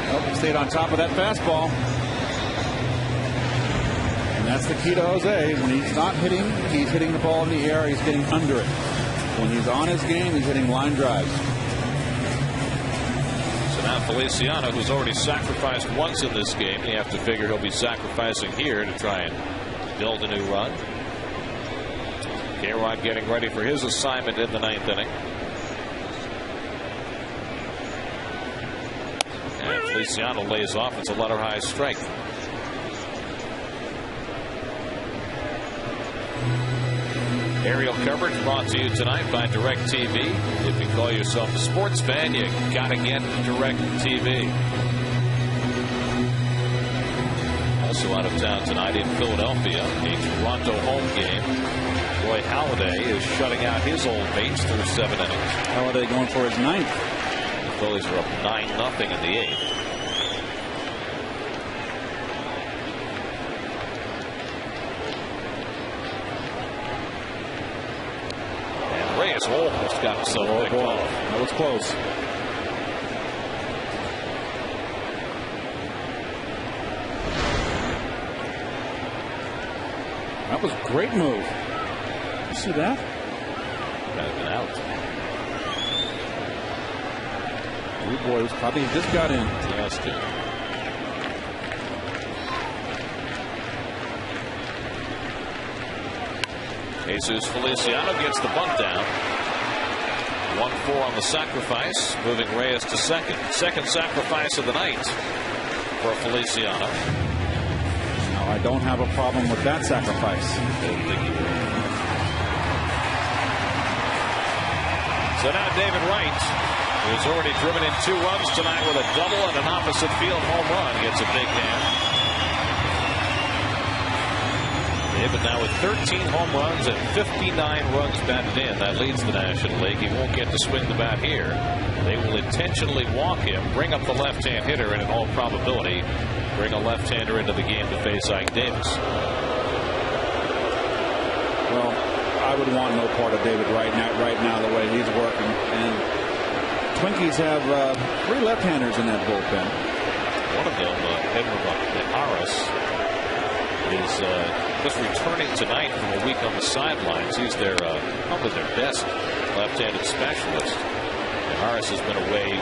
Well, he stayed on top of that fastball. And that's the key to Jose. When he's not hitting, he's hitting the ball in the air, he's getting under it. When he's on his game, he's hitting line drives. So now Feliciano, who's already sacrificed once in this game, you have to figure he'll be sacrificing here to try and build a new run. K-Rod getting ready for his assignment in the 9th inning. And Feliciano lays off. It's a letter high strike. Aerial coverage brought to you tonight by DirecTV. If you call yourself a sports fan, you gotta get DirecTV. Also out of town tonight in Philadelphia, a Toronto home game. Roy Halladay is shutting out his old mates through 7 innings. Halladay going for his 9th. The Phillies are up 9-0 in the 8th. Reyes almost got himself picked off. That was close. That was a great move. You see that? Got been out. Blue boys probably just got in. Yes, did. Jesus Feliciano gets the bunt down. 1-4 on the sacrifice, moving Reyes to second. Second sacrifice of the night for Feliciano. Now, I don't have a problem with that sacrifice. Didn't think he would. So now David Wright, who's already driven in 2 runs tonight with a double and an opposite field home run, gets a big hand. David now with 13 home runs and 59 runs batted in. That leads the National League. He won't get to swing the bat here. They will intentionally walk him, bring up the left-hand hitter, and in all probability bring a left-hander into the game to face Ike Davis. Well, I would want no part of David right now the way he's working. And Twinkies have 3 left-handers in that bullpen. One of them, Edwin Harris, is just returning tonight from a week on the sidelines. He's probably their best left-handed specialist. And Harris has been away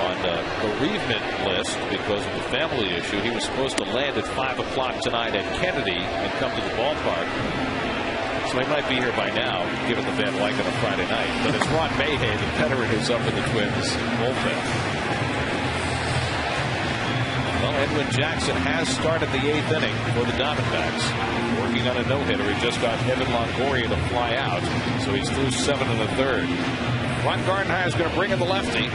on the bereavement list because of the family issue. He was supposed to land at 5 o'clock tonight at Kennedy and come to the ballpark. So he might be here by now, given the Van Wyck on a Friday night. But it's Ron Mayhay, the veteran, who's up in the Twins bullpen. Well, Edwin Jackson has started the 8th inning for the Diamondbacks. Working on a no-hitter. He just got Evan Longoria to fly out. So he's through 7 1/3. Ron Gardenhire is going to bring in the lefty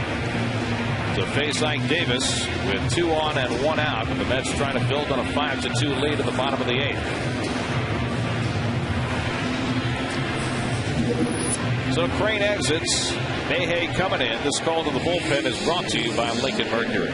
to face Ike Davis with 2 on and 1 out. And the Mets trying to build on a 5-2 lead in the bottom of the 8th. So Crane exits. Mayhay coming in. This call to the bullpen is brought to you by Lincoln Mercury.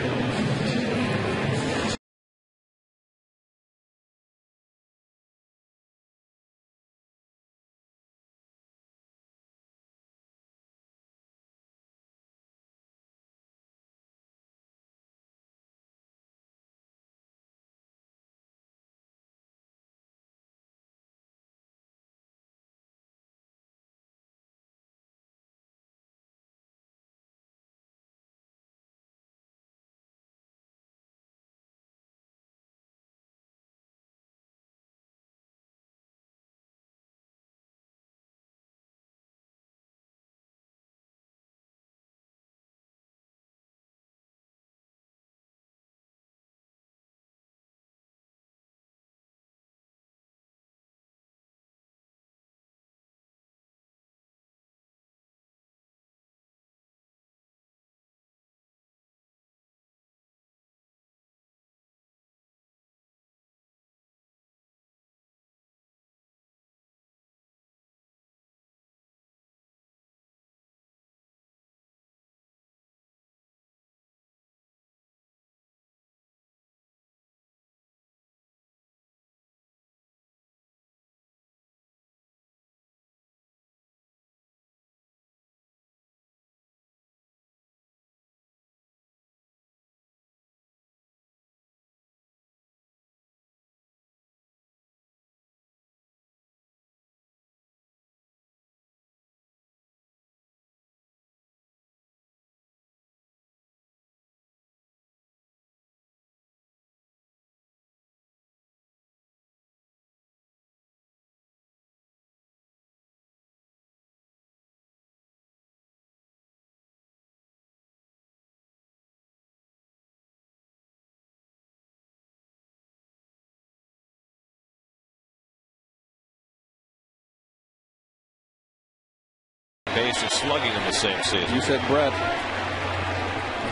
Base is slugging in the same season. You said Brett.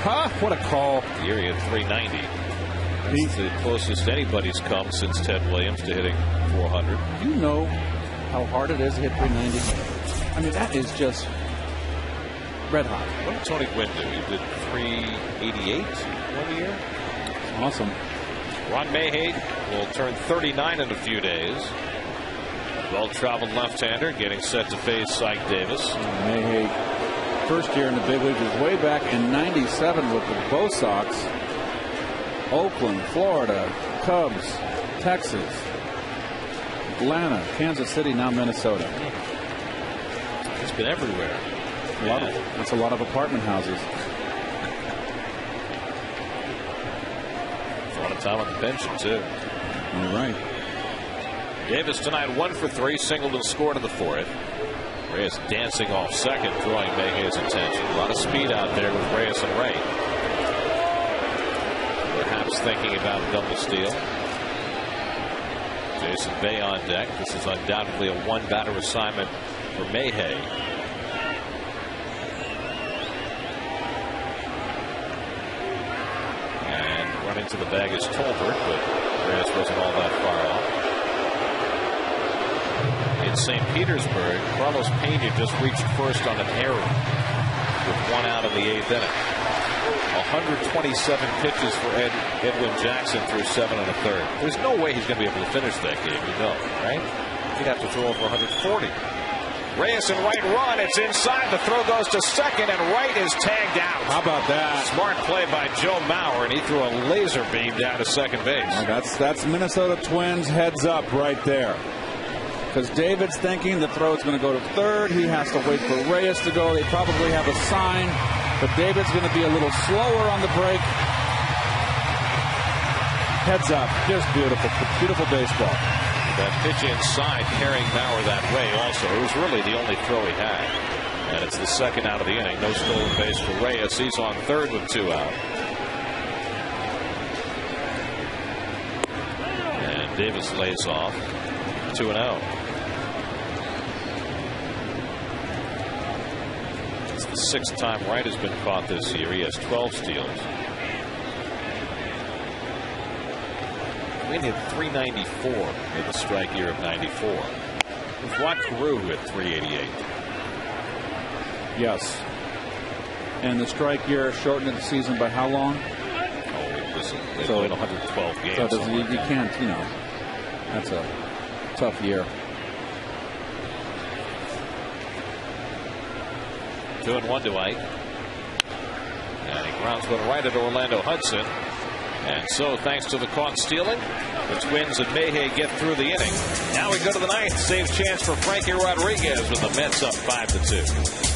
Ha! What a call. The year he had 390. That's the closest anybody's come since Ted Williams to hitting 400. You know how hard it is to hit 390? I mean, that is just red hot. What did Tony Gwynn do? He did 388 one year. Awesome. Ron Mayhay will turn 39 in a few days. Well-traveled left-hander getting set to face Syke Davis. Mayhay, first year in the big leagues, was way back in '97 with the Bo Sox. Oakland, Florida, Cubs, Texas, Atlanta, Kansas City, now Minnesota. He's been everywhere. That's a lot of apartment houses. A lot of time on the bench, too. You're right. Davis tonight 1 for 3, singled and scored in the fourth. Reyes dancing off second, drawing Mayhay's attention. A lot of speed out there with Reyes and Ray. Perhaps thinking about a double steal. Jason Bay on deck. This is undoubtedly a one-batter assignment for Mayhay. And running to the bag is Tolbert, but Reyes wasn't all that far off. In St. Petersburg, Carlos Pena just reached first on an error with 1 out in the 8th inning. 127 pitches for Edwin Jackson through 7 1/3. There's no way he's going to be able to finish that game, you know, right? He'd have to throw over 140. Reyes and Wright run. It's inside. The throw goes to second, and Wright is tagged out. How about that? Smart play by Joe Mauer, and he threw a laser beam down to second base. That's Minnesota Twins heads up right there. Because David's thinking the throw is going to go to third. He has to wait for Reyes to go. They probably have a sign, but David's going to be a little slower on the break. Heads up. Just beautiful. Beautiful baseball. That pitch inside carrying Mauer that way also. It was really the only throw he had. And it's the second out of the inning. No stolen base for Reyes. He's on third with 2 out. And Davis lays off. 2-0. It's the 6th time Wright has been caught this year. He has 12 steals. Wynn hit 394 in the strike year of '94. It was Watt Carew at 388. Yes. And the strike year shortened the season by how long? They played 112 games. So you can't, that's a tough year. 2-1 to Ike. And he grounds one right at Orlando Hudson. And so, thanks to the caught stealing, the Twins and Mayhew get through the inning. Now we go to the ninth. Save chance for Frankie Rodriguez with the Mets up 5-2.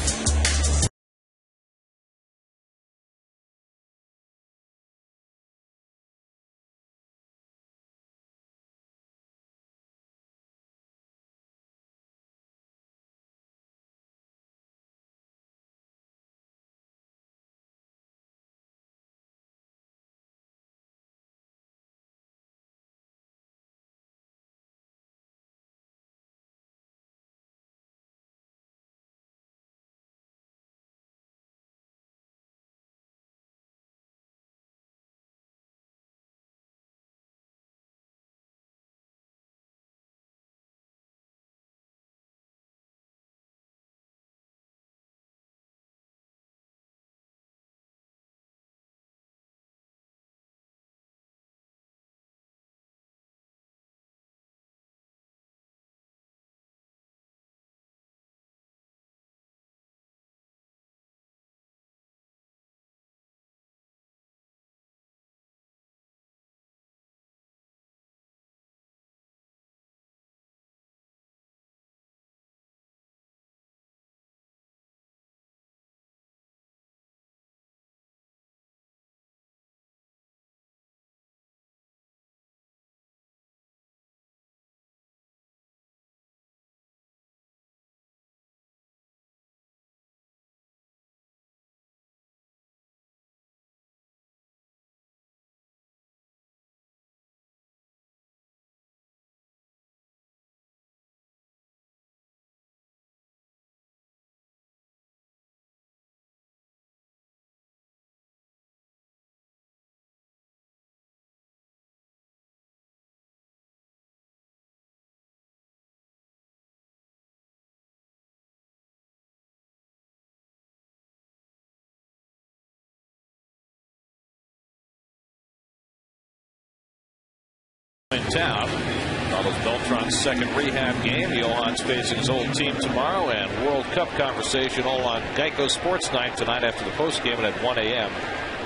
In town. Carlos Beltran's second rehab game. Johans facing his old team tomorrow, and World Cup conversation all on Geico Sports Night tonight after the postgame and at 1 a.m.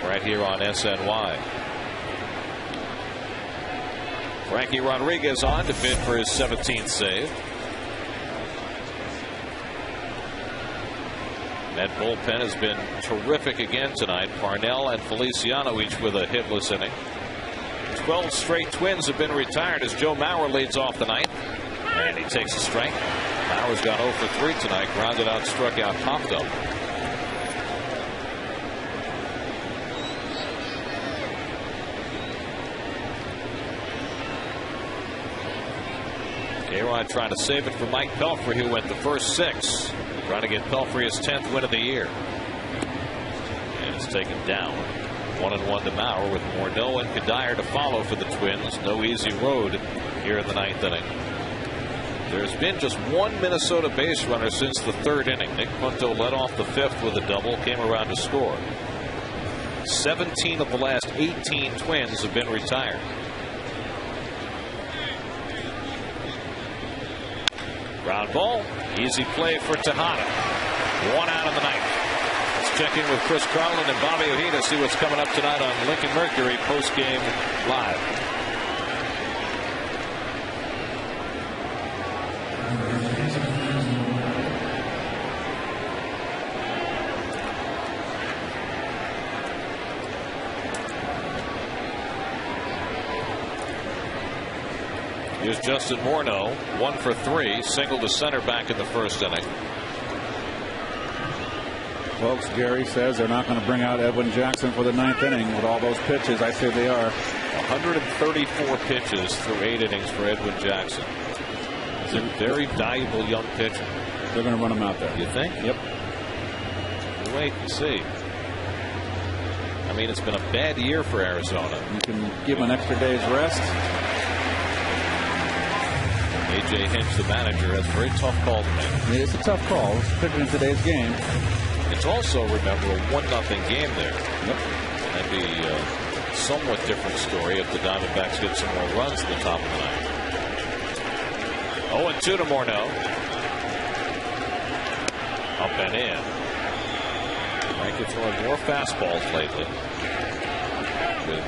right here on SNY. Frankie Rodriguez on to bid for his 17th save. That bullpen has been terrific again tonight. Parnell and Feliciano each with a hitless inning. 12 straight Twins have been retired as Joe Mauer leads off the ninth. And he takes a strike. Mauer's got 0 for 3 tonight. Grounded out, struck out, popped up. K-Rod trying to save it for Mike Pelfrey, who went the first 6. Trying to get Pelfrey his 10th win of the year. And it's taken down. 1-1 to Mauer with Morneau and Kadire to follow for the Twins. No easy road here in the ninth inning. There's been just one Minnesota base runner since the 3rd inning. Nick Punto led off the 5th with a double, came around to score. 17 of the last 18 Twins have been retired. Ground ball, easy play for Tejada. 1 out of the ninth. Check in with Chris Carlin and Bobby Ojeda. See what's coming up tonight on Lincoln Mercury post-game live. Here's Justin Morneau, 1 for 3, single to center back in the first inning. Folks, Gary says they're not going to bring out Edwin Jackson for the 9th inning with all those pitches. I say they are. 134 pitches through 8 innings for Edwin Jackson. He's a very valuable young pitcher. They're going to run him out there. You think? Yep. We'll wait and see. I mean, it's been a bad year for Arizona. You can give him an extra day's rest. They Jay Hinch, the manager, has a very tough call to make. It's a tough call, particularly in today's game. It's also, remember, a 1-0 game there. Yep. That'd be a somewhat different story if the Diamondbacks get some more runs in the top of the ninth. 0-2 to Morneau. Up and in. Frankie throwing more fastballs lately with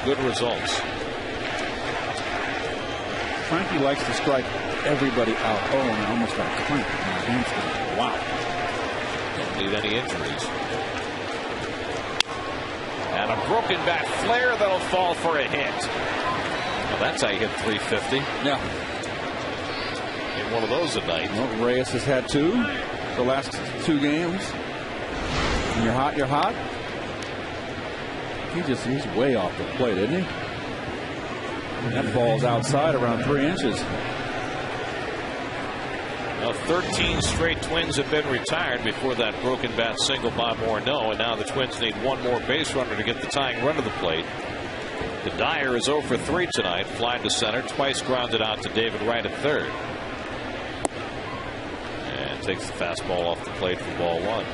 good results. Frankie likes to strike everybody out. Oh, and I almost got a clamp in my hamstring. Wow. Don't need any injuries. And a broken bat flare that'll fall for a hit. Well, that's how you hit 350. Yeah. In one of those a night. Well, Reyes has had 2 the last 2 games. And you're hot, you're hot. He's way off the plate, isn't he? That ball's outside around 3 inches. Now 13 straight Twins have been retired before that broken bat single by Morneau, and now the Twins need one more base runner to get the tying run to the plate. The Dyer is 0 for 3 tonight, flying to center, twice grounded out to David Wright at third. And takes the fastball off the plate for ball 1.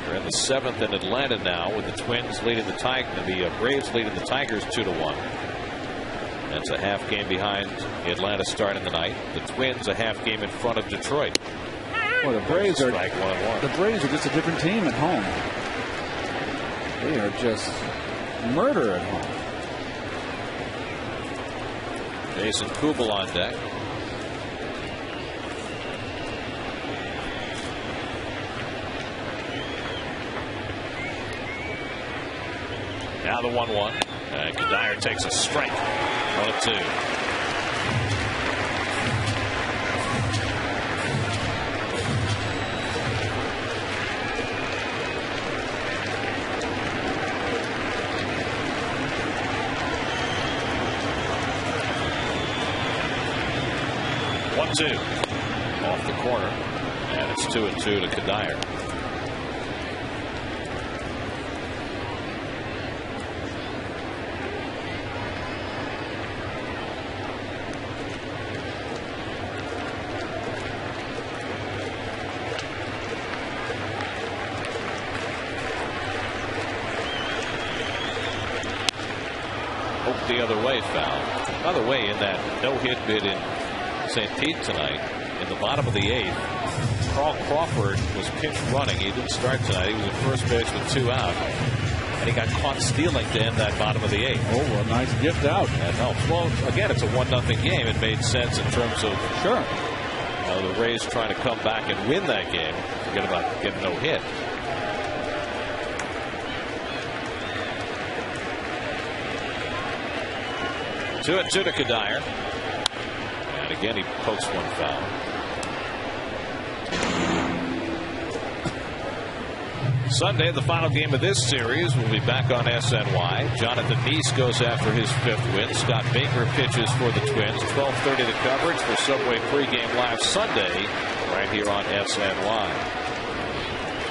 We're in the 7th in Atlanta now, with the Twins leading the Braves leading the Tigers 2-1. That's a half game behind Atlanta starting the night. The Twins a half game in front of Detroit. Well, the Braves are 1-1. The Braves are just a different team at home. They are just murder at home. Jason Kubel on deck. Now the 1-1. And Dyer takes a strike. 1-2. Off the corner, and it's 2-2 to Kadire. The other way foul. By the way, in that no-hit bid in St. Pete tonight, in the bottom of the 8th, Carl Crawford was pinch running. He didn't start tonight. He was at first base with 2 out, and he got caught stealing to end that bottom of the 8th. Oh, a nice gift out. That helps. Well, again, it's a 1-0 game. It made sense in terms of the Rays trying to come back and win that game. Forget about getting no hit. 2-2 to Kadire. And again, he pokes one foul. Sunday, the final game of this series will be back on SNY. Jonathan Neese goes after his 5th win. Scott Baker pitches for the Twins. 12:30 the coverage for Subway pregame live Sunday right here on SNY.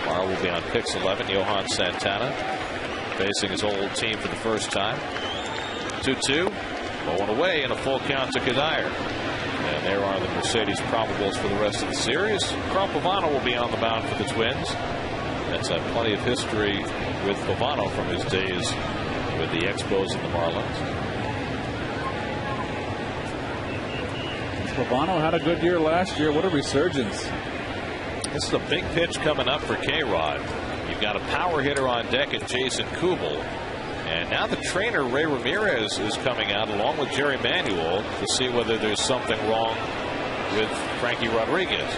Tomorrow will be on Pix 11. Johan Santana facing his old team for the first time. 2-2. Going away and a full count to Kadire. And there are the Mercedes probables for the rest of the series. Carl Pavano will be on the mound for the Twins. That's had plenty of history with Pavano from his days with the Expos and the Marlins. Pavano had a good year last year. What a resurgence. This is a big pitch coming up for K-Rod. You've got a power hitter on deck at Jason Kubel. And now the trainer, Ray Ramirez, is coming out along with Jerry Manuel to see whether there's something wrong with Frankie Rodriguez.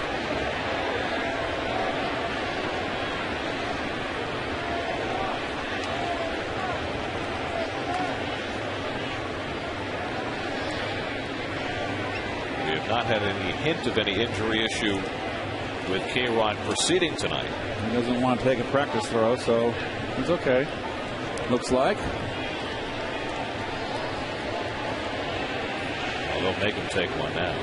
We have not had any hint of any injury issue with K-Rod proceeding tonight. He doesn't want to take a practice throw, so it's okay. Looks like. Well, they'll make him take one now.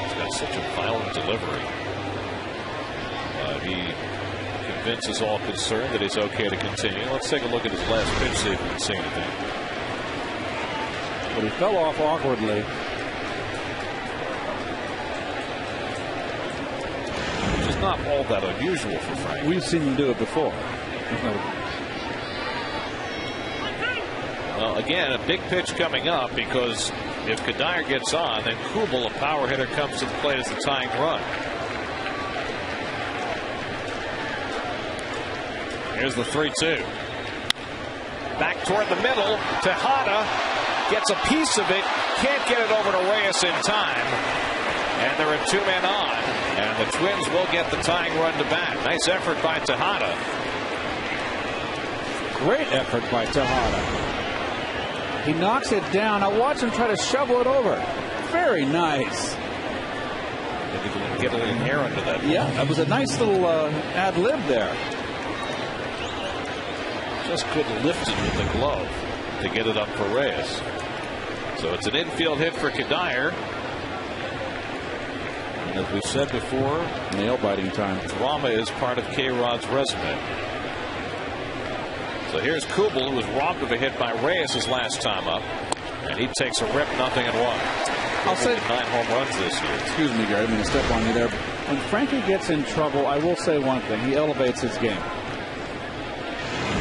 He's got such a violent delivery. he convinces all concerned that he's okay to continue. Let's take a look at his last pitch, see if we can see anything. But he fell off awkwardly. Which is not all that unusual for Frank. We've seen him do it before. Well, again, a big pitch coming up, because if Kadire gets on, then Kubel, a power hitter, comes to the plate as the tying run. Here's the 3-2. Back toward the middle. Tejada gets a piece of it. Can't get it over to Reyes in time. And there are 2 men on. And the Twins will get the tying run to bat. Nice effort by Tejada. Great effort by Tejada. He knocks it down. I watch him try to shovel it over. Very nice. Get a little hair under that. Yeah, that was a nice little ad lib there. Just couldn't lift it with the glove to get it up for Reyes. So it's an infield hit for Kadire. And as we've said before, nail biting time. Drama is part of K-Rod's resume. So here's Kubel, who was robbed of a hit by Reyes his last time up, and he takes a rip, 0-1. I'll say 9 home runs this year. Excuse me, Gary, I'm going to step on you there. When Frankie gets in trouble, I will say one thing: he elevates his game.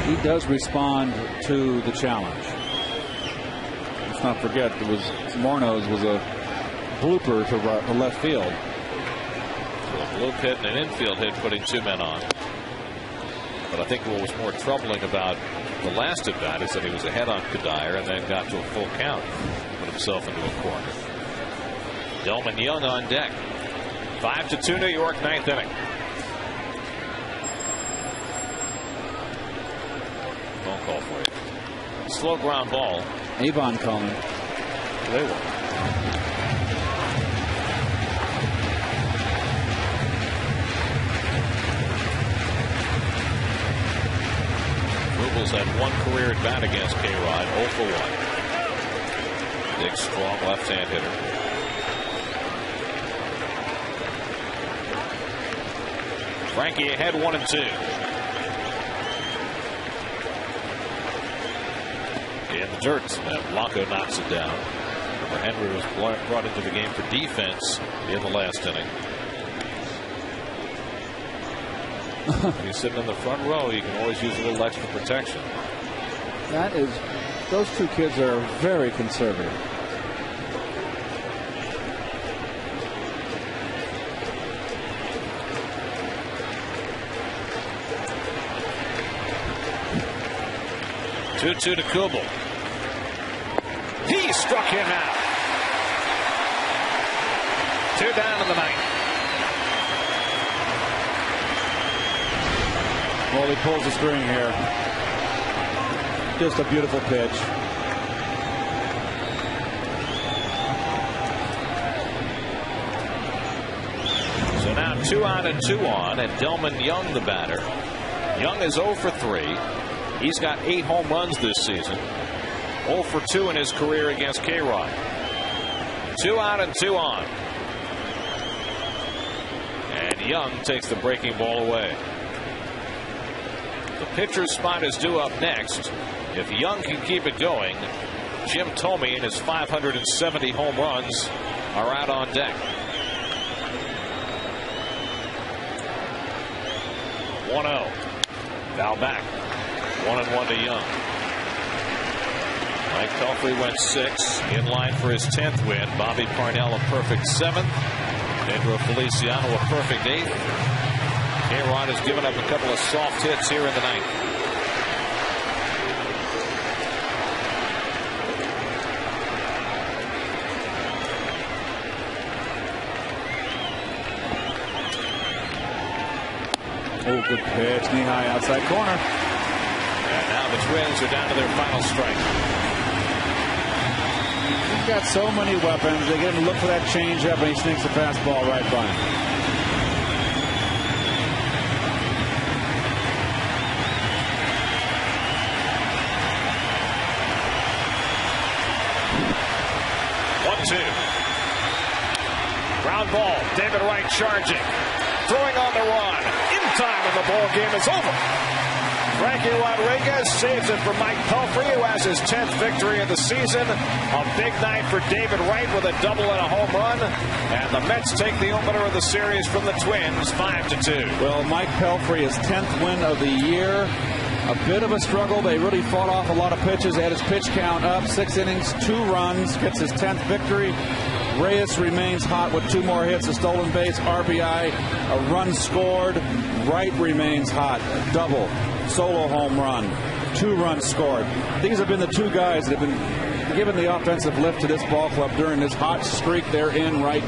He does respond to the challenge. Let's not forget, it was Morno's was a blooper to left field. So a bloop hit and an infield hit, putting 2 men on. But I think what was more troubling about the last at bat is that he was ahead on Kadire and then got to a full count, put himself into a corner. Delman Young on deck. 5-2 New York, 9th inning. Phone call for you. Slow ground ball. Avon calling. They will. Rubel's had 1 career at bat against K-Rod, 0 for 1. Big, strong left-hand hitter. Frankie ahead 1-2. In the dirt, and Blanco knocks it down. Remember, Henry was brought into the game for defense in the last inning. When he's sitting in the front row, you can always use a little extra protection. That is, those 2 kids are very conservative. Two to Kubel. He struck him out. 2 down in the 9th. Well, he pulls the string here. Just a beautiful pitch. So now 2 out and 2 on, and Delman Young the batter. Young is 0 for 3. He's got 8 home runs this season. 0 for 2 in his career against K-Rod. 2 out and 2 on. And Young takes the breaking ball away. The pitcher's spot is due up next. If Young can keep it going, Jim Thome and his 570 home runs are out on deck. 1-0. Now back. 1-1 to Young. Mike Pelfrey went 6, in line for his 10th win. Bobby Parnell a perfect 7th. Pedro Feliciano a perfect 8th. K-Rod has given up a couple of soft hits here in the 9th. Oh, good pitch, knee high outside corner. And now the Twins are down to their final strike. He's got so many weapons. They get him to look for that changeup, and he sneaks the fastball right by him. Ground ball. David Wright charging. Throwing on the run. in time, and the ball game is over. Frankie Rodriguez saves it for Mike Pelfrey, who has his 10th victory of the season. A big night for David Wright with a double and a home run. And the Mets take the opener of the series from the Twins, 5-2. Well, Mike Pelfrey, his 10th win of the year. A bit of a struggle. They really fought off a lot of pitches. Had his pitch count up. 6 innings, 2 runs. Gets his 10th victory. Reyes remains hot with 2 more hits, a stolen base, RBI, a run scored. Wright remains hot, double, solo home run, 2 runs scored. These have been the 2 guys that have been given the offensive lift to this ball club during this hot streak they're in right now.